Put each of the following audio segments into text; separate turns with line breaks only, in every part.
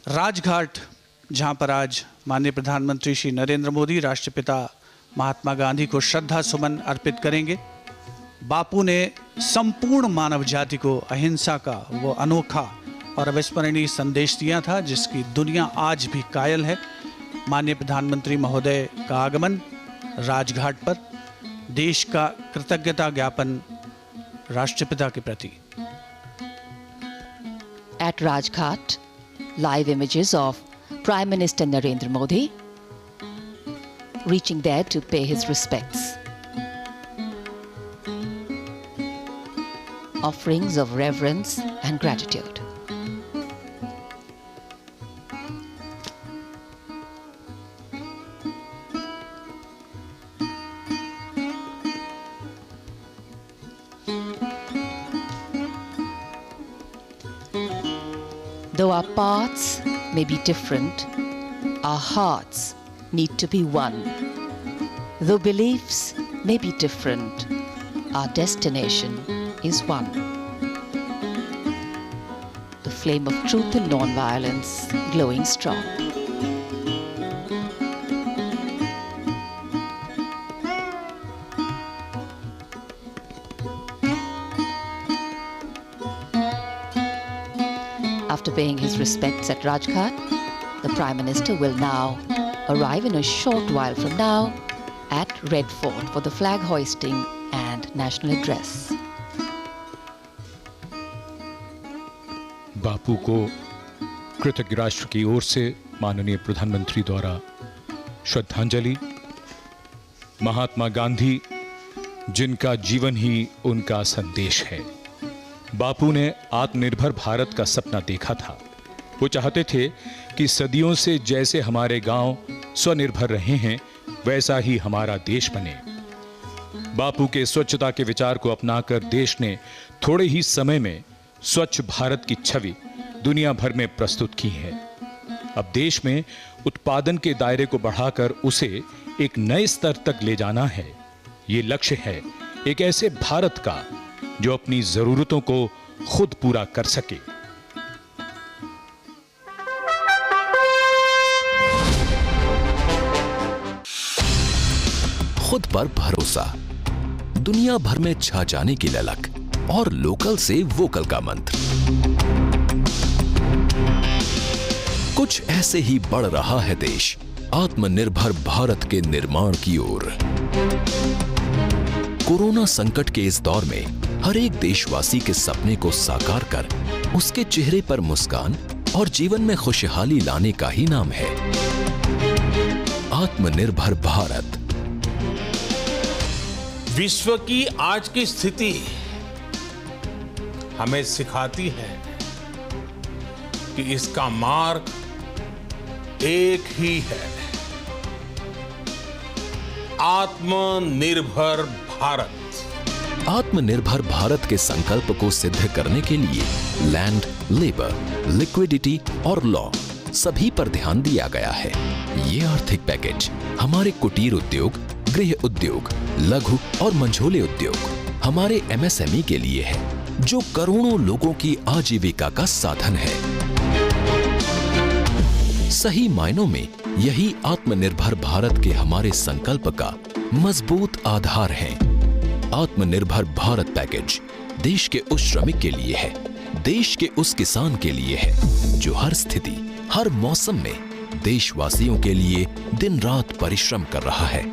राजघाट, जहां पर आज माननीय प्रधानमंत्री श्री नरेंद्र मोदी राष्ट्रपिता महात्मा गांधी को श्रद्धा सुमन अर्पित करेंगे। बापू ने संपूर्ण मानव जाति को अहिंसा का वो अनोखा और अविस्मरणीय संदेश दिया था, जिसकी दुनिया आज भी कायल है। माननीय प्रधानमंत्री महोदय का आगमन राजघाट पर देश का कृतज्ञता ज्ञापन राष्ट्रपिता के प्रति।
At Rajghat, live images of Prime Minister Narendra Modi reaching there to pay his respects. Offerings of reverence and gratitude. Though our paths may be different, our hearts need to be one. Though beliefs may be different, our destination is one. The flame of truth and non-violence glowing strong. After paying his respects at Rajghat, the Prime Minister will now arrive in a short while from now at Red Fort for the flag hoisting and national address.
बापू को कृतज्ञ राष्ट्र की ओर से माननीय प्रधानमंत्री द्वारा श्रद्धांजलि। महात्मा गांधी, जिनका जीवन ही उनका संदेश है। बापू ने आत्मनिर्भर भारत का सपना देखा था। वो चाहते थे कि सदियों से जैसे हमारे गांव स्वनिर्भर रहे हैं, वैसा ही हमारा देश बने। बापू के स्वच्छता के विचार को अपनाकर देश ने थोड़े ही समय में स्वच्छ भारत की छवि दुनिया भर में प्रस्तुत की है। अब देश में उत्पादन के दायरे को बढ़ाकर उसे एक नए स्तर तक ले जाना है। ये लक्ष्य है एक ऐसे भारत का जो अपनी जरूरतों को खुद पूरा कर सके।
खुद पर भरोसा, दुनिया भर में छा जाने की ललक और लोकल से वोकल का मंत्र, कुछ ऐसे ही बढ़ रहा है देश आत्मनिर्भर भारत के निर्माण की ओर। कोरोना संकट के इस दौर में हर एक देशवासी के सपने को साकार कर उसके चेहरे पर मुस्कान और जीवन में खुशहाली लाने का ही नाम है आत्मनिर्भर भारत।
विश्व की आज की स्थिति हमें सिखाती है कि इसका मार्ग एक ही है, आत्मनिर्भर भारत।
आत्मनिर्भर भारत के संकल्प को सिद्ध करने के लिए लैंड, लेबर, लिक्विडिटी और लॉ सभी पर ध्यान दिया गया है। ये आर्थिक पैकेज हमारे कुटीर उद्योग, गृह उद्योग, लघु और मंझोले उद्योग, हमारे MSME के लिए है, जो करोड़ों लोगों की आजीविका का साधन है। सही मायनों में यही आत्मनिर्भर भारत के हमारे संकल्प का मजबूत आधार है। आत्मनिर्भर भारत पैकेज देश के उस श्रमिक के लिए है, देश के उस किसान के लिए है, जो हर स्थिति, हर मौसम में देशवासियों के लिए दिन रात परिश्रम कर रहा है।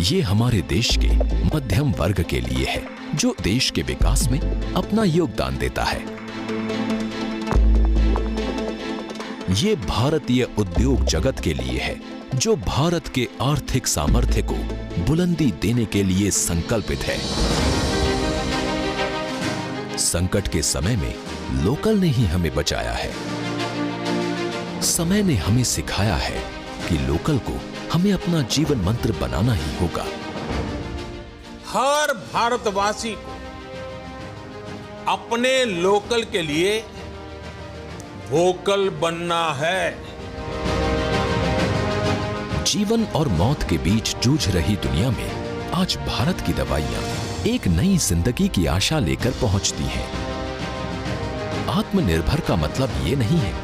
ये हमारे देश के मध्यम वर्ग के लिए है, जो देश के विकास में अपना योगदान देता है। ये भारतीय उद्योग जगत के लिए है, जो भारत के आर्थिक सामर्थ्य को बुलंदी देने के लिए संकल्पित है। संकट के समय में लोकल ने ही हमें बचाया है। समय ने हमें सिखाया है कि लोकल को हमें अपना जीवन मंत्र बनाना ही होगा।
हर भारतवासी को अपने लोकल के लिए वोकल बनना है।
जीवन और मौत के बीच जूझ रही दुनिया में आज भारत की दवाइयां एक नई जिंदगी की आशा लेकर पहुंचती हैं। आत्मनिर्भर का मतलब ये नहीं है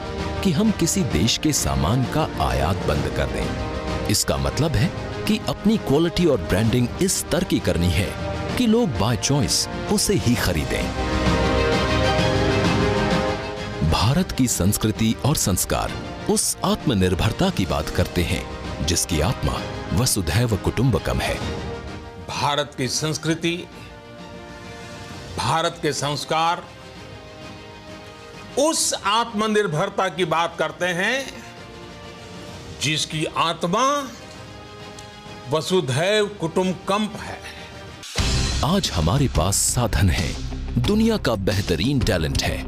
कि हम किसी देश के सामान का आयात बंद कर दें। इसका मतलब है कि अपनी क्वालिटी और ब्रांडिंग इस स्तर की करनी है कि लोग बाय चॉइस उसे ही खरीदें। भारत की संस्कृति और संस्कार उस आत्मनिर्भरता की बात करते हैं जिसकी आत्मा वसुधैव कुटुंबकम है।
भारत की संस्कृति, भारत के संस्कार उस आत्मनिर्भरता की बात करते हैं जिसकी आत्मा वसुधैव कुटुंबकम है।
आज हमारे पास साधन है, दुनिया का बेहतरीन टैलेंट है,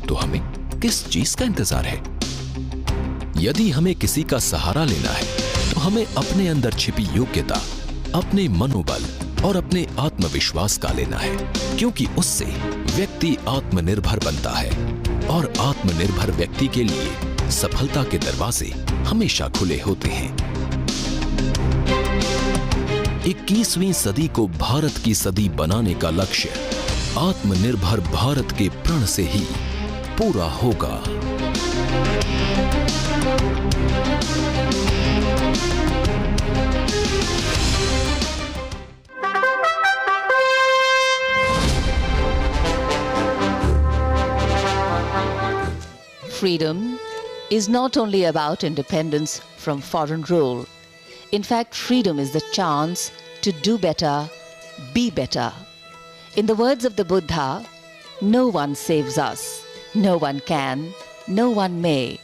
तो हमें किस चीज का इंतजार है? यदि हमें किसी का सहारा लेना है तो हमें अपने अंदर छिपी योग्यता, अपने मनोबल और अपने आत्मविश्वास का लेना है, क्योंकि उससे व्यक्ति आत्मनिर्भर बनता है और आत्मनिर्भर व्यक्ति के लिए सफलता के दरवाजे हमेशा खुले होते हैं। 21वीं सदी को भारत की सदी बनाने का लक्ष्य आत्मनिर्भर भारत के प्रण से ही पूरा होगा।
Freedom is not only about independence from foreign rule. In fact, freedom is the chance to do better, be better. In the words of the Buddha, no one saves us, no one can, no one may.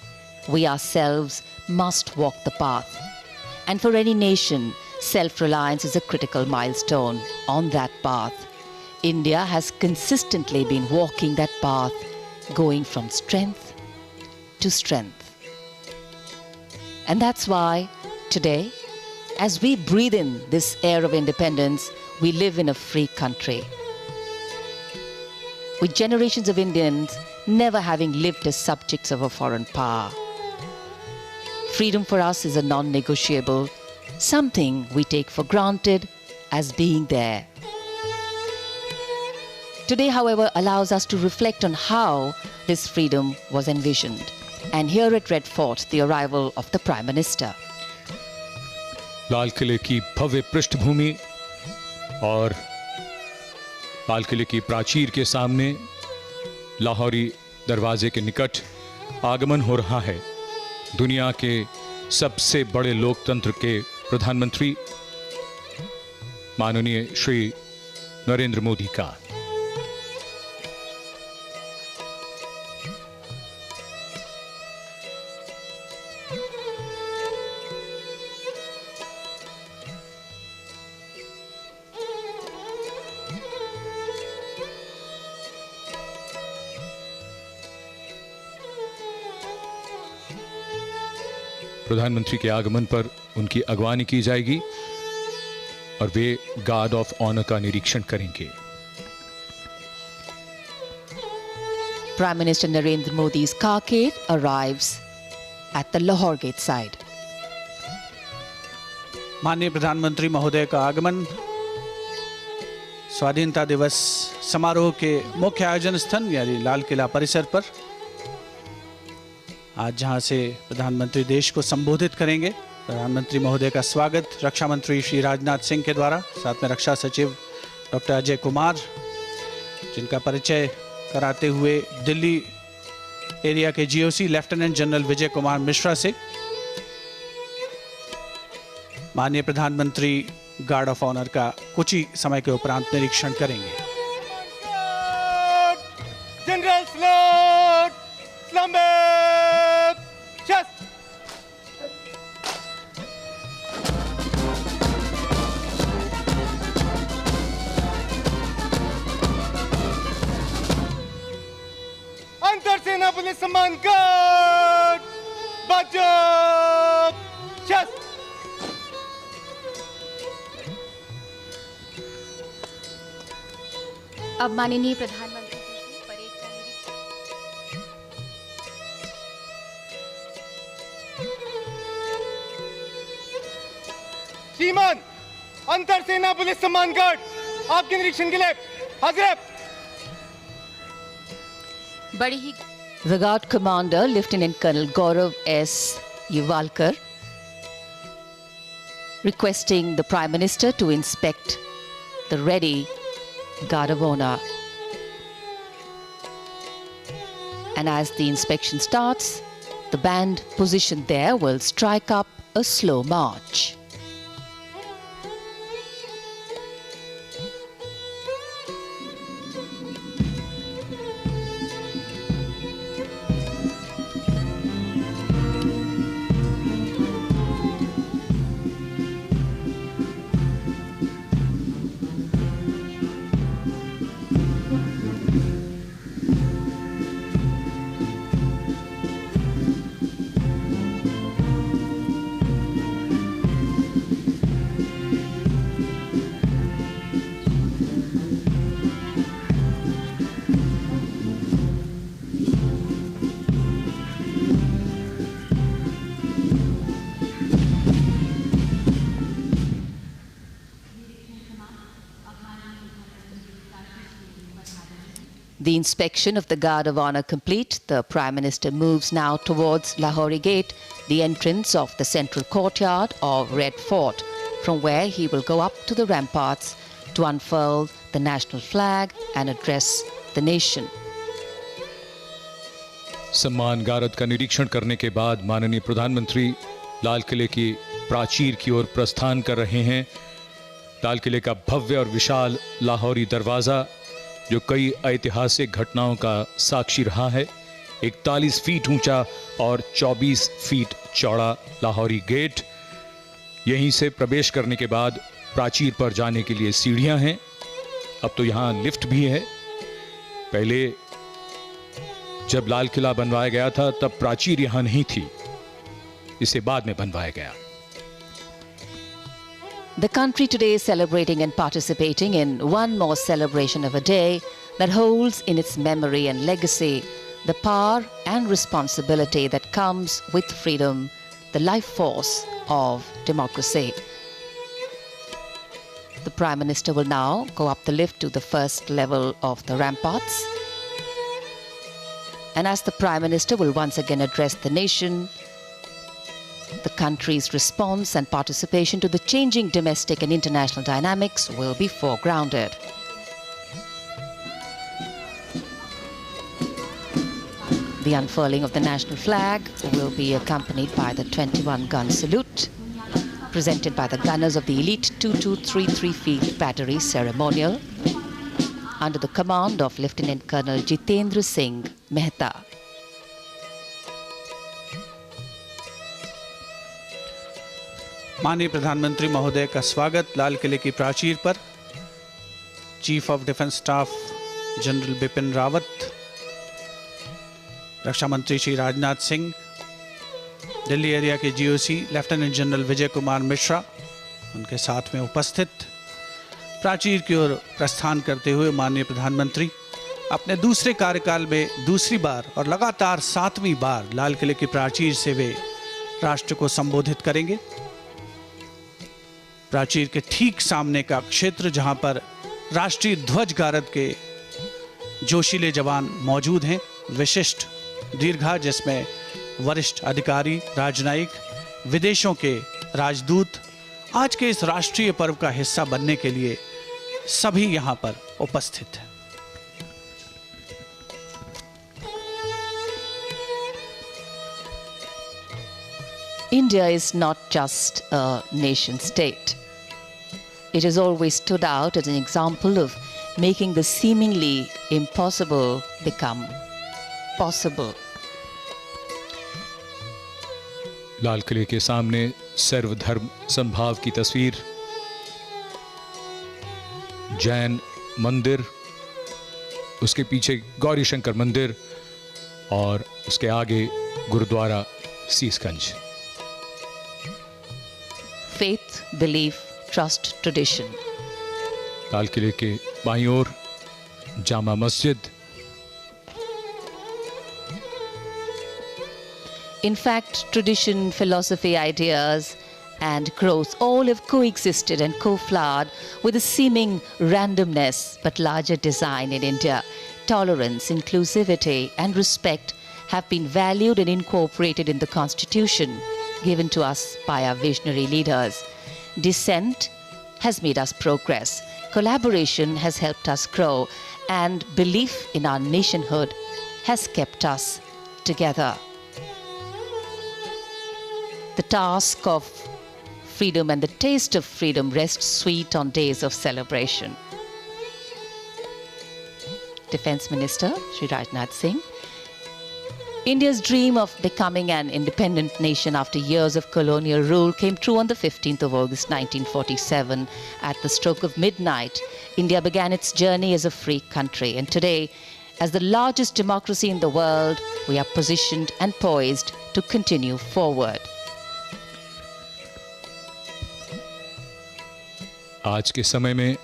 We ourselves must walk the path. And for any nation, self-reliance is a critical milestone on that path. India has consistently been walking that path, going from strength to strength. And that's why today, as we breathe in this air of independence, we live in a free country. With generations of Indians never having lived as subjects of a foreign power. Freedom for us is a non-negotiable, something we take for granted as being there. Today, however, allows us to reflect on how this freedom was envisioned. And here at Red Fort, the arrival of the Prime Minister.
लाल किले की भव्य पृष्ठभूमि और लाल किले की प्राचीर के सामने लाहौरी दरवाजे के निकट आगमन हो रहा है दुनिया के सबसे बड़े लोकतंत्र के प्रधानमंत्री माननीय श्री नरेंद्र मोदी का। प्रधानमंत्री के आगमन पर उनकी अगवानी की जाएगी और वे गार्ड ऑफ ऑनर का निरीक्षण करेंगे।
Prime Minister Narendra Modi's carcade arrives at the Lahore Gate side.
माननीय प्रधानमंत्री महोदय का आगमन स्वाधीनता दिवस समारोह के मुख्य आयोजन स्थल यानी लाल किला परिसर पर, आज जहां से प्रधानमंत्री देश को संबोधित करेंगे। प्रधानमंत्री महोदय का स्वागत रक्षा मंत्री श्री राजनाथ सिंह के द्वारा, साथ में रक्षा सचिव डॉक्टर अजय कुमार, जिनका परिचय कराते हुए दिल्ली एरिया के GOC lieutenant general Vijay Kumar Mishra से माननीय प्रधानमंत्री गार्ड ऑफ ऑनर का कुछ ही समय के उपरांत निरीक्षण करेंगे।
जनरल सैल्यूट, सलाम, चेस्ट। अंतर सेना पुलिस सम्मान गार्ड, बाजू, चेस्ट।
अब माननीय प्रधानमंत्री जी परेड का निरीक्षण।
श्रीमान, अंतर सेना पुलिस सम्मान गार्ड आपके निरीक्षण के लिए हाजिर है।
बड़ी ही
The Guard Commander, Lieutenant Colonel Gaurav S. Yuvalkar, requesting the Prime Minister to inspect the ready Guard of Honor. And as the inspection starts, the band positioned there will strike up a slow march. The inspection of the Guard of Honor complete, the Prime Minister moves now towards Lahori Gate, the entrance of the central courtyard of Red Fort, from where he will go up to the ramparts to unfurl the national flag and address the nation.
सम्मान गारद का निरीक्षण करने के बाद माननीय प्रधानमंत्री लाल किले की प्राचीर की ओर प्रस्थान कर रहे हैं। लाल किले का भव्य और विशाल लाहौरी दरवाज़ा, जो कई ऐतिहासिक घटनाओं का साक्षी रहा है, 41 फीट ऊंचा और 24 फीट चौड़ा लाहौरी गेट। यहीं से प्रवेश करने के बाद प्राचीर पर जाने के लिए सीढ़ियां हैं। अब तो यहां लिफ्ट भी है। पहले जब लाल किला बनवाया गया था तब प्राचीर यहां नहीं थी, इसे बाद में बनवाया गया।
The country today is celebrating and participating in one more celebration of a day that holds in its memory and legacy the power and responsibility that comes with freedom, the life force of democracy. The Prime Minister will now go up the lift to the first level of the ramparts. And as the Prime Minister will once again address the nation, the country's response and participation to the changing domestic and international dynamics will be foregrounded. The unfurling of the national flag will be accompanied by the 21-gun salute, presented by the gunners of the elite 2233 Field Battery Ceremonial, under the command of Lieutenant Colonel Jitendra Singh Mehta.
माननीय प्रधानमंत्री महोदय का स्वागत लाल किले की प्राचीर पर chief of defence staff general Bipin Rawat, रक्षा मंत्री श्री राजनाथ सिंह, दिल्ली एरिया के GOC lieutenant general Vijay Kumar Mishra उनके साथ में उपस्थित। प्राचीर की ओर प्रस्थान करते हुए माननीय प्रधानमंत्री अपने दूसरे कार्यकाल में दूसरी बार और लगातार 7वीं बार लाल किले की प्राचीर से वे राष्ट्र को संबोधित करेंगे। प्राचीर के ठीक सामने का क्षेत्र जहां पर राष्ट्रीय ध्वज गारद के जोशीले जवान मौजूद हैं, विशिष्ट दीर्घा जिसमें वरिष्ठ अधिकारी, राजनयिक, विदेशों के राजदूत आज के इस राष्ट्रीय पर्व का हिस्सा बनने के लिए सभी यहां पर उपस्थित हैं।
India is not just a nation state. It has always stood out as an example of making the seemingly impossible become possible.
लाल किले के सामने सर्वधर्म संभाव की तस्वीर, जैन मंदिर, उसके पीछे गौरी शंकर मंदिर और उसके आगे gurdwara Sisganj.
Faith, belief, trust, tradition.
लाल किले के बाईं ओर Jama Masjid.
In fact, tradition, philosophy, ideas, and growth all have coexisted and co-flowered with a seeming randomness but larger design in India, tolerance, inclusivity, and respect have been valued and incorporated in the Constitution given to us by our visionary leaders. Dissent has made us progress. Collaboration has helped us grow, and belief in our nationhood has kept us together. The task of freedom and the taste of freedom rests sweet on days of celebration. Defense Minister Shri Rajnath Singh. India's dream of becoming an independent nation after years of colonial rule came true on the 15th of August 1947. At the stroke of midnight, India began its journey as a free country. And today, as the largest democracy in the world, we are positioned and poised to continue forward.
आज के समय में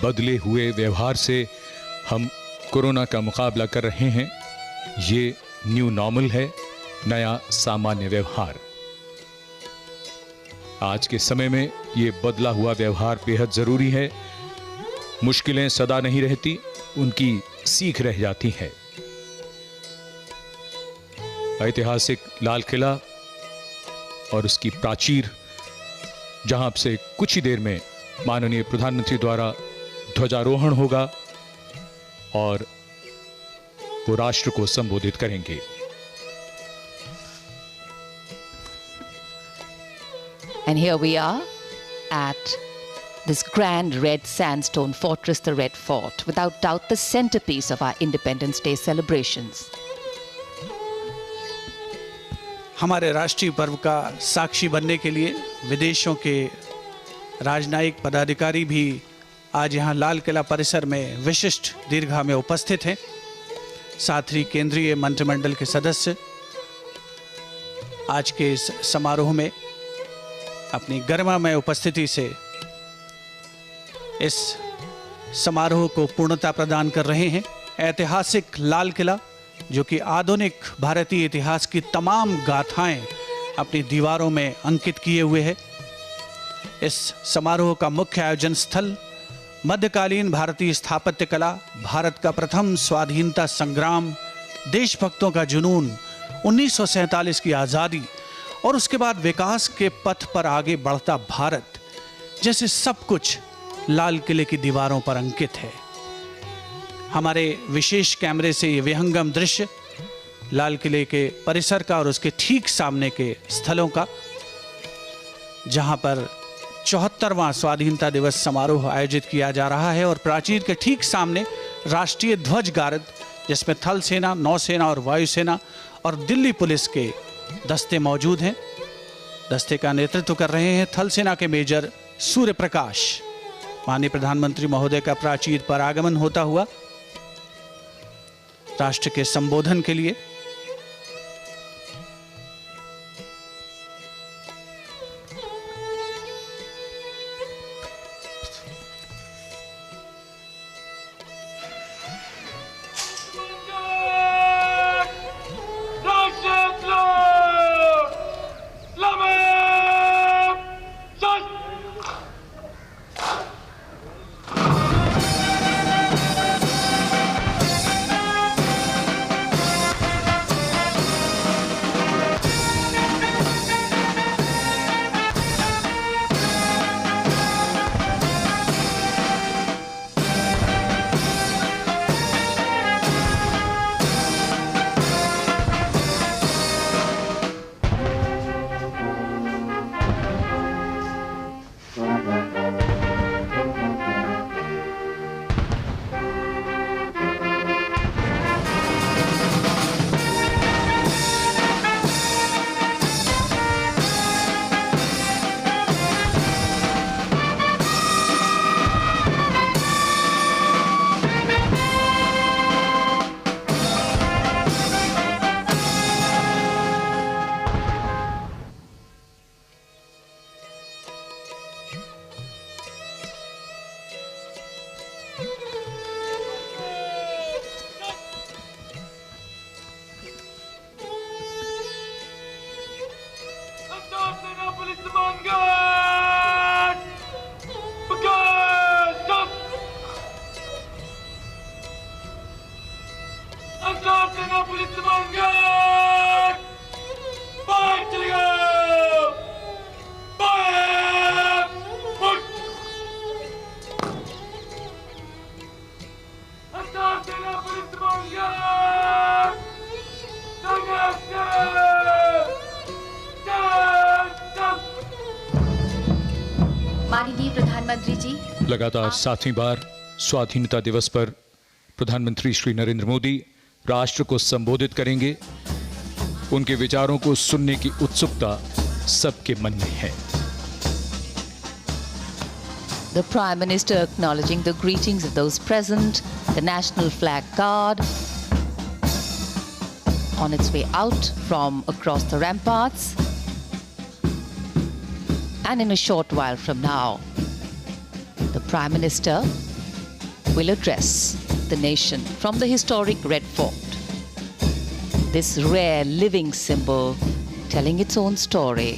बदले हुए व्यवहार से हम corona का मुकाबला कर रहे हैं। ये न्यू नॉर्मल है, नया सामान्य व्यवहार। आज के समय में ये बदला हुआ व्यवहार बेहद जरूरी है। मुश्किलें सदा नहीं रहती, उनकी सीख रह जाती है। ऐतिहासिक लाल किला और उसकी प्राचीर, जहां से कुछ ही देर में माननीय प्रधानमंत्री द्वारा ध्वजारोहण होगा और वो राष्ट्र को संबोधित करेंगे।
And here we are at this grand red sandstone fortress, the Red Fort, without doubt the centerpiece of our Independence Day celebrations.
हमारे राष्ट्रीय पर्व का साक्षी बनने के लिए विदेशों के राजनयिक पदाधिकारी भी आज यहाँ लाल किला परिसर में विशिष्ट दीर्घा में उपस्थित हैं। साथ ही केंद्रीय मंत्रिमंडल के सदस्य आज के इस समारोह में अपनी गरिमामय उपस्थिति से इस समारोह को पूर्णता प्रदान कर रहे हैं। ऐतिहासिक लाल किला, जो कि आधुनिक भारतीय इतिहास की तमाम गाथाएं अपनी दीवारों में अंकित किए हुए है। इस समारोह का मुख्य आयोजन स्थल मध्यकालीन भारतीय स्थापत्य कला, भारत का प्रथम स्वाधीनता संग्राम, देशभक्तों का जुनून, 1947 की आज़ादी और उसके बाद विकास के पथ पर आगे बढ़ता भारत, जैसे सब कुछ लाल किले की दीवारों पर अंकित है। हमारे विशेष कैमरे से ये विहंगम दृश्य लाल किले के परिसर का और उसके ठीक सामने के स्थलों का, जहां पर 74वां स्वाधीनता दिवस समारोह आयोजित किया जा रहा है और प्राचीर के ठीक सामने राष्ट्रीय ध्वज गारद, जिसमें थल सेना, नौसेना और वायुसेना और दिल्ली पुलिस के दस्ते मौजूद हैं। दस्ते का नेतृत्व कर रहे हैं थल सेना के मेजर सूर्य प्रकाश। माननीय प्रधानमंत्री महोदय का प्राचीर पर आगमन होता हुआ राष्ट्र के संबोधन के लिए
प्रधानमंत्री जी।
लगातार 7वीं बार स्वाधीनता दिवस पर प्रधानमंत्री श्री नरेंद्र मोदी राष्ट्र को संबोधित करेंगे। उनके विचारों को सुनने की उत्सुकता सबके मन में है।
The Prime Minister acknowledging the greetings of those present, the national flag guard on its way out from across the ramparts. And in a short while from now, the Prime Minister will address the nation from the historic Red Fort. This rare living symbol telling its own story.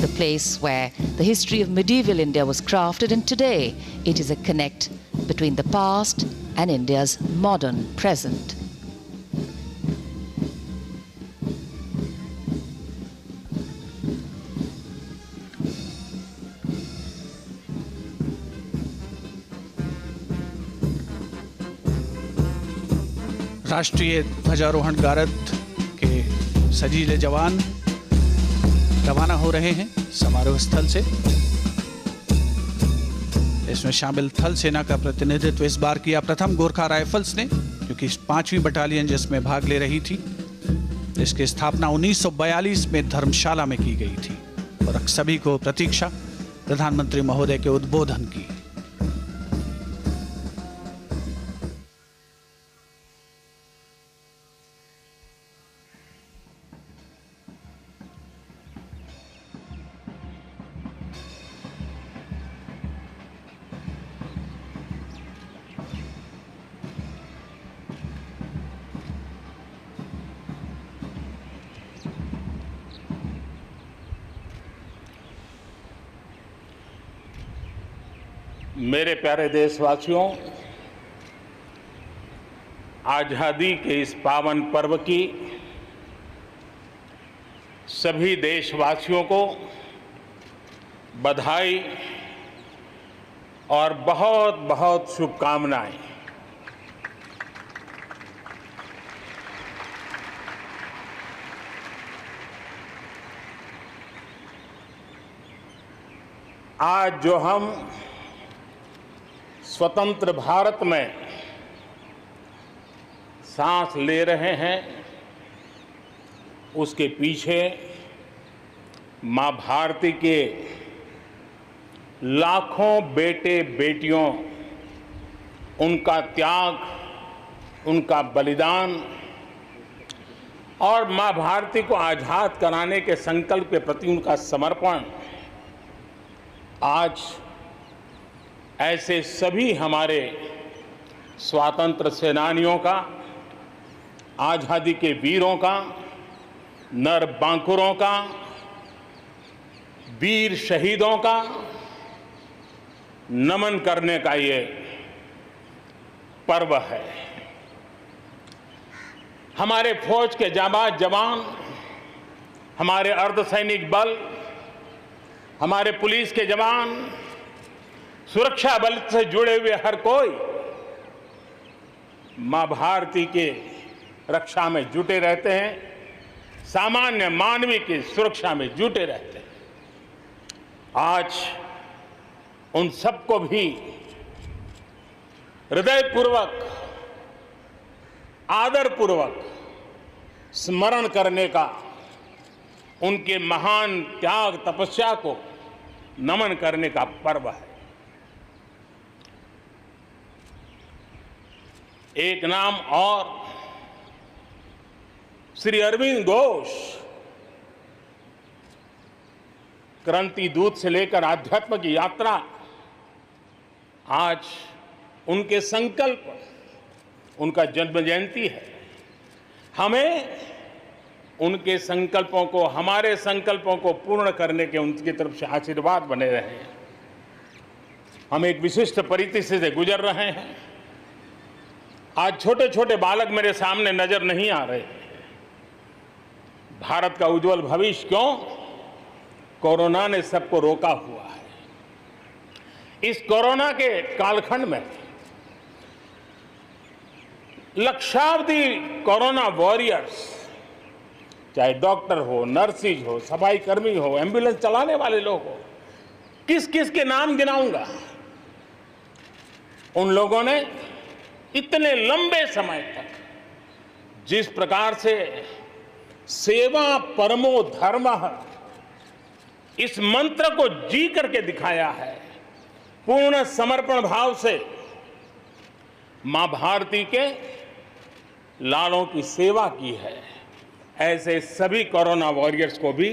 The place where the history of medieval India was crafted, and today it is a connect between the past and India's modern present.
राष्ट्रीय ध्वजारोहण गारद के सजीले जवान रवाना हो रहे हैं समारोह स्थल से। इसमें शामिल थल सेना का प्रतिनिधित्व इस बार किया प्रथम गोरखा राइफल्स ने, क्योंकि 5वीं बटालियन जिसमें भाग ले रही थी। इसकी स्थापना 1942 में धर्मशाला में की गई थी और सभी को प्रतीक्षा प्रधानमंत्री महोदय के उद्बोधन की।
मेरे प्यारे देशवासियों, आज़ादी के इस पावन पर्व की सभी देशवासियों को बधाई और बहुत बहुत शुभकामनाएं। आज जो हम स्वतंत्र भारत में सांस ले रहे हैं, उसके पीछे मां भारती के लाखों बेटे बेटियों, उनका त्याग, उनका बलिदान और मां भारती को आजाद कराने के संकल्प के प्रति उनका समर्पण आज ऐसे सभी हमारे स्वातंत्र सेनानियों का, आज़ादी के वीरों का, नर बांकुरों का, वीर शहीदों का नमन करने का ये पर्व है। हमारे फौज के जाबाज जवान, हमारे अर्धसैनिक बल, हमारे पुलिस के जवान, सुरक्षा बल से जुड़े हुए हर कोई मां भारती के रक्षा में जुटे रहते हैं, सामान्य मानवीय की सुरक्षा में जुटे रहते हैं। आज उन सबको भी हृदयपूर्वक, आदरपूर्वक स्मरण करने का, उनके महान त्याग तपस्या को नमन करने का पर्व है। एक नाम और, श्री अरविंद घोष क्रांति दूत से लेकर आध्यात्म की यात्रा, आज उनके संकल्प, उनका जन्म जयंती है। हमें उनके संकल्पों को, हमारे संकल्पों को पूर्ण करने के उनकी तरफ से आशीर्वाद बने रहे। हम एक विशिष्ट परिस्थिति से गुजर रहे हैं। आज छोटे छोटे बालक मेरे सामने नजर नहीं आ रहे। भारत का उज्जवल भविष्य क्यों? कोरोना ने सबको रोका हुआ है। इस कोरोना के कालखंड में लक्षावधि कोरोना वॉरियर्स, चाहे डॉक्टर हो, नर्सिस हो, सफाई कर्मी हो, एम्बुलेंस चलाने वाले लोग हो, किस किस के नाम गिनाऊंगा। उन लोगों ने इतने लंबे समय तक जिस प्रकार से सेवा परमो धर्मः इस मंत्र को जी करके दिखाया है, पूर्ण समर्पण भाव से मां भारती के लालों की सेवा की है, ऐसे सभी कोरोना वॉरियर्स को भी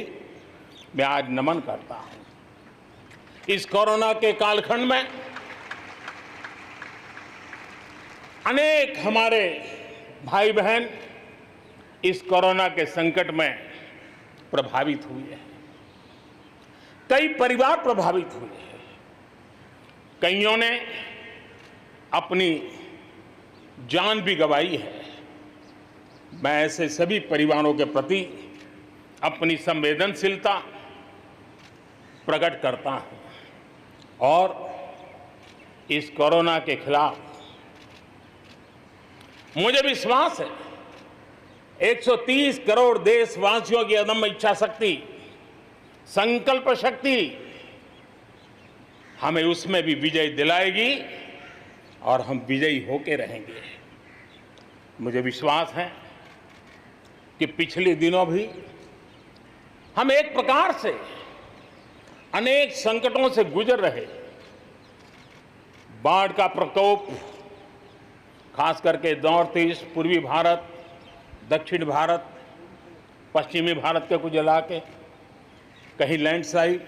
मैं आज नमन करता हूं। इस कोरोना के कालखंड में अनेक हमारे भाई बहन इस कोरोना के संकट में प्रभावित हुए हैं। कई परिवार प्रभावित हुए हैं। कईयों ने अपनी जान भी गंवाई है। मैं ऐसे सभी परिवारों के प्रति अपनी संवेदनशीलता प्रकट करता हूं और इस कोरोना के खिलाफ मुझे विश्वास है 130 करोड़ देशवासियों की अदम्य इच्छा शक्ति, संकल्प शक्ति हमें उसमें भी विजय दिलाएगी और हम विजयी होके रहेंगे। मुझे विश्वास है कि पिछले दिनों भी हम एक प्रकार से अनेक संकटों से गुजर रहे। बाढ़ का प्रकोप, खास करके नॉर्थ ईस्ट, पूर्वी भारत, दक्षिण भारत, पश्चिमी भारत के कुछ इलाके, कहीं लैंडस्लाइड,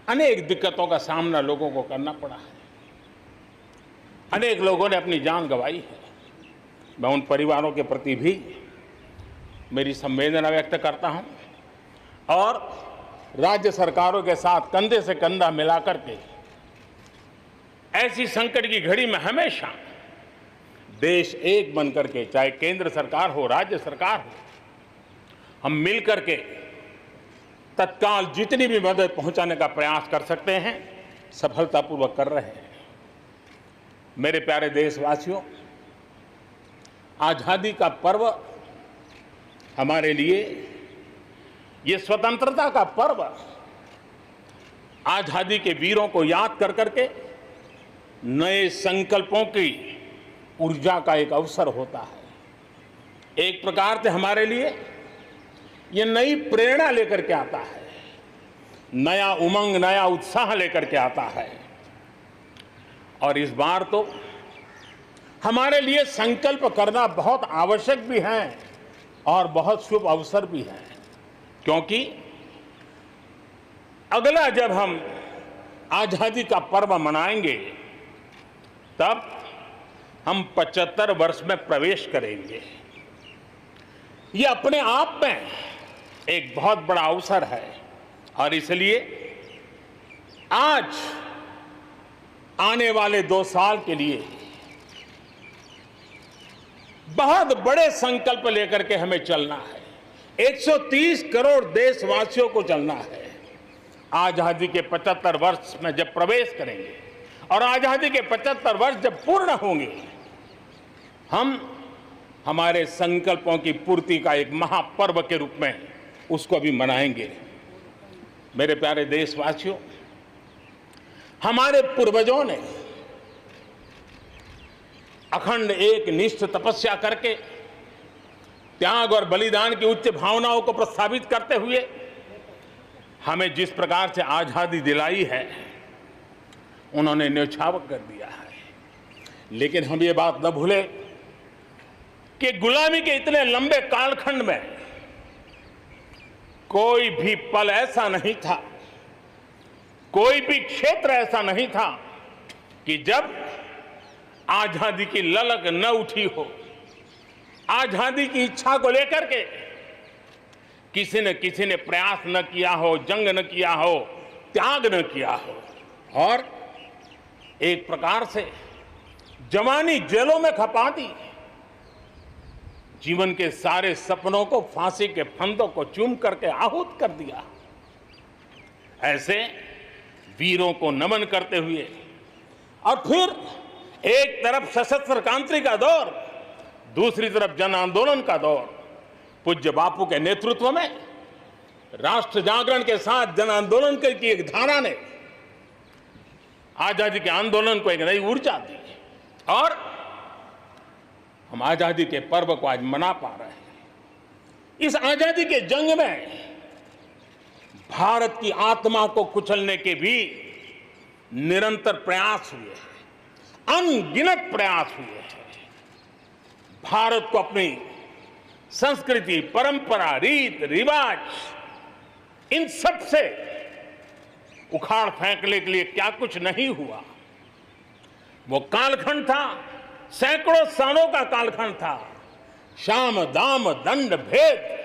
अनेक दिक्कतों का सामना लोगों को करना पड़ा है। अनेक लोगों ने अपनी जान गंवाई है। मैं उन परिवारों के प्रति भी मेरी संवेदना व्यक्त करता हूं और राज्य सरकारों के साथ कंधे से कंधा मिलाकर के ऐसी संकट की घड़ी में हमेशा देश एक बनकर के, चाहे केंद्र सरकार हो, राज्य सरकार हो, हम मिलकर के तत्काल जितनी भी मदद पहुंचाने का प्रयास कर सकते हैं सफलतापूर्वक कर रहे हैं। मेरे प्यारे देशवासियों, आजादी का पर्व हमारे लिए, ये स्वतंत्रता का पर्व आजादी के वीरों को याद कर करके नए संकल्पों की ऊर्जा का एक अवसर होता है। एक प्रकार से हमारे लिए ये नई प्रेरणा लेकर के आता है, नया उमंग, नया उत्साह लेकर के आता है। और इस बार तो हमारे लिए संकल्प करना बहुत आवश्यक भी है और बहुत शुभ अवसर भी है, क्योंकि अगला जब हम आजादी का पर्व मनाएंगे तब हम 75 वर्ष में प्रवेश करेंगे। ये अपने आप में एक बहुत बड़ा अवसर है और इसलिए आज आने वाले 2 साल के लिए बहुत बड़े संकल्प लेकर के हमें चलना है। 130 करोड़ देशवासियों को चलना है। आजादी के 75 वर्ष में जब प्रवेश करेंगे और आजादी के 75 वर्ष जब पूर्ण होंगे, हम हमारे संकल्पों की पूर्ति का एक महापर्व के रूप में उसको भी मनाएंगे। मेरे प्यारे देशवासियों, हमारे पूर्वजों ने अखंड एक निष्ठ तपस्या करके त्याग और बलिदान की उच्च भावनाओं को प्रस्तावित करते हुए हमें जिस प्रकार से आजादी दिलाई है, उन्होंने न्यौछावर कर दिया है। लेकिन हम ये बात न भूलें कि गुलामी के इतने लंबे कालखंड में कोई भी पल ऐसा नहीं था, कोई भी क्षेत्र ऐसा नहीं था कि जब आजादी की ललक न उठी हो, आजादी की इच्छा को लेकर के किसी ने प्रयास न किया हो, जंग न किया हो, त्याग न किया हो और एक प्रकार से जवानी जेलों में खपा दी। जीवन के सारे सपनों को फांसी के फंदों को चूम करके आहूत कर दिया। ऐसे वीरों को नमन करते हुए और फिर एक तरफ सशस्त्र क्रांति का दौर, दूसरी तरफ जन आंदोलन का दौर, पूज्य बापू के नेतृत्व में राष्ट्र जागरण के साथ जन आंदोलन की एक धारा ने आजादी के आंदोलन को एक नई ऊर्जा दी और हम आजादी के पर्व को आज मना पा रहे हैं। इस आजादी के जंग में भारत की आत्मा को कुचलने के भी निरंतर प्रयास हुए हैं, अनगिनत प्रयास हुए हैं। भारत को अपनी संस्कृति, परंपरा, रीत रिवाज, इन सब से उखाड़ फेंकने के लिए क्या कुछ नहीं हुआ। वो कालखंड था, सैकड़ों सालों का कालखंड था। शाम दाम दंड भेद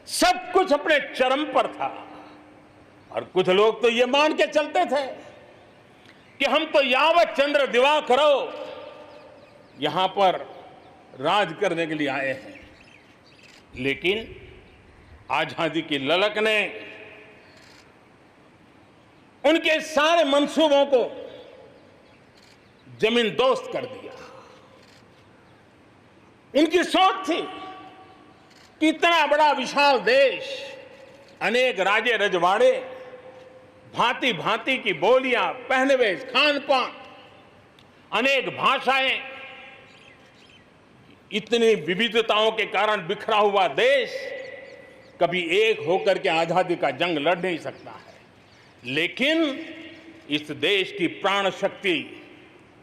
सब कुछ अपने चरम पर था। और कुछ लोग तो ये मान के चलते थे कि हम तो यावत चंद्र दिवाकरो यहां पर राज करने के लिए आए हैं। लेकिन आजादी की ललक ने उनके सारे मंसूबों को जमीन दोस्त कर दिया। उनकी सोच थी कि इतना बड़ा विशाल देश, अनेक राजे रजवाड़े, भांति भांति की बोलियां, पहनवेश, खान पान, अनेक भाषाएं, इतनी विविधताओं के कारण बिखरा हुआ देश कभी एक होकर के आजादी का जंग लड़ नहीं सकता है। लेकिन इस देश की प्राण शक्ति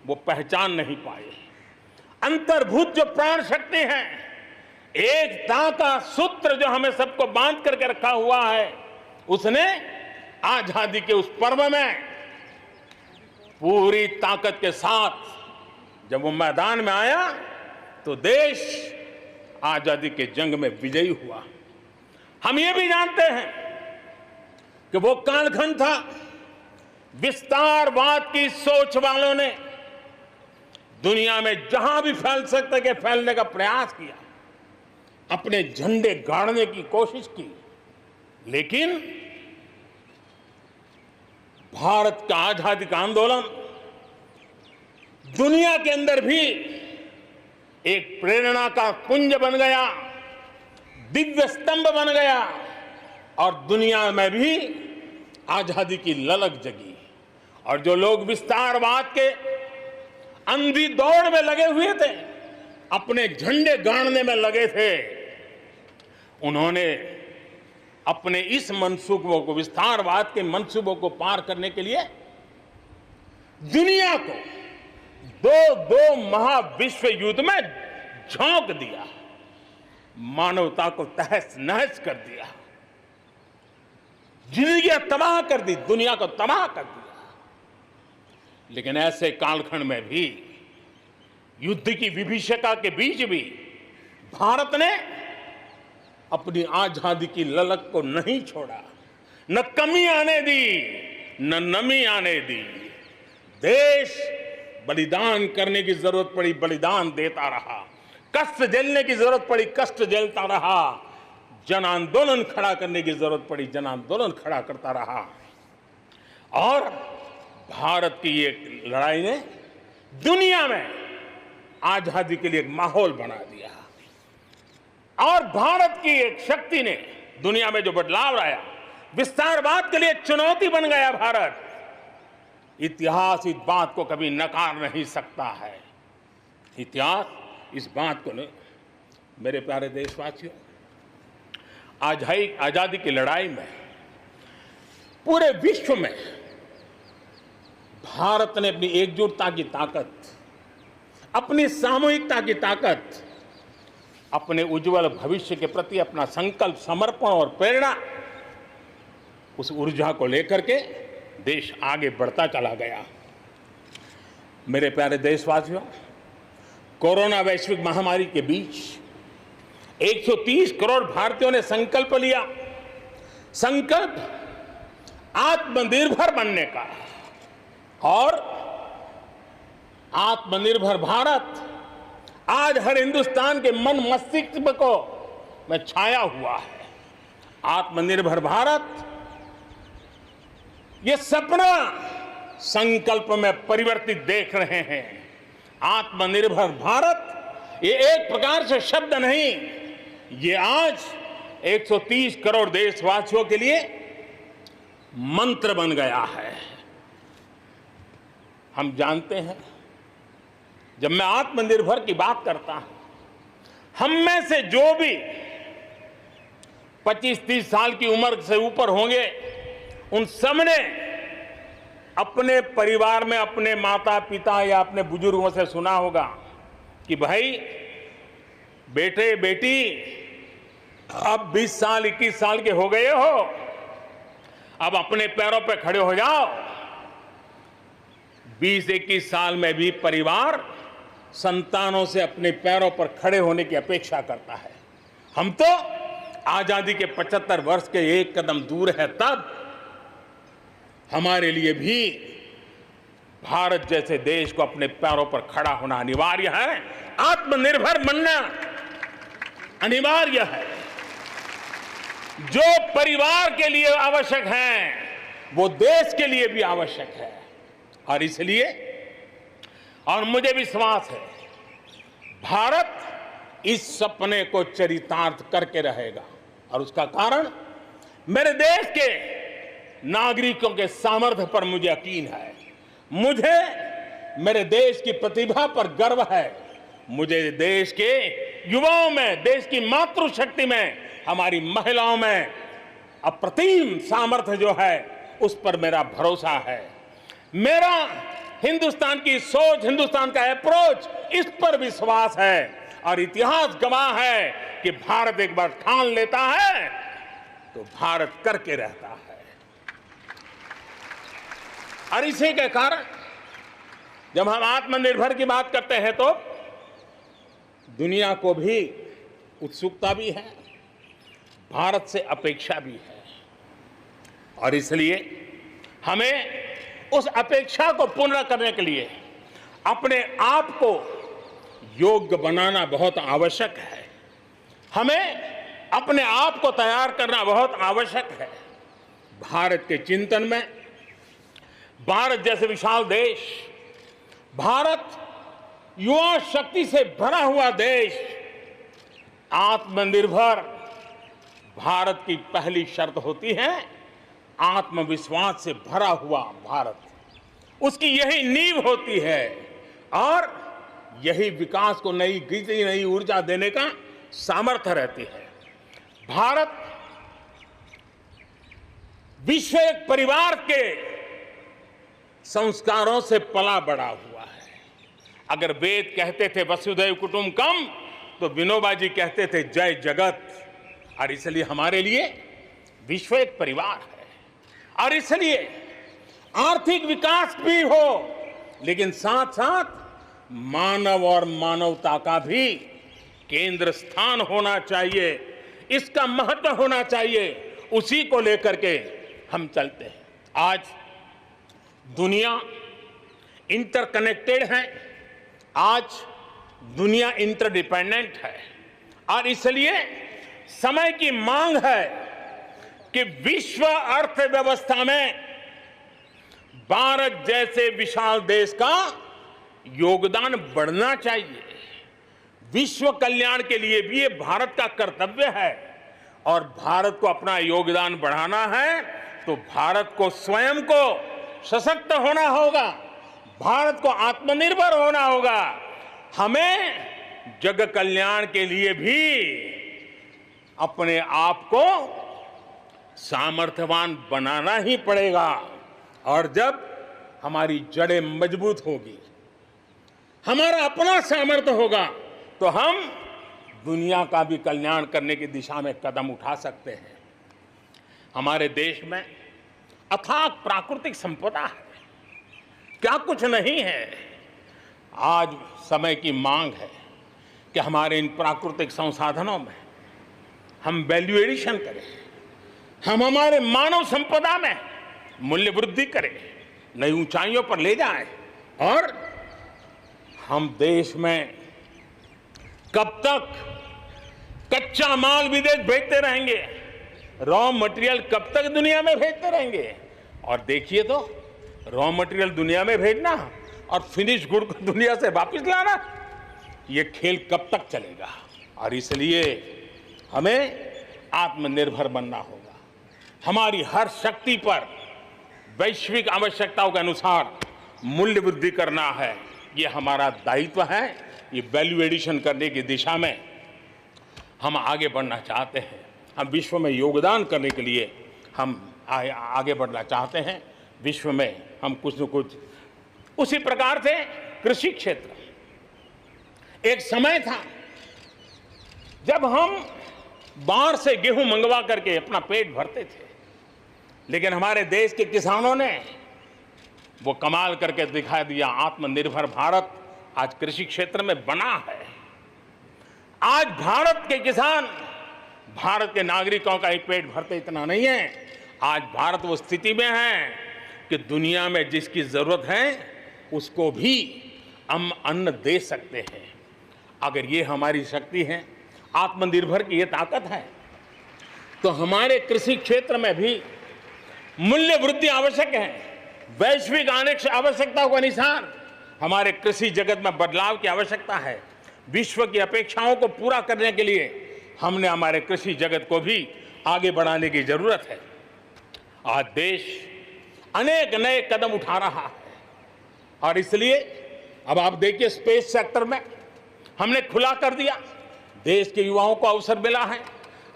वो पहचान नहीं पाए। अंतर्भूत जो प्राण शक्ति है, एकता का सूत्र जो हमें सबको बांध करके रखा हुआ है, उसने आजादी के उस पर्व में पूरी ताकत के साथ जब वो मैदान में आया तो देश आजादी के जंग में विजयी हुआ। हम ये भी जानते हैं कि वो कालखंड था, विस्तारवाद की सोच वालों ने दुनिया में जहां भी फैल सकते के फैलने का प्रयास किया, अपने झंडे गाड़ने की कोशिश की। लेकिन भारत का आजादी का आंदोलन दुनिया के अंदर भी एक प्रेरणा का पुंज बन गया, दिव्य स्तंभ बन गया और दुनिया में भी आजादी की ललक जगी। और जो लोग विस्तारवाद के अंधी दौड़ में लगे हुए थे, अपने झंडे गाड़ने में लगे थे, उन्होंने अपने इस मंसूबों को, विस्तारवाद के मंसूबों को पार करने के लिए दुनिया को दो महाविश्व युद्ध में झोंक दिया, मानवता को तहस नहस कर दिया, जिंदगियां तबाह कर दी, दुनिया को तबाह कर दिया। लेकिन ऐसे कालखंड में भी, युद्ध की विभीषिका के बीच भी भारत ने अपनी आजादी की ललक को नहीं छोड़ा, न कमी आने दी न नमी आने दी। देश बलिदान करने की जरूरत पड़ी, बलिदान देता रहा, कष्ट झेलने की जरूरत पड़ी, कष्ट झेलता रहा, जन आंदोलन खड़ा करने की जरूरत पड़ी, जन आंदोलन खड़ा करता रहा। और भारत की ये लड़ाई ने दुनिया में आजादी के लिए एक माहौल बना दिया। और भारत की एक शक्ति ने दुनिया में जो बदलाव लाया, विस्तारवाद के लिए चुनौती बन गया भारत। इतिहास इस बात को कभी नकार नहीं सकता है। इतिहास इस बात को नहीं। मेरे प्यारे देशवासियों, आजादी की लड़ाई में पूरे विश्व में भारत ने अपनी एकजुटता की ताकत, अपनी सामूहिकता की ताकत, अपने उज्जवल भविष्य के प्रति अपना संकल्प, समर्पण और प्रेरणा, उस ऊर्जा को लेकर के देश आगे बढ़ता चला गया। मेरे प्यारे देशवासियों, कोरोना वैश्विक महामारी के बीच 130 करोड़ भारतीयों ने संकल्प लिया, संकल्प आत्मनिर्भर बनने का। और आत्मनिर्भर भारत आज हर हिंदुस्तान के मन मस्तिष्क को में छाया हुआ है। आत्मनिर्भर भारत, ये सपना संकल्प में परिवर्तित देख रहे हैं। आत्मनिर्भर भारत ये एक प्रकार से शब्द नहीं, ये आज 130 करोड़ देशवासियों के लिए मंत्र बन गया है। हम जानते हैं, जब मैं आत्मनिर्भर की बात करता हूं, हम में से जो भी 25-30 साल की उम्र से ऊपर होंगे, उन सबने अपने परिवार में अपने माता पिता या अपने बुजुर्गों से सुना होगा कि भाई बेटे बेटी अब 20 साल 21 साल के हो गए हो, अब अपने पैरों पर खड़े हो जाओ। 20-21 साल में भी परिवार संतानों से अपने पैरों पर खड़े होने की अपेक्षा करता है। हम तो आजादी के 75 वर्ष के एक कदम दूर है, तब हमारे लिए भी भारत जैसे देश को अपने पैरों पर खड़ा होना अनिवार्य है, आत्मनिर्भर बनना अनिवार्य है। जो परिवार के लिए आवश्यक है वो देश के लिए भी आवश्यक है। और इसलिए, और मुझे विश्वास है, भारत इस सपने को चरितार्थ करके रहेगा। और उसका कारण मेरे देश के नागरिकों के सामर्थ्य पर मुझे यकीन है, मुझे मेरे देश की प्रतिभा पर गर्व है, मुझे देश के युवाओं में, देश की मातृशक्ति में, हमारी महिलाओं में अप्रतिम सामर्थ्य जो है उस पर मेरा भरोसा है। मेरा हिंदुस्तान की सोच, हिंदुस्तान का अप्रोच, इस पर विश्वास है। और इतिहास गवाह है कि भारत एक बार ठान लेता है तो भारत करके रहता है। और इसी के कारण जब हम आत्मनिर्भर की बात करते हैं तो दुनिया को भी उत्सुकता भी है, भारत से अपेक्षा भी है। और इसलिए हमें उस अपेक्षा को पूर्ण करने के लिए अपने आप को योग्य बनाना बहुत आवश्यक है। हमें अपने आप को तैयार करना बहुत आवश्यक है। भारत के चिंतन में भारत जैसे विशाल देश, भारत युवा शक्ति से भरा हुआ देश, आत्मनिर्भर भारत की पहली शर्त होती है आत्मविश्वास से भरा हुआ भारत। उसकी यही नींव होती है और यही विकास को नई गति, नई ऊर्जा देने का सामर्थ्य रहती है। भारत विश्व एक परिवार के संस्कारों से पला बड़ा हुआ है। अगर वेद कहते थे वसुधैव कुटुंबकम, तो विनोबा जी कहते थे जय जगत। और इसलिए हमारे लिए विश्व एक परिवार है। और इसलिए आर्थिक विकास भी हो, लेकिन साथ साथ मानव और मानवता का भी केंद्र स्थान होना चाहिए, इसका महत्व होना चाहिए। उसी को लेकर के हम चलते हैं। आज दुनिया इंटरकनेक्टेड है, आज दुनिया इंटरडिपेंडेंट है। और इसलिए समय की मांग है कि विश्व अर्थव्यवस्था में भारत जैसे विशाल देश का योगदान बढ़ना चाहिए। विश्व कल्याण के लिए भी ये भारत का कर्तव्य है। और भारत को अपना योगदान बढ़ाना है तो भारत को स्वयं को सशक्त होना होगा, भारत को आत्मनिर्भर होना होगा। हमें जग कल्याण के लिए भी अपने आप को सामर्थ्यवान बनाना ही पड़ेगा। और जब हमारी जड़ें मजबूत होगी, हमारा अपना सामर्थ्य होगा, तो हम दुनिया का भी कल्याण करने की दिशा में कदम उठा सकते हैं। हमारे देश में अथाक प्राकृतिक संपदा है, क्या कुछ नहीं है। आज समय की मांग है कि हमारे इन प्राकृतिक संसाधनों में हम वैल्यू एडिशन करें, हम हमारे मानव संपदा में मूल्य वृद्धि करें, नई ऊंचाइयों पर ले जाएं। और हम देश में कब तक कच्चा माल विदेश भेजते रहेंगे, रॉ मटेरियल कब तक दुनिया में भेजते रहेंगे। और देखिए तो रॉ मटेरियल दुनिया में भेजना और फिनिश गुड को दुनिया से वापस लाना, ये खेल कब तक चलेगा। और इसलिए हमें आत्मनिर्भर बनना होगा। हमारी हर शक्ति पर वैश्विक आवश्यकताओं के अनुसार मूल्य वृद्धि करना है, ये हमारा दायित्व है। ये वैल्यू एडिशन करने की दिशा में हम आगे बढ़ना चाहते हैं। हम विश्व में योगदान करने के लिए हम आगे बढ़ना चाहते हैं। विश्व में हम कुछ न कुछ, उसी प्रकार से कृषि क्षेत्र, एक समय था जब हम बाहर से गेहूं मंगवा करके अपना पेट भरते थे, लेकिन हमारे देश के किसानों ने वो कमाल करके दिखा दिया। आत्मनिर्भर भारत आज कृषि क्षेत्र में बना है। आज भारत के किसान, भारत के नागरिकों का एक पेट भरते इतना नहीं है। आज भारत वो स्थिति में है कि दुनिया में जिसकी जरूरत है उसको भी हम अन्न दे सकते हैं। अगर ये हमारी शक्ति है, आत्मनिर्भर की ये ताकत है, तो हमारे कृषि क्षेत्र में भी मूल्य वृद्धि आवश्यक है। वैश्विक आवश्यकताओं के अनुसार हमारे कृषि जगत में बदलाव की आवश्यकता है। विश्व की अपेक्षाओं को पूरा करने के लिए हमने हमारे कृषि जगत को भी आगे बढ़ाने की जरूरत है। आज देश अनेक नए कदम उठा रहा है और इसलिए अब आप देखिए, स्पेस सेक्टर में हमने खुला कर दिया। देश के युवाओं को अवसर मिला है।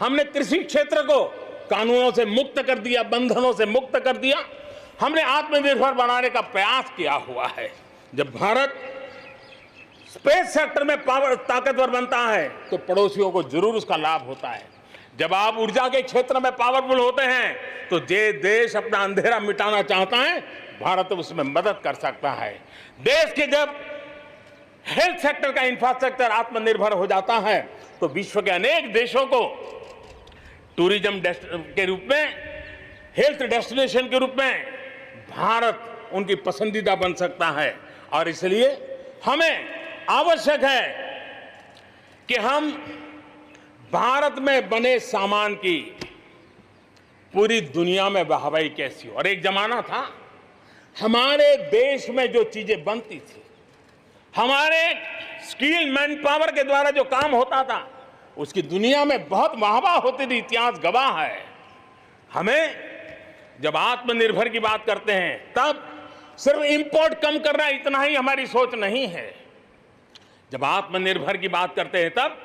हमने कृषि क्षेत्र को कानूनों से मुक्त कर दिया, बंधनों से मुक्त कर दिया। हमने आत्मनिर्भर बनाने का प्रयास किया हुआ है। जब भारत स्पेस सेक्टर में ताकतवर बनता है तो पड़ोसियों को जरूर उसका लाभ होता है। जब आप ऊर्जा के क्षेत्र में पावरफुल होते हैं तो जे देश अपना अंधेरा मिटाना चाहता है, भारत उसमें मदद कर सकता है। देश के जब हेल्थ सेक्टर का इंफ्रास्ट्रक्चर आत्मनिर्भर हो जाता है तो विश्व के अनेक देशों को टूरिज्म के रूप में, हेल्थ डेस्टिनेशन के रूप में भारत उनकी पसंदीदा बन सकता है। और इसलिए हमें आवश्यक है कि हम भारत में बने सामान की पूरी दुनिया में वाहवाही कैसी हो। और एक जमाना था हमारे देश में जो चीजें बनती थी, हमारे स्किल मैन पावर के द्वारा जो काम होता था, उसकी दुनिया में बहुत वाहवाह होती थी। इतिहास गवाह है। हमें जब आत्मनिर्भर की बात करते हैं तब सिर्फ इंपोर्ट कम करना इतना ही हमारी सोच नहीं है। जब आत्मनिर्भर की बात करते हैं तब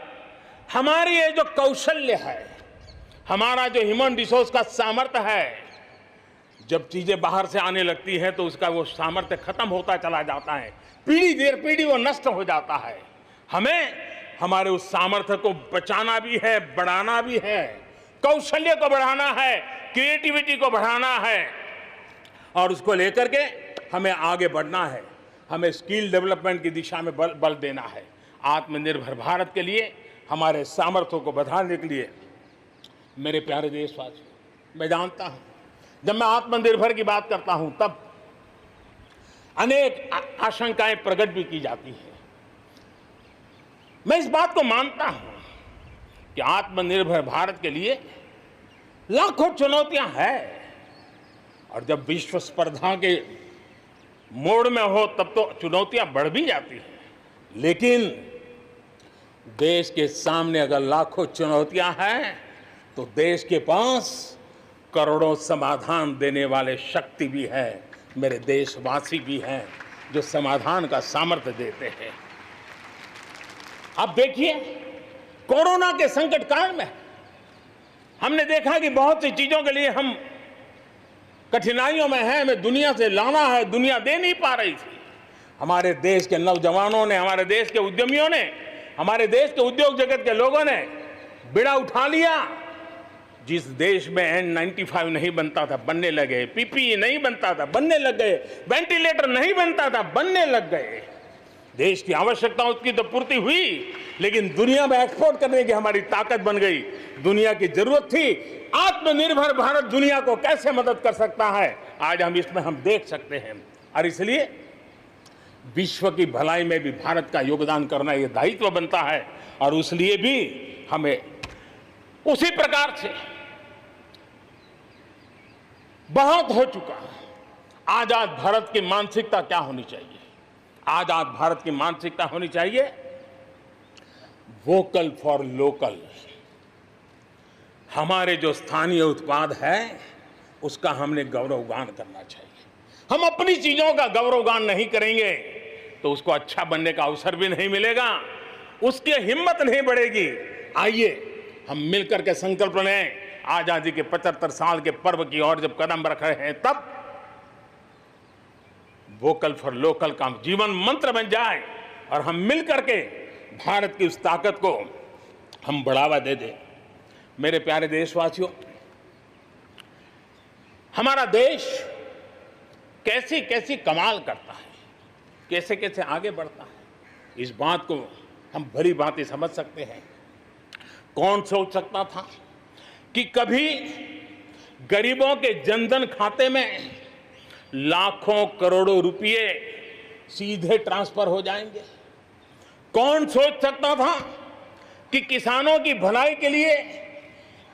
हमारी ये जो कौशल्य है, हमारा जो ह्यूमन रिसोर्स का सामर्थ्य है, जब चीजें बाहर से आने लगती हैं तो उसका वो सामर्थ्य खत्म होता चला जाता है। पीढ़ी दर पीढ़ी वो नष्ट हो जाता है। हमें हमारे उस सामर्थ्य को बचाना भी है, बढ़ाना भी है, कौशल्य को बढ़ाना है, क्रिएटिविटी को बढ़ाना है और उसको लेकर के हमें आगे बढ़ना है। हमें स्किल डेवलपमेंट की दिशा में बल देना है। आत्मनिर्भर भारत के लिए, हमारे सामर्थ्य को बढ़ाने के लिए, मेरे प्यारे देशवासियों, मैं जानता हूं जब मैं आत्मनिर्भर की बात करता हूं तब अनेक आशंकाएं प्रकट भी की जाती हैं। मैं इस बात को मानता हूं कि आत्मनिर्भर भारत के लिए लाखों चुनौतियां हैं और जब विश्व स्पर्धा के मोड़ में हो तब तो चुनौतियां बढ़ भी जाती हैं। लेकिन देश के सामने अगर लाखों चुनौतियां हैं तो देश के पास करोड़ों समाधान देने वाले शक्ति भी है, मेरे देशवासी भी हैं जो समाधान का सामर्थ्य देते हैं। अब देखिए, कोरोना के संकट काल में हमने देखा कि बहुत सी चीजों के लिए हम कठिनाइयों में हैं, हमें दुनिया से लाना है, दुनिया दे नहीं पा रही थी। हमारे देश के नौजवानों ने, हमारे देश के उद्यमियों ने, हमारे देश के उद्योग जगत के लोगों ने बिड़ा उठा लिया। जिस देश में N95 नहीं बनता था, बनने लगे। PPE नहीं बनता था, बनने लग गए। वेंटिलेटर नहीं बनता था, बनने लग गए। देश की आवश्यकताओं की तो पूर्ति हुई, लेकिन दुनिया में एक्सपोर्ट करने की हमारी ताकत बन गई। दुनिया की जरूरत थी, आत्मनिर्भर भारत दुनिया को कैसे मदद कर सकता है, आज हम इसमें हम देख सकते हैं। और इसलिए विश्व की भलाई में भी भारत का योगदान करना ये दायित्व बनता है और उसलिए भी हमें उसी प्रकार से बहुत हो चुका। आजाद भारत की मानसिकता क्या होनी चाहिए? आजाद भारत की मानसिकता होनी चाहिए वोकल फॉर लोकल। हमारे जो स्थानीय उत्पाद है उसका हमने गौरवगान करना चाहिए। हम अपनी चीजों का गौरवगान नहीं करेंगे तो उसको अच्छा बनने का अवसर भी नहीं मिलेगा, उसकी हिम्मत नहीं बढ़ेगी। आइए हम मिलकर के संकल्प लें, आजादी के 75 साल के पर्व की ओर जब कदम रख रहे हैं तब वोकल फॉर लोकल का जीवन मंत्र बन जाए और हम मिलकर के भारत की उस ताकत को हम बढ़ावा दे दें। मेरे प्यारे देशवासियों, हमारा देश कैसी कैसी कमाल करता है, कैसे कैसे आगे बढ़ता है, इस बात को हम भली भांति समझ सकते हैं। कौन सोच सकता था कि कभी गरीबों के जनधन खाते में लाखों करोड़ों रुपए सीधे ट्रांसफर हो जाएंगे। कौन सोच सकता था कि किसानों की भलाई के लिए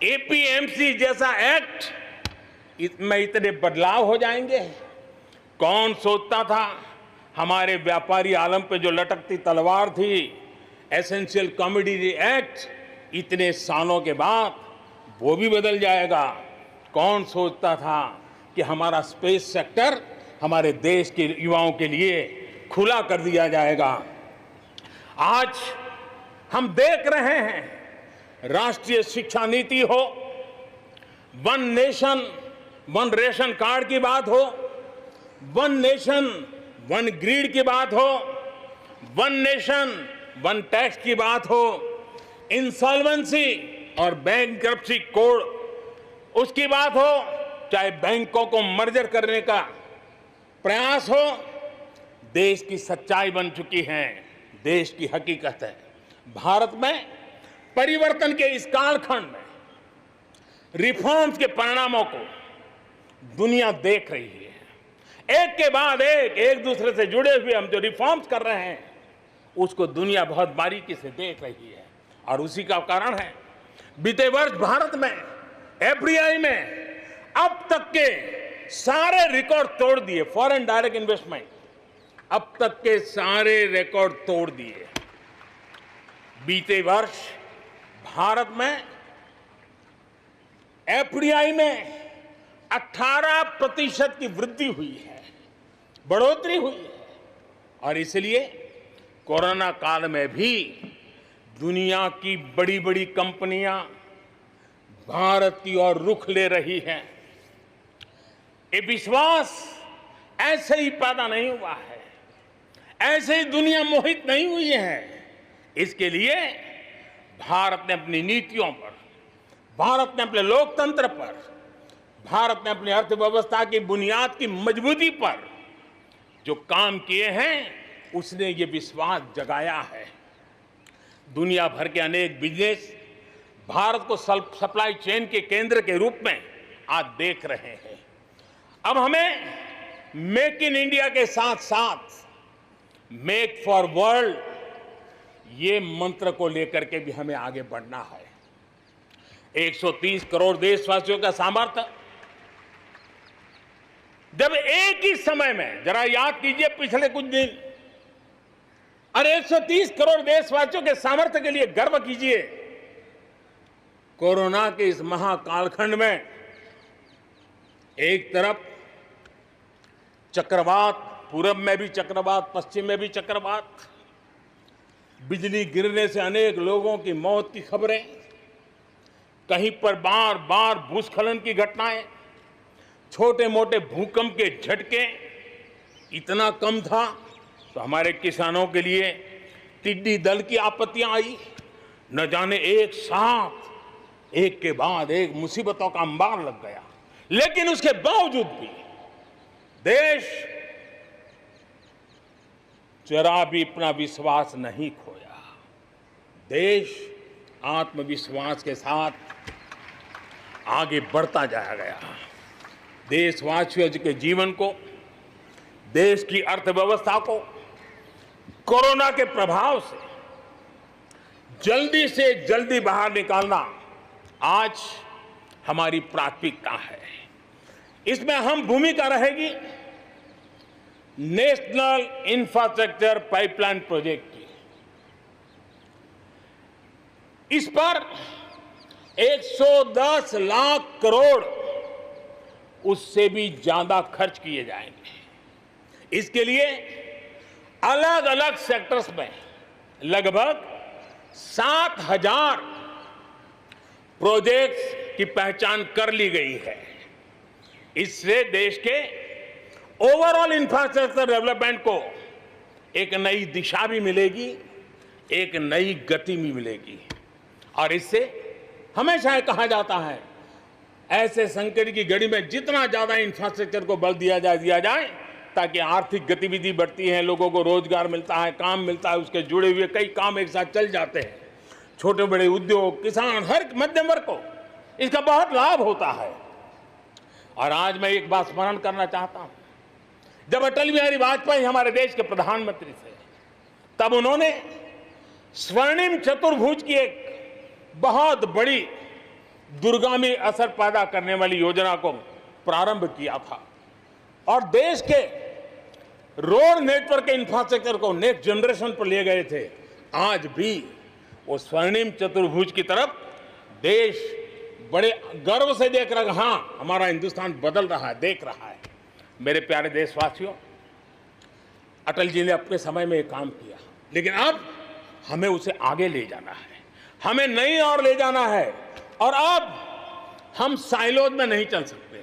एपीएमसी जैसा एक्ट में इतने बदलाव हो जाएंगे। कौन सोचता था हमारे व्यापारी आलम पे जो लटकती तलवार थी, एसेंशियल कमोडिटी एक्ट, इतने सालों के बाद वो भी बदल जाएगा। कौन सोचता था कि हमारा स्पेस सेक्टर हमारे देश के युवाओं के लिए खुला कर दिया जाएगा। आज हम देख रहे हैं, राष्ट्रीय शिक्षा नीति हो, one nation one ration card की बात हो, वन नेशन वन ग्रिड की बात हो, वन नेशन वन टैक्स की बात हो, इंसॉल्वेंसी और बैंकरप्सी कोड उसकी बात हो, चाहे बैंकों को मर्जर करने का प्रयास हो, देश की सच्चाई बन चुकी है, देश की हकीकत है। भारत में परिवर्तन के इस कालखंड में रिफॉर्म्स के परिणामों को दुनिया देख रही है। एक के बाद एक दूसरे से जुड़े हुए हम जो रिफॉर्म्स कर रहे हैं उसको दुनिया बहुत बारीकी से देख रही है और उसी का कारण है बीते वर्ष भारत में एफडीआई में अब तक के सारे रिकॉर्ड तोड़ दिए। फॉरेन डायरेक्ट इन्वेस्टमेंट अब तक के सारे रिकॉर्ड तोड़ दिए। बीते वर्ष भारत में एफडीआई में 18% की वृद्धि हुई है, बढ़ोतरी हुई है। और इसलिए कोरोना काल में भी दुनिया की बड़ी बड़ी कंपनियां भारत की ओर रुख ले रही हैं। ये विश्वास ऐसे ही पैदा नहीं हुआ है, ऐसे ही दुनिया मोहित नहीं हुई है। इसके लिए भारत ने अपनी नीतियों पर, भारत ने अपने लोकतंत्र पर, भारत ने अपनी अर्थव्यवस्था की बुनियाद की मजबूती पर जो काम किए हैं उसने ये विश्वास जगाया है। दुनिया भर के अनेक बिजनेस भारत को सप्लाई चेन के केंद्र के रूप में आज देख रहे हैं। अब हमें मेक इन इंडिया के साथ साथ मेक फॉर वर्ल्ड ये मंत्र को लेकर के भी हमें आगे बढ़ना है। 130 करोड़ देशवासियों का सामर्थ्य, जब एक ही समय में, जरा याद कीजिए पिछले कुछ दिन, और 130 करोड़ देशवासियों के सामर्थ्य के लिए गर्व कीजिए। कोरोना के इस महाकालखंड में एक तरफ चक्रवात, पूरब में भी चक्रवात, पश्चिम में भी चक्रवात, बिजली गिरने से अनेक लोगों की मौत की खबरें, कहीं पर बार बार भूस्खलन की घटनाएं, छोटे मोटे भूकंप के झटके, इतना कम था तो हमारे किसानों के लिए टिड्डी दल की आपत्तियां आई। न जाने एक साथ एक के बाद एक मुसीबतों का अंबार लग गया। लेकिन उसके बावजूद भी देश जरा भी अपना विश्वास नहीं खोया। देश आत्मविश्वास के साथ आगे बढ़ता जाया गया। देशवासियों के जीवन को, देश की अर्थव्यवस्था को कोरोना के प्रभाव से जल्दी से जल्दी बाहर निकालना आज हमारी प्राथमिकता है। इसमें अहम भूमिका रहेगी नेशनल इंफ्रास्ट्रक्चर पाइपलाइन प्रोजेक्ट की। इस पर 110 लाख करोड़ उससे भी ज्यादा खर्च किए जाएंगे। इसके लिए अलग अलग सेक्टर्स में लगभग 7,000 प्रोजेक्ट्स की पहचान कर ली गई है। इससे देश के ओवरऑल इंफ्रास्ट्रक्चर डेवलपमेंट को एक नई दिशा भी मिलेगी, एक नई गति भी मिलेगी। और इससे हमेशा कहा जाता है, ऐसे संकट की घड़ी में जितना ज्यादा इंफ्रास्ट्रक्चर को बल दिया जाए ताकि आर्थिक गतिविधि बढ़ती है, लोगों को रोजगार मिलता है, काम मिलता है, उसके जुड़े हुए कई काम एक साथ चल जाते हैं। छोटे बड़े उद्योग, किसान, हर मध्यम वर्ग को इसका बहुत लाभ होता है। और आज मैं एक बात स्मरण करना चाहता हूं, जब अटल बिहारी वाजपेयी हमारे देश के प्रधानमंत्री थे, तब उन्होंने स्वर्णिम चतुर्भुज की एक बहुत बड़ी दूरगामी असर पैदा करने वाली योजना को प्रारंभ किया था और देश के रोड नेटवर्क के इंफ्रास्ट्रक्चर को नेक्स्ट जनरेशन पर ले गए थे। आज भी वो स्वर्णिम चतुर्भुज की तरफ देश बड़े गर्व से देख रहा है। हाँ, हमारा हिंदुस्तान बदल रहा है, देख रहा है। मेरे प्यारे देशवासियों, अटल जी ने अपने समय में ये काम किया, लेकिन अब हमें उसे आगे ले जाना है, हमें नई ओर ले जाना है। और अब हम साइलोज में नहीं चल सकते।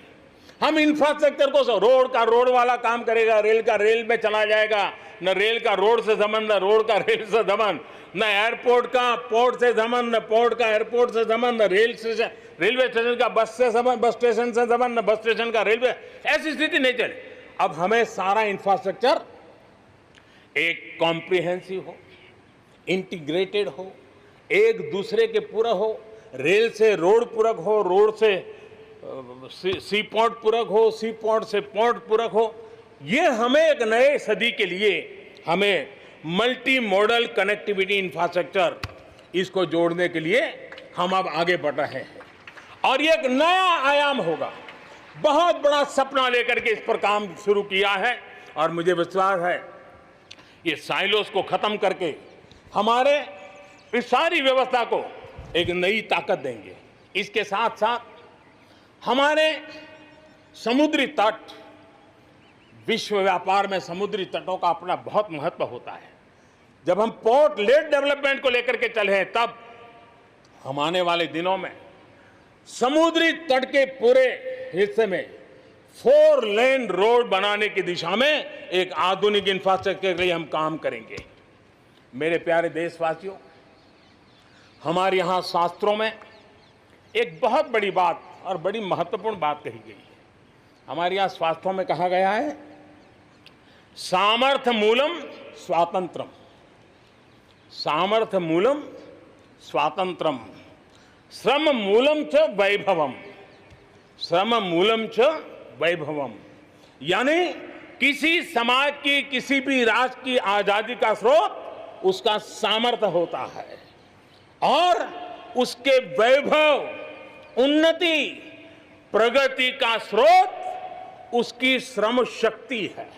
हम इंफ्रास्ट्रक्चर को, रोड का रोड वाला काम करेगा, रेल का रेल में चला जाएगा, न रेल का रोड से संबंध, न रोड का रेल से संबंध, न एयरपोर्ट का पोर्ट से संबंध, न पोर्ट का एयरपोर्ट से संबंध, न रेलवे स्टेशन का बस से संबंध, बस स्टेशन से संबंध, न बस स्टेशन का रेलवे। ऐसी स्थिति नहीं चले। अब हमें सारा इंफ्रास्ट्रक्चर एक कॉम्प्रिहेंसिव हो, इंटीग्रेटेड हो, एक दूसरे के पूरक हो, रेल से रोड पूरक हो, रोड से सी पोर्ट पूरक हो, सी पोर्ट से पोर्ट पूरक हो। ये हमें एक नए सदी के लिए हमें मल्टी मॉडल कनेक्टिविटी इंफ्रास्ट्रक्चर, इसको जोड़ने के लिए हम अब आगे बढ़ रहे हैं और ये एक नया आयाम होगा। बहुत बड़ा सपना लेकर के इस पर काम शुरू किया है और मुझे विश्वास है ये साइलोस को खत्म करके हमारे इस सारी व्यवस्था को एक नई ताकत देंगे। इसके साथ साथ हमारे समुद्री तट, विश्व व्यापार में समुद्री तटों का अपना बहुत महत्व होता है। जब हम पोर्ट लेड डेवलपमेंट को लेकर के चले हैं, तब हम आने वाले दिनों में समुद्री तट के पूरे हिस्से में 4 लेन रोड बनाने की दिशा में एक आधुनिक इंफ्रास्ट्रक्चर के लिए हम काम करेंगे। मेरे प्यारे देशवासियों, हमारे यहाँ शास्त्रों में एक बहुत बड़ी बात और बड़ी महत्वपूर्ण बात कही गई है। हमारे यहाँ शास्त्रों में कहा गया है, सामर्थ्य मूलम स्वातंत्रम, सामर्थ्य मूलम स्वातंत्रम, श्रम मूलम च वैभवम, श्रम मूलम च वैभवम। यानी किसी समाज की, किसी भी राष्ट्र की आजादी का स्रोत उसका सामर्थ्य होता है और उसके वैभव, उन्नति, प्रगति का स्रोत उसकी श्रम शक्ति है।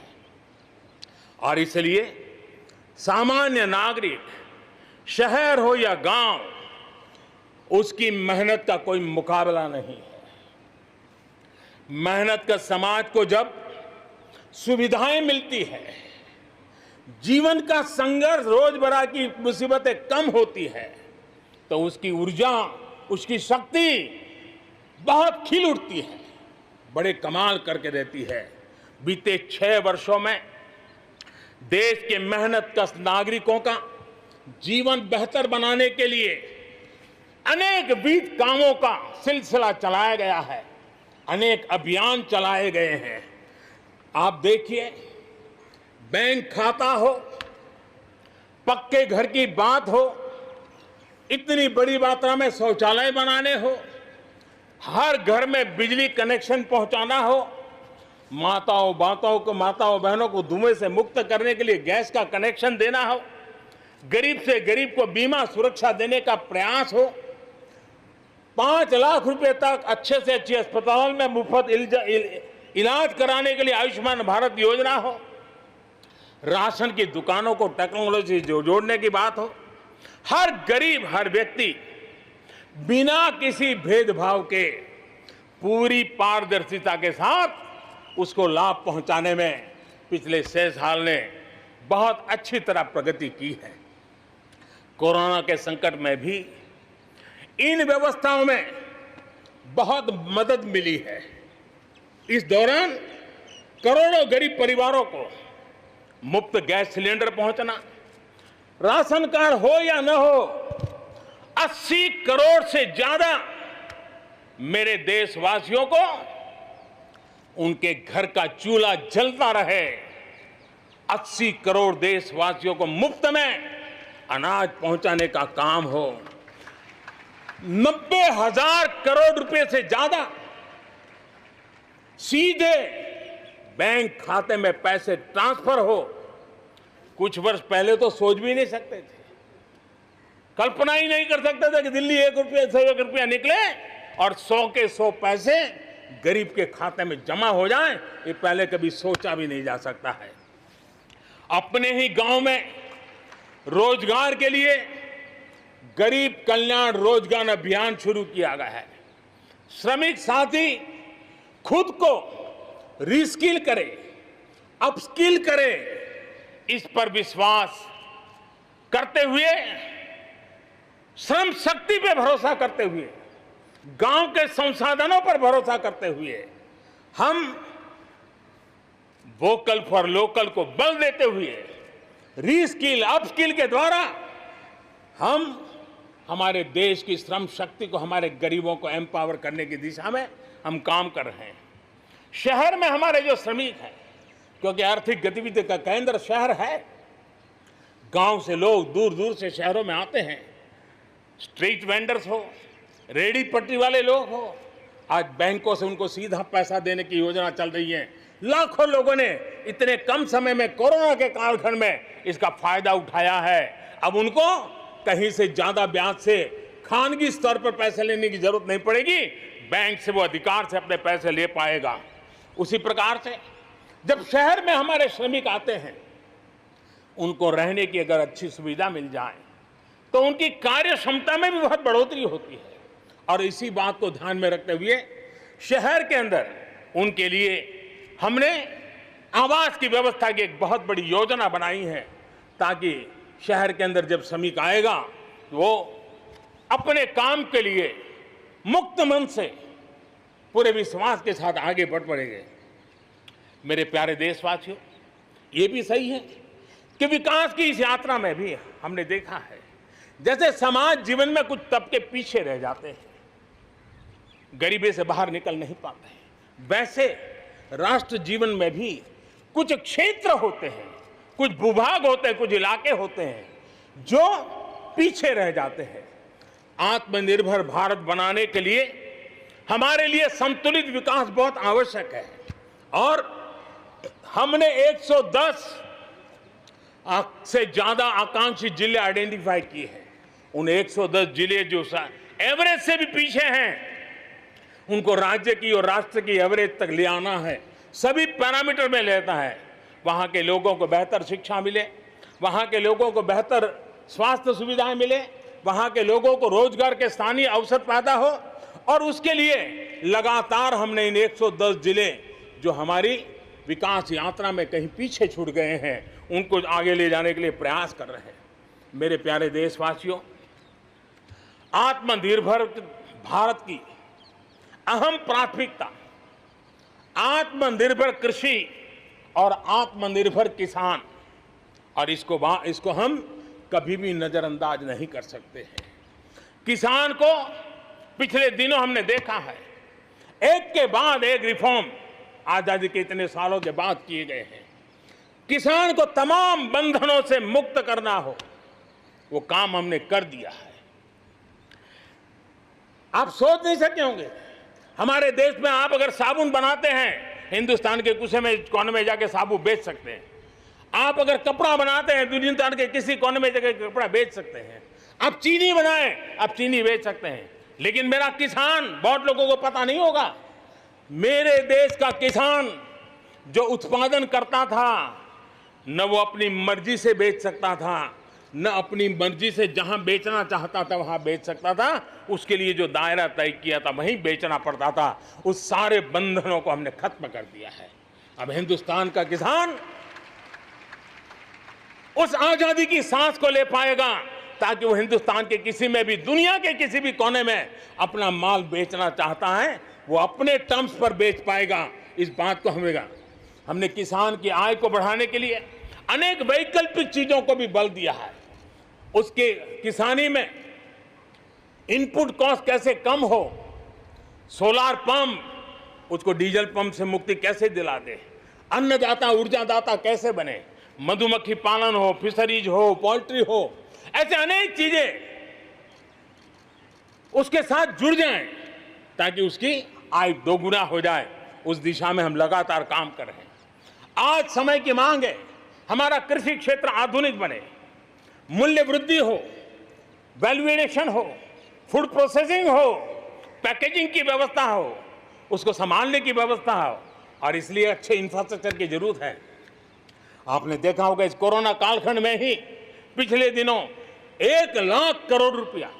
और इसलिए सामान्य नागरिक, शहर हो या गांव, उसकी मेहनत का कोई मुकाबला नहीं है। मेहनत का समाज को जब सुविधाएं मिलती है, जीवन का संघर्ष, रोजमर्रा की मुसीबतें कम होती है, तो उसकी ऊर्जा, उसकी शक्ति बहुत खिल उठती है, बड़े कमाल करके देती है। बीते 6 वर्षों में देश के मेहनतकश नागरिकों का जीवन बेहतर बनाने के लिए अनेक विविध कामों का सिलसिला चलाया गया है, अनेक अभियान चलाए गए हैं। आप देखिए, बैंक खाता हो, पक्के घर की बात हो, इतनी बड़ी मात्रा में शौचालय बनाने हो, हर घर में बिजली कनेक्शन पहुंचाना हो, माताओं बहनों को धुएं से मुक्त करने के लिए गैस का कनेक्शन देना हो, गरीब से गरीब को बीमा सुरक्षा देने का प्रयास हो, 5 लाख रुपए तक अच्छे से अच्छे अस्पताल में मुफ्त इलाज कराने के लिए आयुष्मान भारत योजना हो, राशन की दुकानों को टेक्नोलॉजी जोड़ने की बात हो, हर गरीब, हर व्यक्ति बिना किसी भेदभाव के पूरी पारदर्शिता के साथ उसको लाभ पहुंचाने में पिछले 6 साल ने बहुत अच्छी तरह प्रगति की है। कोरोना के संकट में भी इन व्यवस्थाओं में बहुत मदद मिली है। इस दौरान करोड़ों गरीब परिवारों को मुफ्त गैस सिलेंडर पहुंचना, राशन कार्ड हो या न हो, 80 करोड़ से ज्यादा मेरे देशवासियों को उनके घर का चूल्हा जलता रहे। 80 करोड़ देशवासियों को मुफ्त में अनाज पहुंचाने का काम हो। 90,000 करोड़ रुपए से ज्यादा सीधे बैंक खाते में पैसे ट्रांसफर हो। कुछ वर्ष पहले तो सोच भी नहीं सकते थे, कल्पना ही नहीं कर सकते थे कि दिल्ली 1 रुपया से 1 रुपया निकले और 100 के 100 पैसे गरीब के खाते में जमा हो जाएं। ये पहले कभी सोचा भी नहीं जा सकता है। अपने ही गांव में रोजगार के लिए गरीब कल्याण रोजगार अभियान शुरू किया गया है। श्रमिक साथी खुद को रीस्किल करे, अपस्किल करे, इस पर विश्वास करते हुए, श्रम शक्ति पे भरोसा करते हुए, गांव के संसाधनों पर भरोसा करते हुए हम वोकल फॉर लोकल को बल देते हुए रीस्किल अपस्किल के द्वारा हम हमारे देश की श्रम शक्ति को, हमारे गरीबों को एम्पावर करने की दिशा में हम काम कर रहे हैं। शहर में हमारे जो श्रमिक हैं, क्योंकि आर्थिक गतिविधि का केंद्र शहर है, गांव से लोग दूर दूर से शहरों में आते हैं। स्ट्रीट वेंडर्स हो, रेडी पट्टी वाले लोग हो, आज बैंकों से उनको सीधा पैसा देने की योजना चल रही है। लाखों लोगों ने इतने कम समय में कोरोना के कालखंड में इसका फायदा उठाया है। अब उनको कहीं से ज्यादा ब्याज से खानगी स्तर पर पैसे लेने की जरूरत नहीं पड़ेगी, बैंक से वो अधिकार से अपने पैसे ले पाएगा। उसी प्रकार से जब शहर में हमारे श्रमिक आते हैं, उनको रहने की अगर अच्छी सुविधा मिल जाए तो उनकी कार्य क्षमता में भी बहुत बढ़ोतरी होती है। और इसी बात को ध्यान में रखते हुए शहर के अंदर उनके लिए हमने आवास की व्यवस्था की एक बहुत बड़ी योजना बनाई है, ताकि शहर के अंदर जब श्रमिक आएगा तो वो अपने काम के लिए मुक्त मन से पूरे विश्वास के साथ आगे बढ़ पड़ेंगे। मेरे प्यारे देशवासियों, ये भी सही है कि विकास की इस यात्रा में भी हमने देखा है, जैसे समाज जीवन में कुछ तबके पीछे रह जाते हैं, गरीबी से बाहर निकल नहीं पाते हैं, वैसे राष्ट्र जीवन में भी कुछ क्षेत्र होते हैं, कुछ भूभाग होते हैं, कुछ इलाके होते हैं जो पीछे रह जाते हैं। आत्मनिर्भर भारत बनाने के लिए हमारे लिए संतुलित विकास बहुत आवश्यक है। और हमने 110 से ज्यादा आकांक्षी जिले आइडेंटिफाई किए हैं। उन 110 जिले जो एवरेज से भी पीछे हैं, उनको राज्य की और राष्ट्र की एवरेज तक ले आना है। सभी पैरामीटर में लेता है। वहां के लोगों को बेहतर शिक्षा मिले, वहां के लोगों को बेहतर स्वास्थ्य सुविधाएं मिले, वहां के लोगों को रोजगार के स्थानीय अवसर पैदा हो। और उसके लिए लगातार हमने इन 110 जिले जो हमारी विकास यात्रा में कहीं पीछे छूट गए हैं, उनको आगे ले जाने के लिए प्रयास कर रहे हैं। मेरे प्यारे देशवासियों, आत्मनिर्भर भारत की अहम प्राथमिकता आत्मनिर्भर कृषि और आत्मनिर्भर किसान, और इसको हम कभी भी नजरअंदाज नहीं कर सकते हैं। किसान को पिछले दिनों हमने देखा है, एक के बाद एक रिफॉर्म आजादी के इतने सालों के बाद किए गए हैं। किसान को तमाम बंधनों से मुक्त करना हो, वो काम हमने कर दिया है। आप सोच नहीं सकते होंगे, हमारे देश में आप अगर साबुन बनाते हैं, हिंदुस्तान के कोने में जाके साबुन बेच सकते हैं। आप अगर कपड़ा बनाते हैं, हिंदुस्तान के किसी कोने में जाके कपड़ा बेच सकते हैं। आप चीनी बनाएं, आप चीनी बेच सकते हैं। लेकिन मेरा किसान, बहुत लोगों को पता नहीं होगा, मेरे देश का किसान जो उत्पादन करता था, न वो अपनी मर्जी से बेच सकता था, न अपनी मर्जी से जहां बेचना चाहता था वहां बेच सकता था, उसके लिए जो दायरा तय किया था वहीं बेचना पड़ता था। उस सारे बंधनों को हमने खत्म कर दिया है। अब हिंदुस्तान का किसान उस आजादी की सांस को ले पाएगा ताकि वो हिंदुस्तान के किसी में भी, दुनिया के किसी भी कोने में अपना माल बेचना चाहता है, वो अपने टर्म्स पर बेच पाएगा। इस बात को हमने किसान की आय को बढ़ाने के लिए अनेक वैकल्पिक चीजों को भी बल दिया है। उसके किसानी में इनपुट कॉस्ट कैसे कम हो, सोलार पंप, उसको डीजल पंप से मुक्ति कैसे दिला दे, अन्नदाता ऊर्जादाता कैसे बने, मधुमक्खी पालन हो, फिशरीज हो, पोल्ट्री हो, ऐसे अनेक चीजें उसके साथ जुड़ जाएं ताकि उसकी आय दोगुना हो जाए। उस दिशा में हम लगातार काम कर रहे हैं। आज समय की मांग है हमारा कृषि क्षेत्र आधुनिक बने, मूल्य वृद्धि हो, वैल्यू एडिशन हो, फूड प्रोसेसिंग हो, पैकेजिंग की व्यवस्था हो, उसको संभालने की व्यवस्था हो, और इसलिए अच्छे इंफ्रास्ट्रक्चर की जरूरत है। आपने देखा होगा इस कोरोना कालखंड में ही पिछले दिनों 1 लाख करोड़ रुपया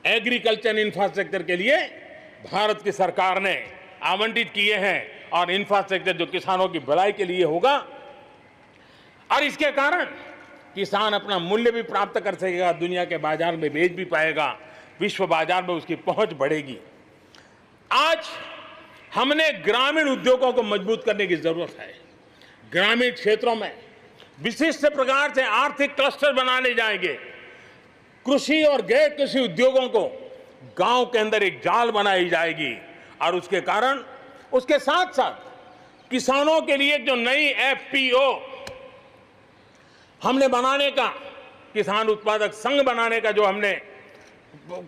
एग्रीकल्चर इंफ्रास्ट्रक्चर के लिए भारत की सरकार ने आवंटित किए हैं, और इंफ्रास्ट्रक्चर जो किसानों की भलाई के लिए होगा, और इसके कारण किसान अपना मूल्य भी प्राप्त कर सकेगा, दुनिया के बाजार में बेच भी पाएगा, विश्व बाजार में उसकी पहुंच बढ़ेगी। आज हमने ग्रामीण उद्योगों को मजबूत करने की जरूरत है। ग्रामीण क्षेत्रों में विशिष्ट प्रकार से आर्थिक क्लस्टर बनाने जाएंगे। कृषि और गैर कृषि उद्योगों को गांव के अंदर एक जाल बनाई जाएगी, और उसके कारण उसके साथ साथ किसानों के लिए जो नई एफपीओ हमने बनाने का, किसान उत्पादक संघ बनाने का जो हमने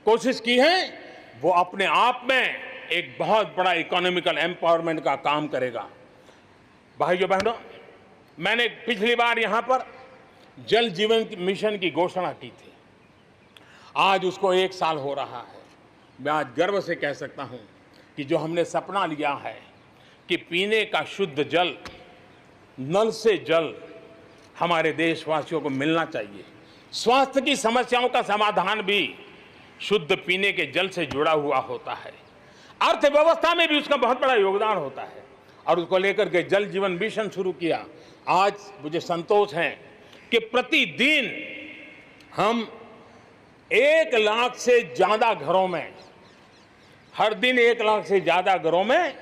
कोशिश की है, वो अपने आप में एक बहुत बड़ा इकोनॉमिकल एम्पावरमेंट का काम करेगा। भाइयों बहनों, मैंने पिछली बार यहां पर जल जीवन मिशन की घोषणा की थी। आज उसको 1 साल हो रहा है। मैं आज गर्व से कह सकता हूं कि जो हमने सपना लिया है कि पीने का शुद्ध जल, नल से जल हमारे देशवासियों को मिलना चाहिए। स्वास्थ्य की समस्याओं का समाधान भी शुद्ध पीने के जल से जुड़ा हुआ होता है। अर्थव्यवस्था में भी उसका बहुत बड़ा योगदान होता है, और उसको लेकर के जल जीवन मिशन शुरू किया। आज मुझे संतोष है कि प्रतिदिन हम 1 लाख से ज्यादा घरों में, हर दिन 1 लाख से ज्यादा घरों में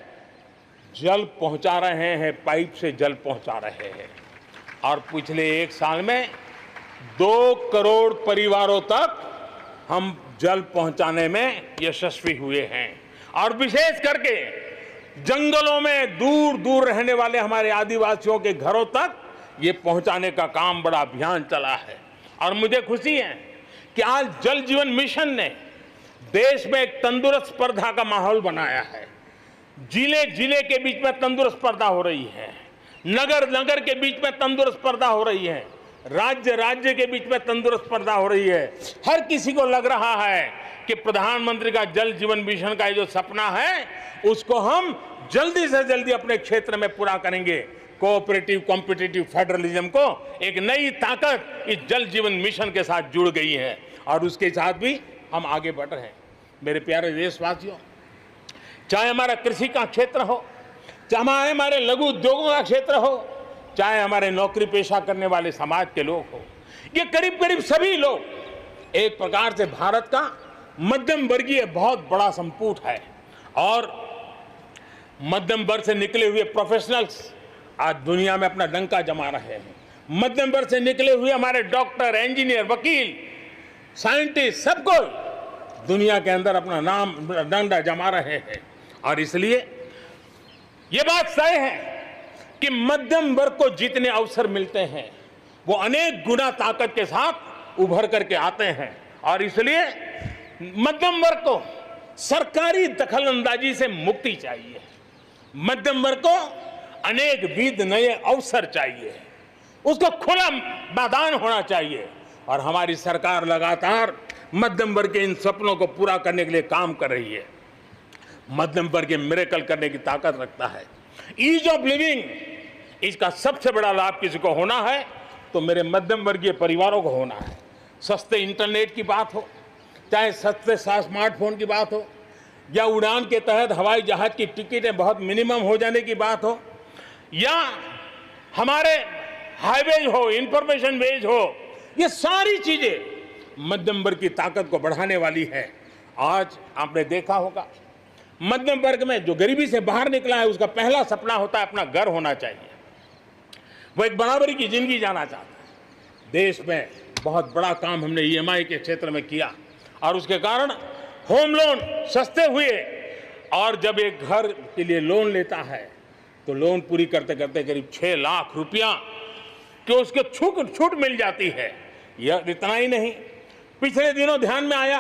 जल पहुंचा रहे हैं, पाइप से जल पहुंचा रहे हैं। और पिछले 1 साल में 2 करोड़ परिवारों तक हम जल पहुंचाने में यशस्वी हुए हैं। और विशेष करके जंगलों में दूर दूर रहने वाले हमारे आदिवासियों के घरों तक ये पहुंचाने का काम, बड़ा अभियान चला है। और मुझे खुशी है कि आज जल जीवन मिशन ने देश में एक तंदुरुस्त स्पर्धा का माहौल बनाया है। जिले जिले के बीच में तंदुरुस्त स्पर्धा हो रही है, नगर नगर के बीच में तंदुरुस्त स्पर्धा हो रही है, राज्य राज्य के बीच में तंदुरुस्त स्पर्धा हो रही है। हर किसी को लग रहा है कि प्रधानमंत्री का जल जीवन मिशन का जो सपना है, उसको हम जल्दी से जल्दी अपने क्षेत्र में पूरा करेंगे। कोऑपरेटिव कॉम्पिटिटिव फेडरलिज्म को एक नई ताकत इस जल जीवन मिशन के साथ जुड़ गई है, और उसके साथ भी हम आगे बढ़ रहे हैं। मेरे प्यारे देशवासियों, चाहे हमारा कृषि का क्षेत्र हो, चाहे हमारे लघु उद्योगों का क्षेत्र हो, चाहे हमारे नौकरी पेशा करने वाले समाज के लोग हो, ये करीब करीब सभी लोग एक प्रकार से भारत का मध्यम वर्गीय बहुत बड़ा संपुट है। और मध्यम वर्ग से निकले हुए प्रोफेशनल्स आज दुनिया में अपना डंका जमा रहे हैं। मध्यम वर्ग से निकले हुए हमारे डॉक्टर, इंजीनियर, वकील, साइंटिस्ट, सब कोई दुनिया के अंदर अपना नाम डंडा जमा रहे हैं। और इसलिए ये बात तय है कि मध्यम वर्ग को जितने अवसर मिलते हैं, वो अनेक गुना ताकत के साथ उभर करके आते हैं। और इसलिए मध्यम वर्ग को सरकारी दखलंदाजी से मुक्ति चाहिए। मध्यम वर्ग को अनेक विध नए अवसर चाहिए, उसको खुला मैदान होना चाहिए। और हमारी सरकार लगातार मध्यम वर्ग के इन सपनों को पूरा करने के लिए काम कर रही है। मध्यम वर्ग मिरेकल करने की ताकत रखता है। ईज ऑफ लिविंग, इसका सबसे बड़ा लाभ किसी को होना है तो मेरे मध्यम वर्गीय परिवारों को होना है। सस्ते इंटरनेट की बात हो, चाहे सस्ते स्मार्टफोन की बात हो, या उड़ान के तहत हवाई जहाज की टिकटें बहुत मिनिमम हो जाने की बात हो, या हमारे हाईवेज हो, इंफॉर्मेशन वेज हो, ये सारी चीजें मध्यम वर्ग की ताकत को बढ़ाने वाली है। आज आपने देखा होगा, मध्यम वर्ग में जो गरीबी से बाहर निकला है उसका पहला सपना होता है अपना घर होना चाहिए, वो एक बराबरी की जिंदगी जाना चाहता है। देश में बहुत बड़ा काम हमने ईएमआई के क्षेत्र में किया और उसके कारण होम लोन सस्ते हुए, और जब एक घर के लिए लोन लेता है तो लोन पूरी करते करते करीब 6 लाख रुपया कि उसके छूट मिल जाती है। यह इतना ही नहीं, पिछले दिनों ध्यान में आया